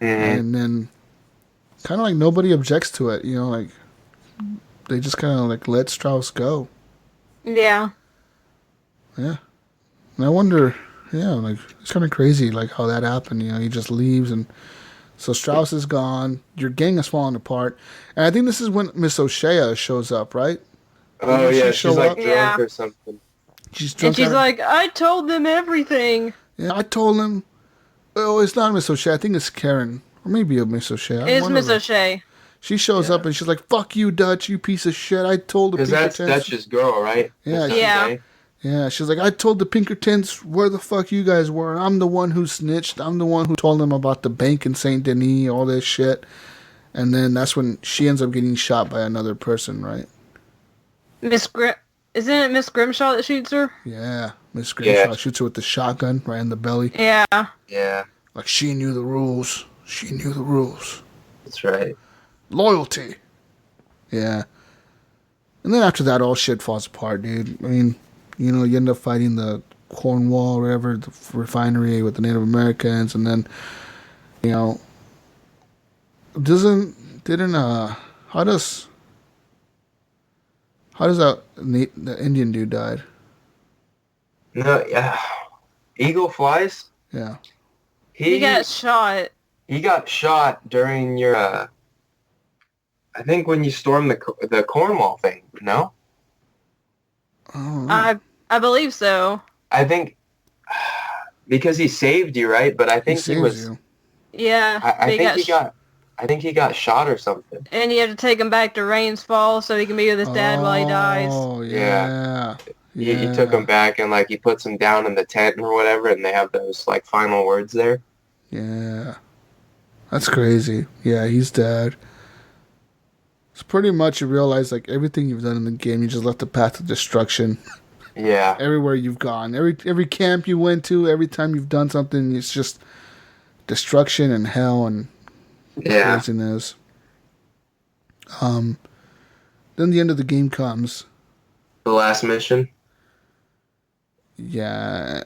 Mm-hmm. And then kind of like nobody objects to it, you know, like, they just kind of like let Strauss go. Yeah. Yeah. And I wonder... Yeah, like, it's kind of crazy, like, how that happened, you know, he just leaves, and so Strauss is gone, your gang is falling apart, and I think this is when Miss O'Shea shows up, right? Oh, yeah, she's, like, drunk or something. She's drunk. And she's like, I told them everything. Yeah, I told them. Oh, it's not Miss O'Shea, I think it's Karen, or maybe a Miss O'Shea. It's Miss O'Shea. She shows up, and she's like, fuck you, Dutch, you piece of shit, I told the Pinkertons. Because that's Dutch's girl, right? Yeah. Yeah, she's like, I told the Pinkertons where the fuck you guys were. I'm the one who snitched. I'm the one who told them about the bank in Saint Denis, all this shit. And then that's when she ends up getting shot by another person, right? Isn't it Miss Grimshaw that shoots her? Yeah, Miss Grimshaw shoots her with the shotgun right in the belly. Yeah. Yeah. Like, she knew the rules. She knew the rules. That's right. Loyalty. Yeah. And then after that, all shit falls apart, dude. I mean... You know, you end up fighting the Cornwall or whatever, the refinery with the Native Americans, and then, you know, how does the Indian dude died? No, yeah. Eagle Flies? Yeah. He got shot. He got shot during your, I think when you stormed the Cornwall thing, no? I believe so. I think because he saved you, right? But I think he was. You. Yeah. I think he got shot or something. And you have to take him back to Rains Falls so he can be with his dad while he dies. Oh yeah. He took him back and like he puts him down in the tent or whatever, and they have those like final words there. Yeah. That's crazy. Yeah, he's dead. It's pretty much you realize like everything you've done in the game, you just left the path of destruction. Yeah. Everywhere you've gone, every camp you went to, every time you've done something, it's just destruction and hell and craziness. Then the end of the game comes. The last mission. Yeah.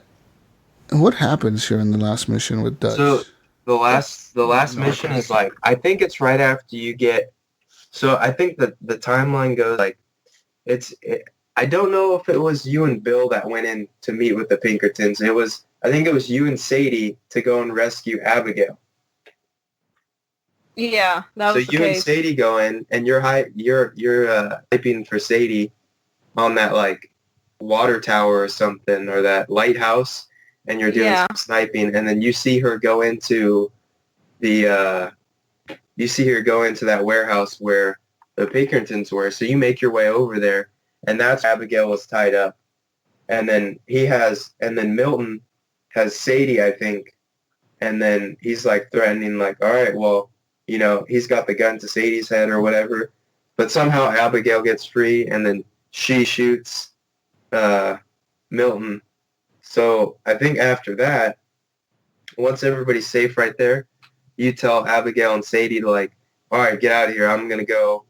And what happens here in the last mission with Dutch? So the last mission is like, I think it's right after you get. So I think that the timeline goes like, I don't know if it was you and Bill that went in to meet with the Pinkertons. I think it was you and Sadie to go and rescue Abigail. Yeah, that was the case. So you and Sadie go in, and you're hyping for Sadie on that like water tower or something, or that lighthouse, and you're doing some sniping, and then you see her go into the you see her go into that warehouse where the Pinkertons were. So you make your way over there, and that's where Abigail was tied up. And then Milton has Sadie, I think, and then he's like threatening, like, all right, well, he's got the gun to Sadie's head or whatever. But somehow Abigail gets free, and then she shoots Milton. So I think after that, once everybody's safe right there, you tell Abigail and Sadie to, like, all right, get out of here. I'm going to go,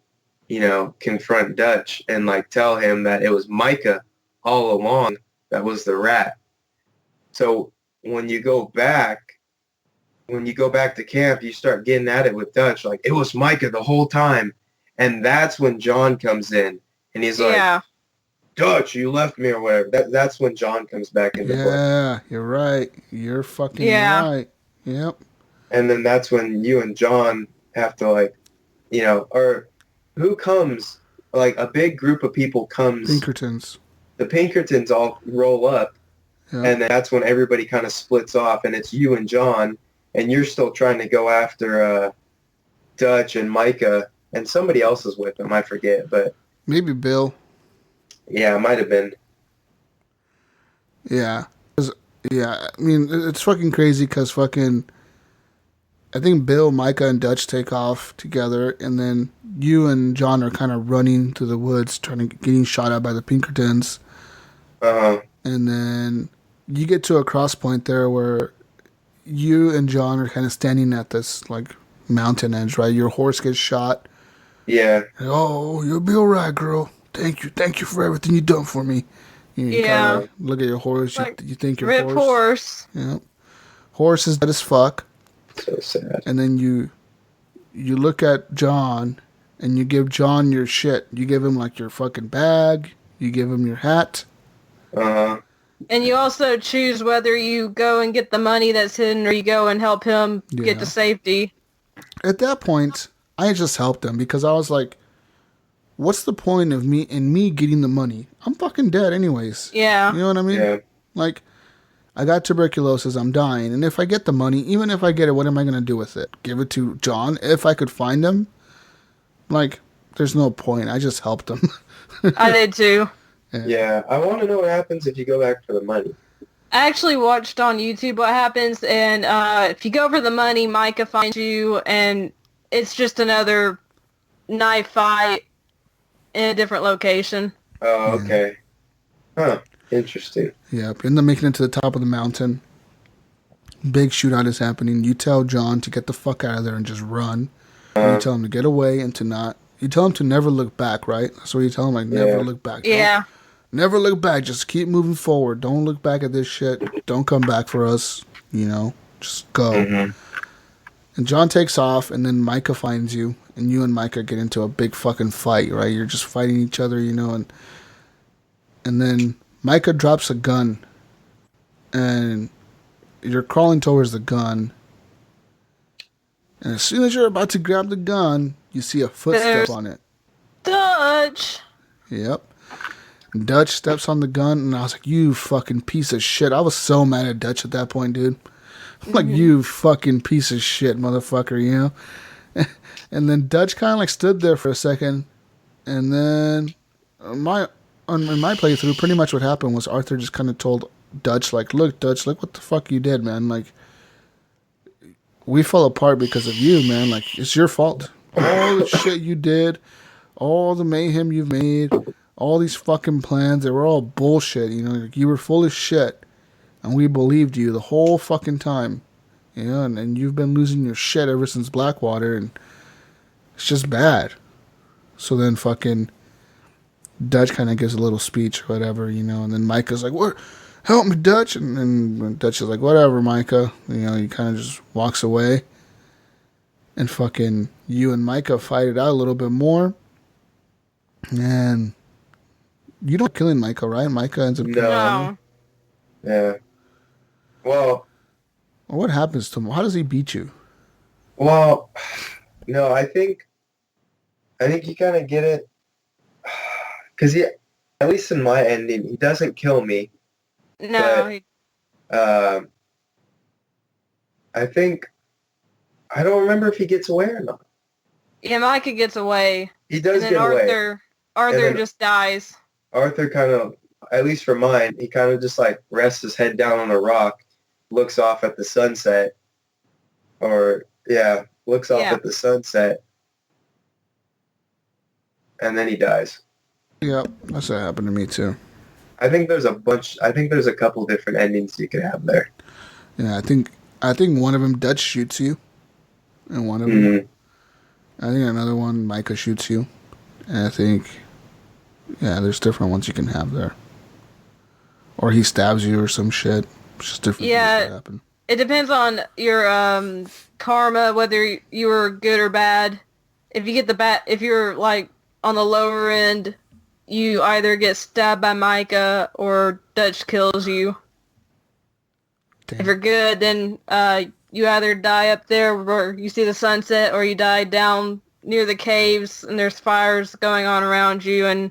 confront Dutch and, like, tell him that it was Micah all along that was the rat. So when you go back to camp, you start getting at it with Dutch, like, it was Micah the whole time. And that's when John comes in, and he's like, Dutch, you left me or whatever. That's when John comes back into play. Yeah, you're right. You're fucking right. Yep. And then that's when you and John have to, like, or who comes? Like, a big group of people comes. Pinkertons. The Pinkertons all roll up, and that's when everybody kind of splits off, and it's you and John, and you're still trying to go after Dutch and Micah, and somebody else is with them. I forget, but maybe Bill. Yeah, it might have been. Yeah. I mean, it's fucking crazy because fucking, I think Bill, Micah, and Dutch take off together, and then you and John are kind of running through the woods, getting shot at by the Pinkertons. Uh-huh. And then you get to a cross point there where you and John are kind of standing at this, like, mountain edge, right? Your horse gets shot. Yeah. Oh, you'll be all right, girl. Thank you for everything you've done for me. You kind of look at your horse. Like, you think your horse. Yeah. Horse is dead as fuck. So sad. And then you look at John, and you give John your shit. You give him, like, your fucking bag. You give him your hat. Uh-huh. And you also choose whether you go and get the money that's hidden or you go and help him get to safety. At that point, I just helped him because I was like, what's the point of me getting the money? I'm fucking dead anyways. Yeah. You know what I mean? Yeah. Like, I got tuberculosis, I'm dying, and if I get the money, even if I get it, what am I going to do with it? Give it to John if I could find him? Like, there's no point. I just helped him. I did too. Yeah, I want to know what happens if you go back for the money. I actually watched on YouTube what happens, and if you go for the money, Micah finds you, and it's just another knife fight in a different location. Oh, okay. Huh. Interesting. Yeah, end up making it to the top of the mountain. Big shootout is happening. You tell John to get the fuck out of there and just run. You tell him to get away and to not... You tell him to never look back, right? That's what you tell him, like, never look back. Yeah. Never look back. Just keep moving forward. Don't look back at this shit. Don't come back for us. Just go. Mm-hmm. And John takes off, and then Micah finds you, and you and Micah get into a big fucking fight, right? You're just fighting each other, and then Micah drops a gun, and you're crawling towards the gun, and as soon as you're about to grab the gun, you see a footstep on it. Dutch! Yep. Dutch steps on the gun, and I was like, you fucking piece of shit. I was so mad at Dutch at that point, dude. I'm like, you fucking piece of shit, motherfucker, And then Dutch kind of like stood there for a second, and then in my playthrough, pretty much what happened was Arthur just kind of told Dutch, like, look, Dutch, look what the fuck you did, man. Like, we fell apart because of you, man. Like, it's your fault. All the shit you did, all the mayhem you've made, all these fucking plans, they were all bullshit, Like, you were full of shit, and we believed you the whole fucking time, and you've been losing your shit ever since Blackwater, and it's just bad. So then fucking Dutch kind of gives a little speech or whatever, and then Micah's like, what? Help me, Dutch. And then Dutch is like, whatever, Micah. He kind of just walks away. And fucking you and Micah fight it out a little bit more. And you don't killing Micah, right? Micah ends up killing him. Yeah. Well, what happens to him? How does he beat you? Well, no, I think you kind of get it. Because at least in my ending, he doesn't kill me. No. But, I don't remember if he gets away or not. Yeah, Micah gets away. He does and then get away. Arthur just dies. Arthur kind of, at least for mine, he kind of just like rests his head down on a rock, looks off at the sunset, looks off at the sunset, and then he dies. Yep, that's what happened to me too. I think there's a couple different endings you could have there. Yeah, I think one of them Dutch shoots you, and one of them, I think another one Micah shoots you, and I think, there's different ones you can have there, or he stabs you or some shit. It's just different things that happen. It depends on your karma, whether you were good or bad. If you get if you're like on the lower end, you either get stabbed by Micah or Dutch kills you. Damn. If you're good, then you either die up there where you see the sunset, or you die down near the caves and there's fires going on around you, and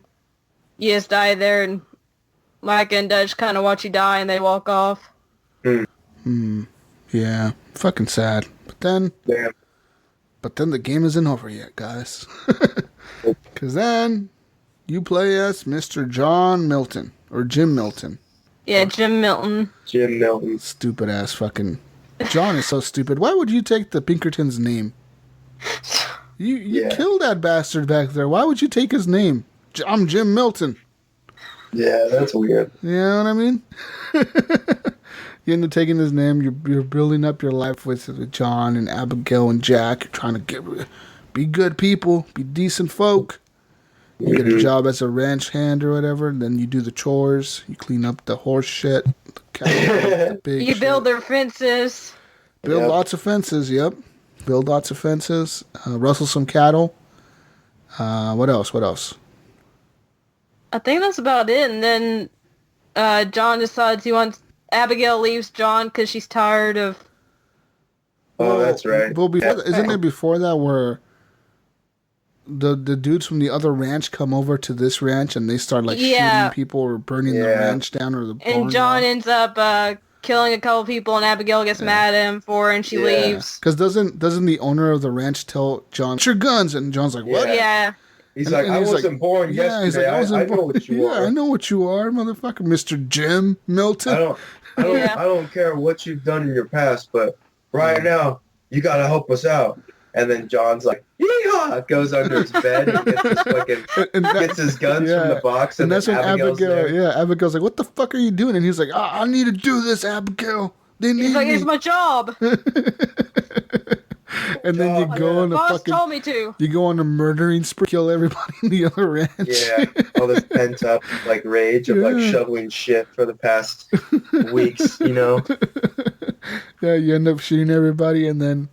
you just die there, and Micah and Dutch kind of watch you die and they walk off. Yeah, fucking sad. But then the game isn't over yet, guys. Because then you play as Mr. John Milton, or Jim Milton. Yeah, Jim Milton. Jim Milton. Stupid ass fucking... John is so stupid. Why would you take the Pinkerton's name? You killed that bastard back there. Why would you take his name? I'm Jim Milton. Yeah, that's weird. You know what I mean? You end up taking his name. You're building up your life with John and Abigail and Jack. You're trying to be good people, be decent folk. You get a job as a ranch hand or whatever, and then you do the chores. You clean up the horse shit, the cattle, the pig shit. Build their fences. Build lots of fences, yep. Build lots of fences. Rustle some cattle. What else? I think that's about it. And then John decides Abigail leaves John because she's tired of... Oh, that's right. Well, isn't it before that where the dudes from the other ranch come over to this ranch and they start shooting people or burning the ranch down or the barn and John down? ends up killing a couple people, and Abigail gets mad at him and she leaves. Because doesn't the owner of the ranch tell John, "Shoot your guns," and John's like, "What?" Yeah. He's like, I wasn't born yesterday. He's like, I know what you are. Yeah, I know what you are, motherfucker, Mr. Jim Milton. I don't care what you've done in your past, but right now you gotta help us out. And then John's like, yeehaw! Goes under his bed and gets his guns from the box. And that's when Abigail's like, "What the fuck are you doing?" And he's like, "I need to do this, Abigail. They need me." It's my job. And then you go on boss told me to. You go on a murdering spree, kill everybody in the other ranch. Yeah, all this pent up rage of shoveling shit for the past weeks, you know. Yeah, you end up shooting everybody, and then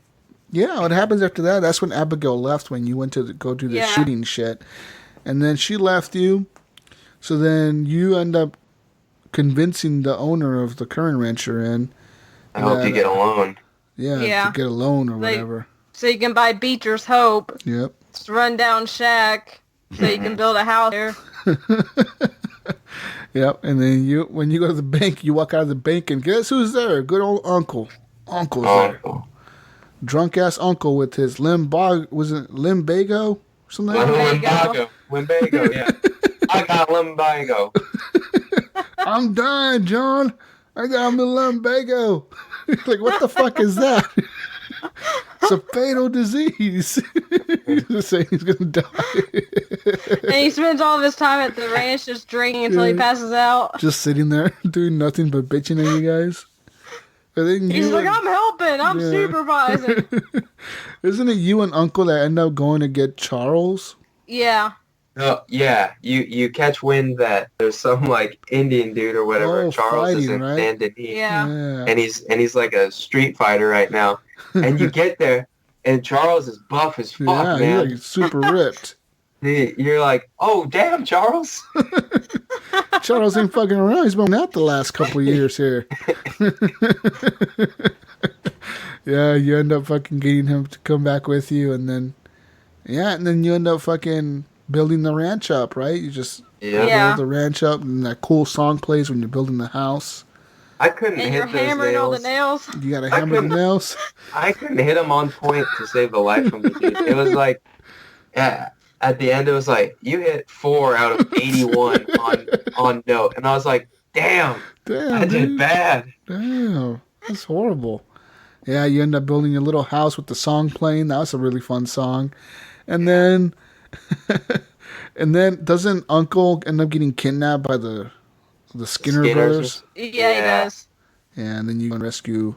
what happens after that? That's when Abigail left, when you went to go do the shooting shit, and then she left you. So then you end up convincing the owner of the current ranch you're in. I hope you get a loan. Yeah, to get a loan or whatever. So you can buy Beecher's Hope. Yep. It's a rundown shack, so you can build a house there. Yep, and then when you go to the bank, you walk out of the bank, and guess who's there? Good old Uncle. Uncle's there. Drunk ass Uncle with his Limbago or something? Limbago, yeah. I got Limbago. I'm dying, John. I got my Limbago. Like, what the fuck is that? It's a fatal disease. He's just saying he's gonna die. And he spends all of his time at the ranch just drinking until he passes out. Just sitting there doing nothing but bitching at you guys. He's like, I'm helping. I'm supervising. Isn't it you and Uncle that end up going to get Charles? Yeah. Oh, yeah. You catch wind that there's some Indian dude or whatever. Charles fighting, is in right? Bandit. Yeah. And he's like a street fighter right now. And you get there, and Charles is buff as fuck, man. He's super ripped. You're like, oh, damn, Charles. Charles ain't fucking around. He's been out the last couple of years here. Yeah, you end up fucking getting him to come back with you, and then you end up fucking building the ranch up, right? You just build the ranch up, and that cool song plays when you're building the house. I couldn't hit you're those hammering nails. all the nails. You gotta hammer the nails. I couldn't hit them on point to save the life of me, dude. It was like Yeah. At the end, it was like, you hit 4 out of 81 on note. And I was like, damn, I did bad. Damn, that's horrible. Yeah, you end up building a little house with the song playing. That was a really fun song. And then, and then doesn't Uncle end up getting kidnapped by the Skinner brothers? Yeah, he does. Yeah, and then you rescue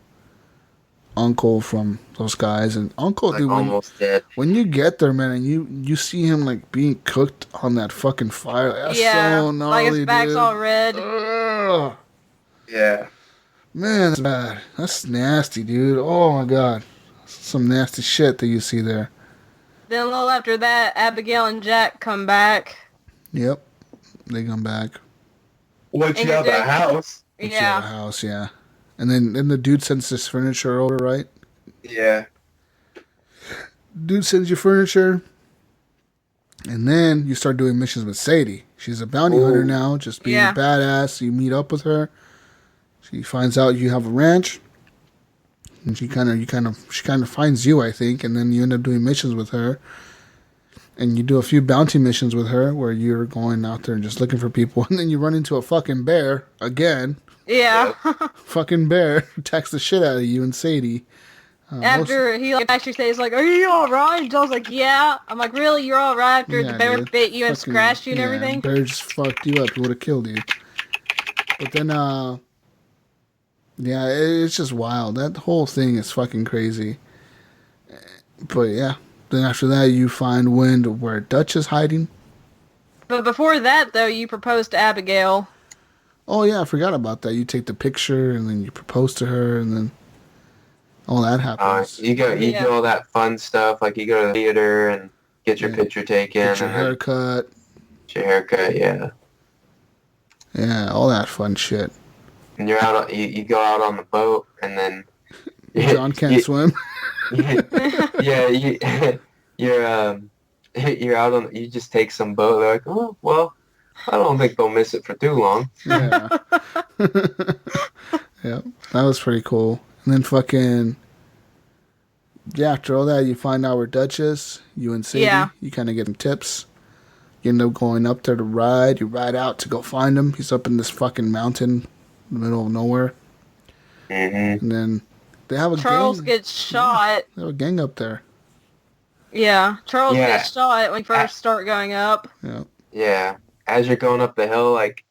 Uncle from those guys, and Uncle, like dude, almost dead. When you get there, man, and you see him like being cooked on that fucking fire, that's so gnarly, like his back's dude. all red. Ugh. Yeah. Man, that's bad. That's nasty, dude. Oh my god, some nasty shit that you see there. Then a little after that, Abigail and Jack come back. Yep, they come back. Once you have a house. Once you have a house, yeah. And then the dude sends this furniture over, right? Yeah. Dude sends you furniture. And then you start doing missions with Sadie. She's a bounty hunter now, just being a badass. You meet up with her. She finds out you have a ranch. And she kind of finds you, I think, and then you end up doing missions with her. And you do a few bounty missions with her where you're going out there and just looking for people, and then you run into a fucking bear again. Yeah. Fucking bear attacks the shit out of you and Sadie. After he actually says like, "Are you all right?" And Joel's like, "Yeah." I'm like, "Really? You're all right?" After the bear bit you and scratched you and everything. The bear just fucked you up. He would have killed you. But then, yeah, it's just wild. That whole thing is fucking crazy. But yeah, then after that, you find Wind where Dutch is hiding. But before that, though, you propose to Abigail. Oh yeah, I forgot about that. You take the picture and then you propose to her, and then all that happens. You do all that fun stuff, like you go to the theater and get your picture taken. Get your haircut. Get your haircut, yeah. Yeah, all that fun shit. And you're out. You go out on the boat, and then John can't swim. Yeah, you're out on. You just take some boat. They're like, oh well, I don't think they'll miss it for too long. Yeah. Yeah, that was pretty cool. And then fucking, yeah, after all that, you find out where Dutch is. You and Sadie, you kind of get him tips. You end up going up there to ride. You ride out to go find him. He's up in this fucking mountain in the middle of nowhere. Mm-hmm. And then they have a Charles gang. gets shot. They have a gang up there. Yeah, Charles gets shot when you first start going up. Yeah. Yeah. As you're going up the hill, like,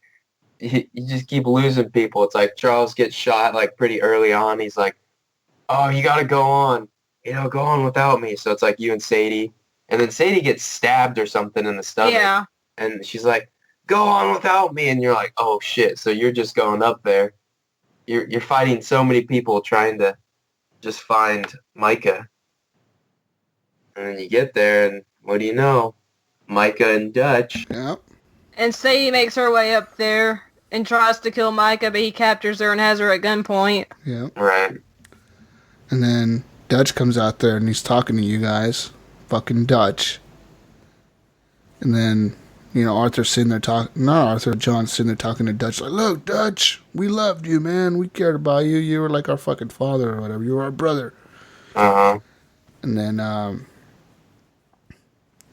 you just keep losing people. It's like Charles gets shot, like, pretty early on. He's like, oh, you got to go on. Go on without me. So it's like you and Sadie. And then Sadie gets stabbed or something in the stomach. Yeah. And she's like, go on without me. And you're like, oh, shit. So you're just going up there. You're fighting so many people trying to just find Micah. And then you get there, and what do you know? Micah and Dutch. Yeah. And Sadie makes her way up there and tries to kill Micah, but he captures her and has her at gunpoint. Yeah. Right. And then Dutch comes out there and he's talking to you guys. Fucking Dutch. And then, Arthur's sitting there talking. Not Arthur, John's sitting there talking to Dutch. Like, look, Dutch, we loved you, man. We cared about you. You were like our fucking father or whatever. You were our brother. Uh-huh. And then,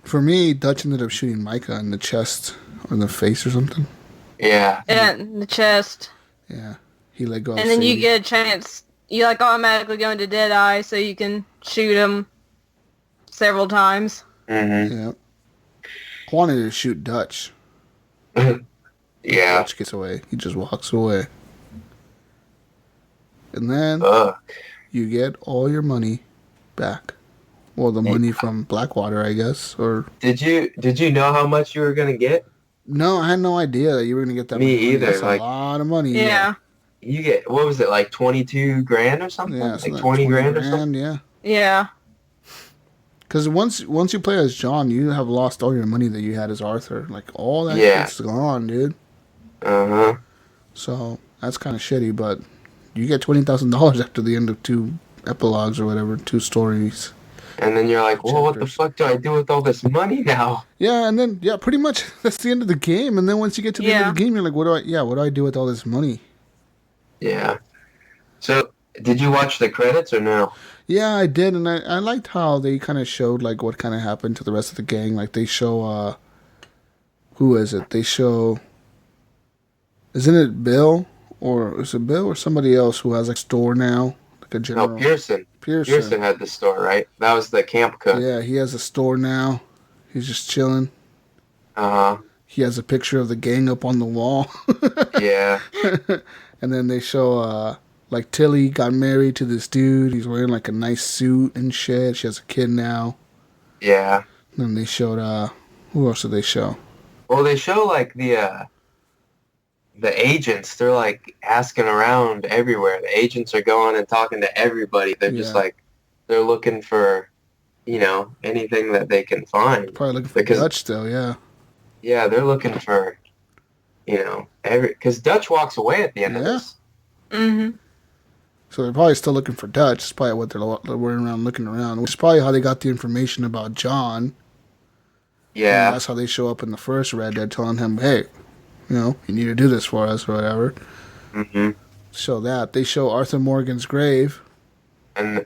for me, Dutch ended up shooting Micah in the chest or in the face or something. Yeah. Yeah, in the chest. Yeah. He let go of And then Sadie. you get a chance. You, automatically go into Deadeye so you can shoot him several times. Mm-hmm. Yeah. I wanted to shoot Dutch. Yeah. Dutch gets away. He just walks away. And then you get all your money back. Well, the money from Blackwater, I guess. Or Did you know how much you were gonna get? no, I had no idea that you were gonna get that. Me much money. either. That's like, a lot of money. Yeah. You get, what was it, like 22 grand or something? Yeah, like 20 grand or something? Yeah. Yeah. Because once you play as John, you have lost all your money that you had as Arthur. Like, all that shit's gone, dude. Uh-huh. So, that's kind of shitty, but you get $20,000 after the end of 2 epilogues or whatever, 2 stories. And then you're like, well, what the fuck do I do with all this money now? Yeah, and then, pretty much that's the end of the game. And then once you get to the end of the game, you're like, what do I do with all this money? Yeah. So Did you watch the credits or no? Yeah, I did, and I liked how they kind of showed like what kind of happened to the rest of the gang. Like they show who is it? They show, isn't it Bill, or is it Bill or somebody else who has like a store now, like a No, general? Pearson. Pearson. Pearson had the store, right? That was the camp cook. Yeah, he has a store now. He's just chilling. Uh-huh. He has a picture of the gang up on the wall. Yeah. And then they show like Tilly got married to this dude. He's wearing like a nice suit and shit. She has a kid now. Yeah. And then they showed who else did they show? Well, they show like the agents. They're like asking around everywhere. The agents are going and talking to everybody. They're just like they're looking for, anything that they can find. Probably looking for Dutch still, yeah. Yeah, they're looking for, because Dutch walks away at the end of this. Mm-hmm. So they're probably still looking for Dutch. That's probably what they're running around looking around, which is probably how they got the information about John. Yeah. And that's how they show up in the first Red Dead, telling him, hey, you need to do this for us or whatever. Mm-hmm. Show that. They show Arthur Morgan's grave. And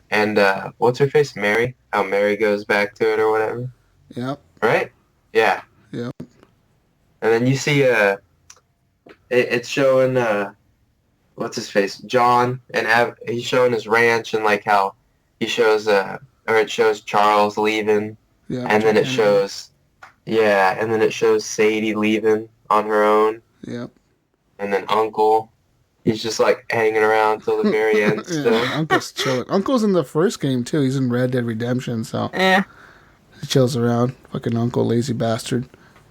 what's her face? Mary? How Mary goes back to it or whatever? Yep. Right? Yeah. Yep. And then you see it's showing what's his face? John, and he's showing his ranch and like how he shows or it shows Charles leaving. Yeah. And then it shows Sadie leaving on her own. Yep. And then Uncle, he's just like hanging around till the very end still. Uncle's chilling. Uncle's in the first game too. He's in Red Dead Redemption, so he chills around. Fucking Uncle, lazy bastard.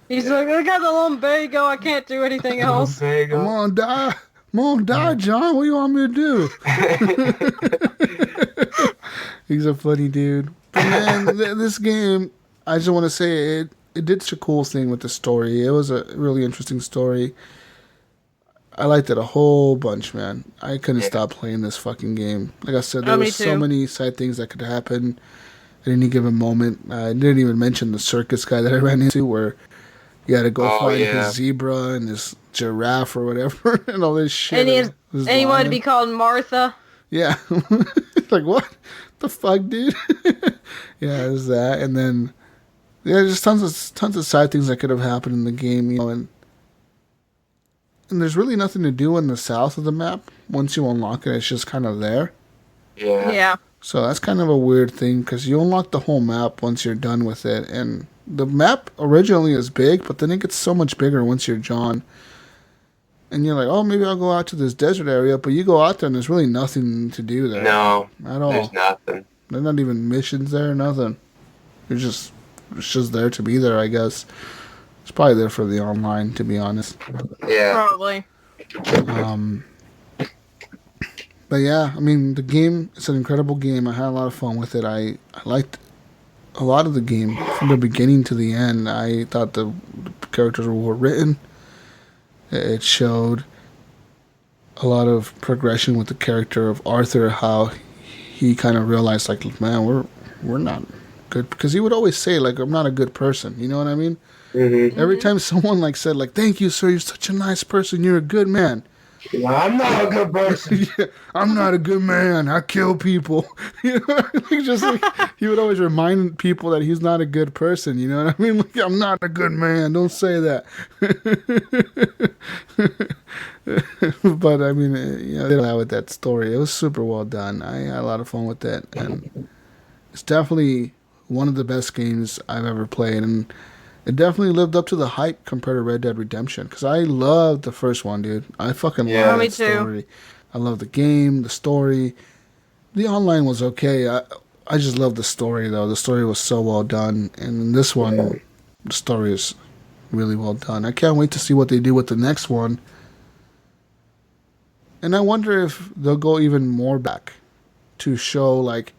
He's like, I got the lumbago. I can't do anything else. Come on, die. Come on, die, John. What do you want me to do? He's a funny dude. But man, this game, I just want to say it did such a cool thing with the story. It was a really interesting story. I liked it a whole bunch, man. I couldn't stop playing this fucking game. Like I said, there were so many side things that could happen at any given moment. I didn't even mention the circus guy that I ran into where you had to go find his zebra and his giraffe or whatever and all this shit. And he wanted to be called Martha. Yeah. Like, what the fuck, dude? Yeah, there's that. And then, just tons of side things that could have happened in the game, and there's really nothing to do in the south of the map. Once you unlock it, it's just kind of there. Yeah. Yeah. So that's kind of a weird thing, because you unlock the whole map once you're done with it, and the map originally is big, but then it gets so much bigger once you're John. And you're like, oh, maybe I'll go out to this desert area, but you go out there and there's really nothing to do there. No. At all. There's nothing. There's not even missions there, nothing. It's just there to be there, I guess. It's probably there for the online, to be honest. Yeah. Probably. But yeah, I mean, the game, it's an incredible game. I had a lot of fun with it. I liked a lot of the game from the beginning to the end. I thought the characters were well written. It showed a lot of progression with the character of Arthur, how he kind of realized, like, man, we're not good, because he would always say, like, I'm not a good person. You know what I mean? Mm-hmm. Every time someone like said, like, thank you, sir, you're such a nice person, you're a good man. Well, I'm not a good person. Yeah, I'm not a good man. I kill people. You know, just like he would always remind people that he's not a good person. You know what I mean? Like, I'm not a good man. Don't say that. But I mean, they did with that story. It was super well done. I had a lot of fun with that, and it's definitely one of the best games I've ever played, and it definitely lived up to the hype compared to Red Dead Redemption, because I loved the first one, dude. I fucking love the story. I love the game, the story. The online was okay. I just love the story, though. The story was so well done, and in this one, the story is really well done. I can't wait to see what they do with the next one. And I wonder if they'll go even more back to show, like,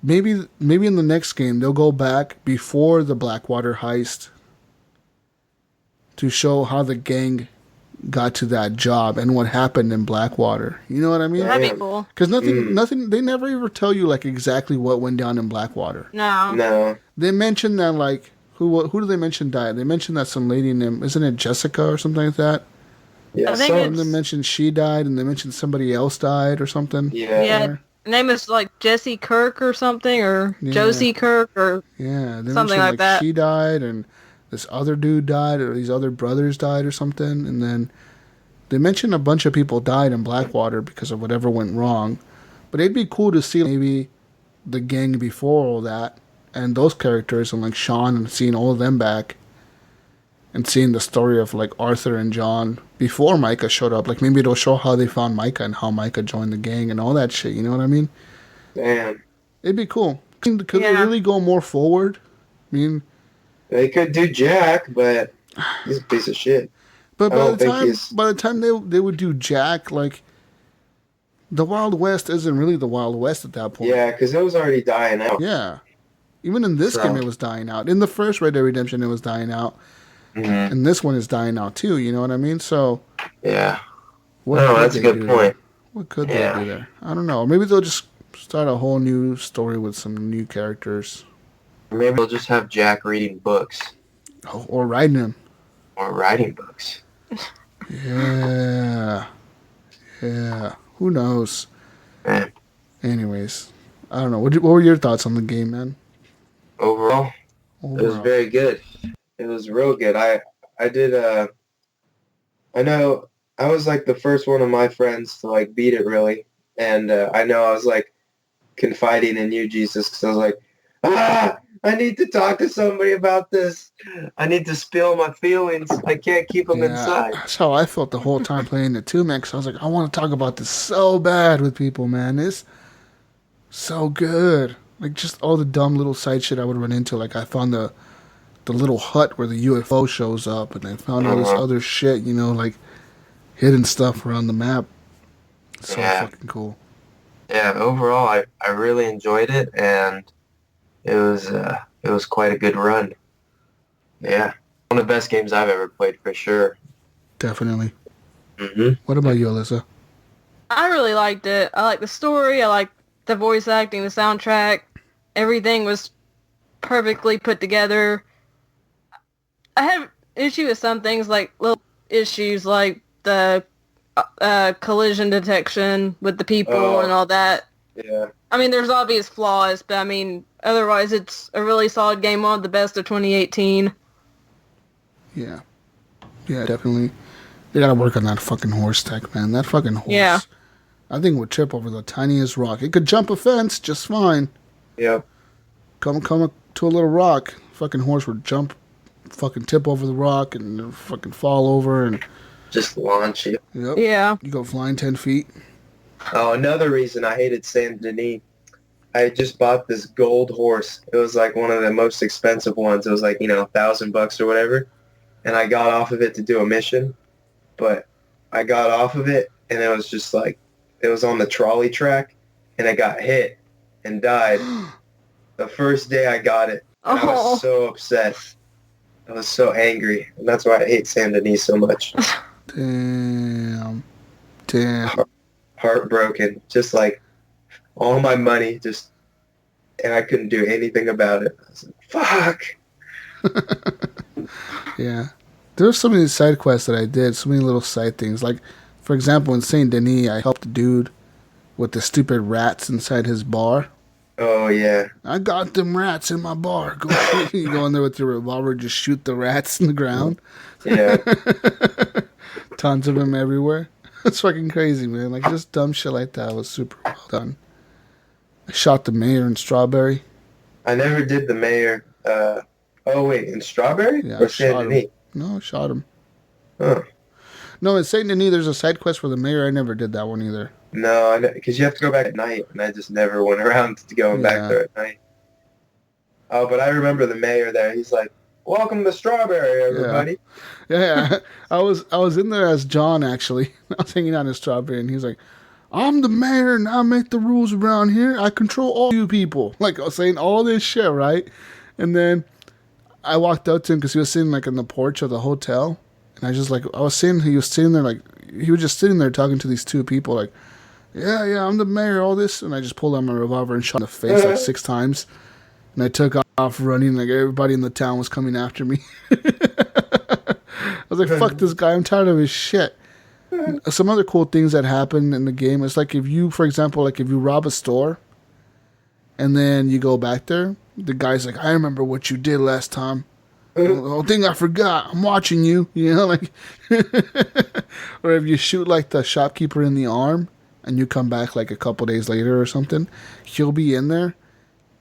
maybe in the next game they'll go back before the Blackwater heist to show how the gang got to that job and what happened in Blackwater. You know what I mean? That'd be cool. Because nothing. They never ever tell you, like, exactly what went down in Blackwater. No. They mention that, like, who do they mention died? They mentioned that some lady named, isn't it Jessica or something like that? Yeah, I think And they mentioned she died, and they mentioned somebody else died or something. Yeah. Her name is like Jesse Kirk or something, or Josie Kirk, or they something mentioned like that. She died, and this other dude died, or these other brothers died or something, and then they mentioned a bunch of people died in Blackwater because of whatever went wrong. But it'd be cool to see maybe the gang before all that, and those characters, and like Sean, and seeing all of them back, and seeing the story of like Arthur and John before Micah showed up. Like maybe it'll show how they found Micah and how Micah joined the gang and all that shit. You know what I mean? Damn. It'd be cool. Could they really go more forward? I mean, they could do Jack, but he's a piece of shit. But by the time they would do Jack, like the Wild West isn't really the Wild West at that point. Yeah, because it was already dying out. Yeah, even in this game, it was dying out. In the first Red Dead Redemption, it was dying out. Mm-hmm. And this one is dying out too. You know what I mean? So yeah. That's a good point. What could they do there? I don't know. Maybe they'll just start a whole new story with some new characters. Maybe they'll just have Jack reading books. Oh, or writing them. Or writing books. Yeah. Who knows? Man. Anyways, I don't know. What were your thoughts on the game, man? Overall, it was very good. It was real good. I know I was like the first one of my friends to like beat it really, and I know I was like confiding in you, Jesus, because I was like, I need to talk to somebody about this. I need to spill my feelings. I can't keep them inside. That's how I felt the whole time playing it too, man. Because I was like, I want to talk about this so bad with people, man. It's so good. Like just all the dumb little side shit I would run into. Like I found the little hut where the UFO shows up, and I found all this other shit, you know, like hidden stuff around the map. So fucking cool. Yeah, overall, I really enjoyed it, and it was quite a good run. Yeah, one of the best games I've ever played for sure. Definitely. Mm-hmm. What about you, Alyssa? I really liked it. I liked the story. I liked the voice acting, the soundtrack. Everything was perfectly put together. I have issue with some things, like little issues, like the collision detection with the people and all that. Yeah. I mean, there's obvious flaws, but I mean, otherwise it's a really solid game, one of the best of 2018. Yeah. Yeah, definitely. They gotta work on that fucking horse tech, man. That fucking horse. Yeah. I think it would trip over the tiniest rock. It could jump a fence just fine. Yeah. Come to a little rock. Fucking horse would jump, fucking tip over the rock and fucking fall over and just launch you. Yep. Yeah. You go flying 10 feet. Oh, another reason I hated Saint Denis. I just bought this gold horse. It was like one of the most expensive ones. It was like, $1,000 or whatever. And I got off of it to do a mission. But I got off of it and it was just like, it was on the trolley track and it got hit and died. The first day I got it. I was so upset. I was so angry. And that's why I hate Saint Denis so much. Damn. Heartbroken. Just like all my money and I couldn't do anything about it. I was like, fuck. Yeah. There's so many side quests that I did, so many little side things. Like, for example, in Saint Denis, I helped a dude with the stupid rats inside his bar. Oh, yeah. I got them rats in my bar. You go in there with your revolver, just shoot the rats in the ground. Yeah. Tons of them everywhere. It's fucking crazy, man. Like, just dumb shit like that was super well done. I shot the mayor in Strawberry. I never did the mayor. In Strawberry? Yeah, or Saint Denis? No, I shot him. Huh. No, in Saint Denis, there's a side quest for the mayor. I never did that one either. No, because you have to go back at night, and I just never went around to going back there at night. Oh, but I remember the mayor there. He's like, "Welcome to Strawberry, everybody." Yeah. I was in there as John, actually. I was hanging out in Strawberry, and he's like, "I'm the mayor, and I make the rules around here. I control all you people." Like, I was saying all this shit, right? And then I walked up to him because he was sitting, like, in the porch of the hotel. And I was seeing he was sitting there, like, he was just sitting there talking to these two people, like, yeah, I'm the mayor, all this. And I just pulled out my revolver and shot in the face like 6 times. And I took off running, like everybody in the town was coming after me. I was like, fuck this guy, I'm tired of his shit. Some other cool things that happen in the game is like if you, for example, like if you rob a store and then you go back there, the guy's like, I remember what you did last time. The whole thing I forgot. I'm watching you. You know, like, or if you shoot like the shopkeeper in the arm and you come back like a couple days later or something, he'll be in there,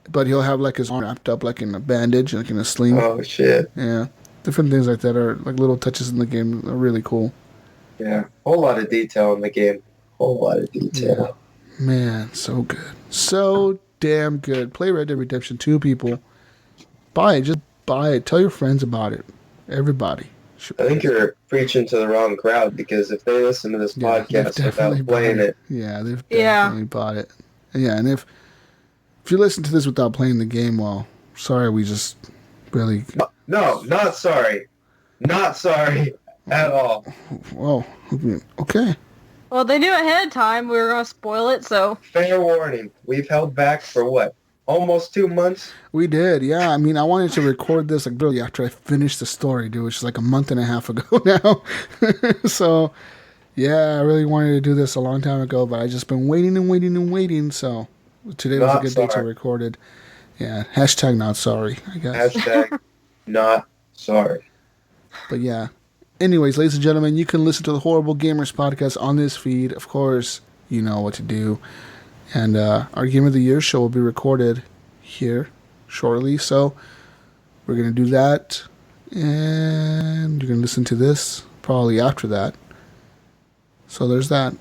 but he'll have like his arm wrapped up like in a bandage, like in a sling. Oh shit! Yeah, different things like that are like little touches in the game are really cool. Yeah, whole lot of detail in the game. Whole lot of detail. Yeah. Man, so good, so damn good. Play Red Dead Redemption 2, people. Buy it. Just buy it. Tell your friends about it. Everybody. I think you're preaching to the wrong crowd because if they listen to this podcast without playing it. Yeah, they've definitely bought it. Yeah, and if you listen to this without playing the game, well, sorry, we just really... No, not sorry. Not sorry at all. Well, okay. Well, they knew ahead of time we were going to spoil it, so... Fair warning. We've held back for what? Almost 2 months? We did, yeah. I mean, I wanted to record this like really after I finished the story, dude, which is like a month and a half ago now. So, yeah, I really wanted to do this a long time ago, but I just been waiting and waiting and waiting. So today was a good day to record it. Yeah, hashtag not sorry, I guess. Hashtag not sorry. But yeah. Anyways, ladies and gentlemen, you can listen to the Horrible Gamers podcast on this feed. Of course, you know what to do. And our Game of the Year show will be recorded here shortly. So we're going to do that. And you're going to listen to this probably after that. So there's that.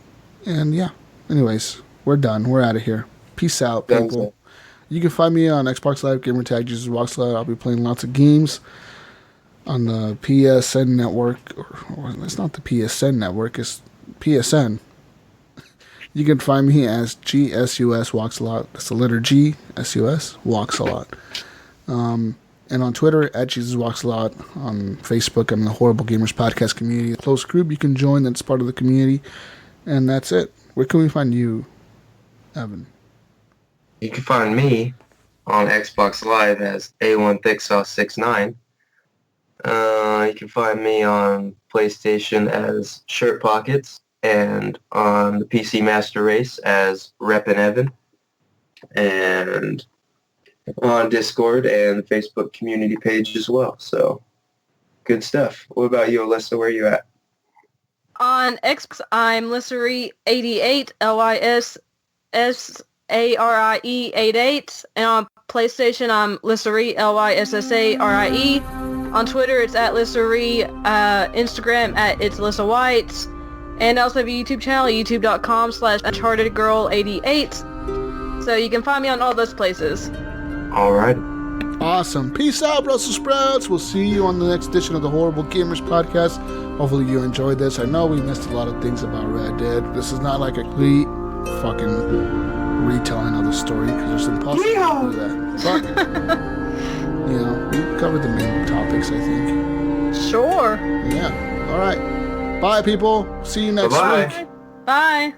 And yeah. Anyways, we're done. We're out of here. Peace out, people. You can find me on Xbox Live, Gamertag, Jesus Walks Live. I'll be playing lots of games on the PSN network. Or it's not the PSN network. It's PSN. You can find me as GSUS Walks a Lot. That's the letter G, SUS, Walks a Lot. And on Twitter, at Jesus Walks a Lot. On Facebook, I'm in the Horrible Gamers Podcast community. A close group you can join that's part of the community. And that's it. Where can we find you, Evan? You can find me on Xbox Live as A1ThickSauce69. You can find me on PlayStation as Shirt Pockets. And on the PC Master Race as Reppin' Evan, and on Discord and Facebook community page as well. So, good stuff. What about you, Alyssa? Where are you at? On Xbox, I'm Lissery88, LYSSARIE88, and on PlayStation, I'm Lissery, LYSSARIE. On Twitter, it's at Lissery, Instagram at It's Alyssa White. And I also have a YouTube channel, youtube.com/UnchartedGirl88. So you can find me on all those places. All right. Awesome. Peace out, Brussels sprouts. We'll see you on the next edition of the Horrible Gamers podcast. Hopefully you enjoyed this. I know we missed a lot of things about Red Dead. This is not like a complete fucking retelling of the story because it's impossible to do that. But, you know, we covered the main topics, I think. Sure. Yeah. All right. Bye, people. See you next week. Bye.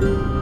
Peace.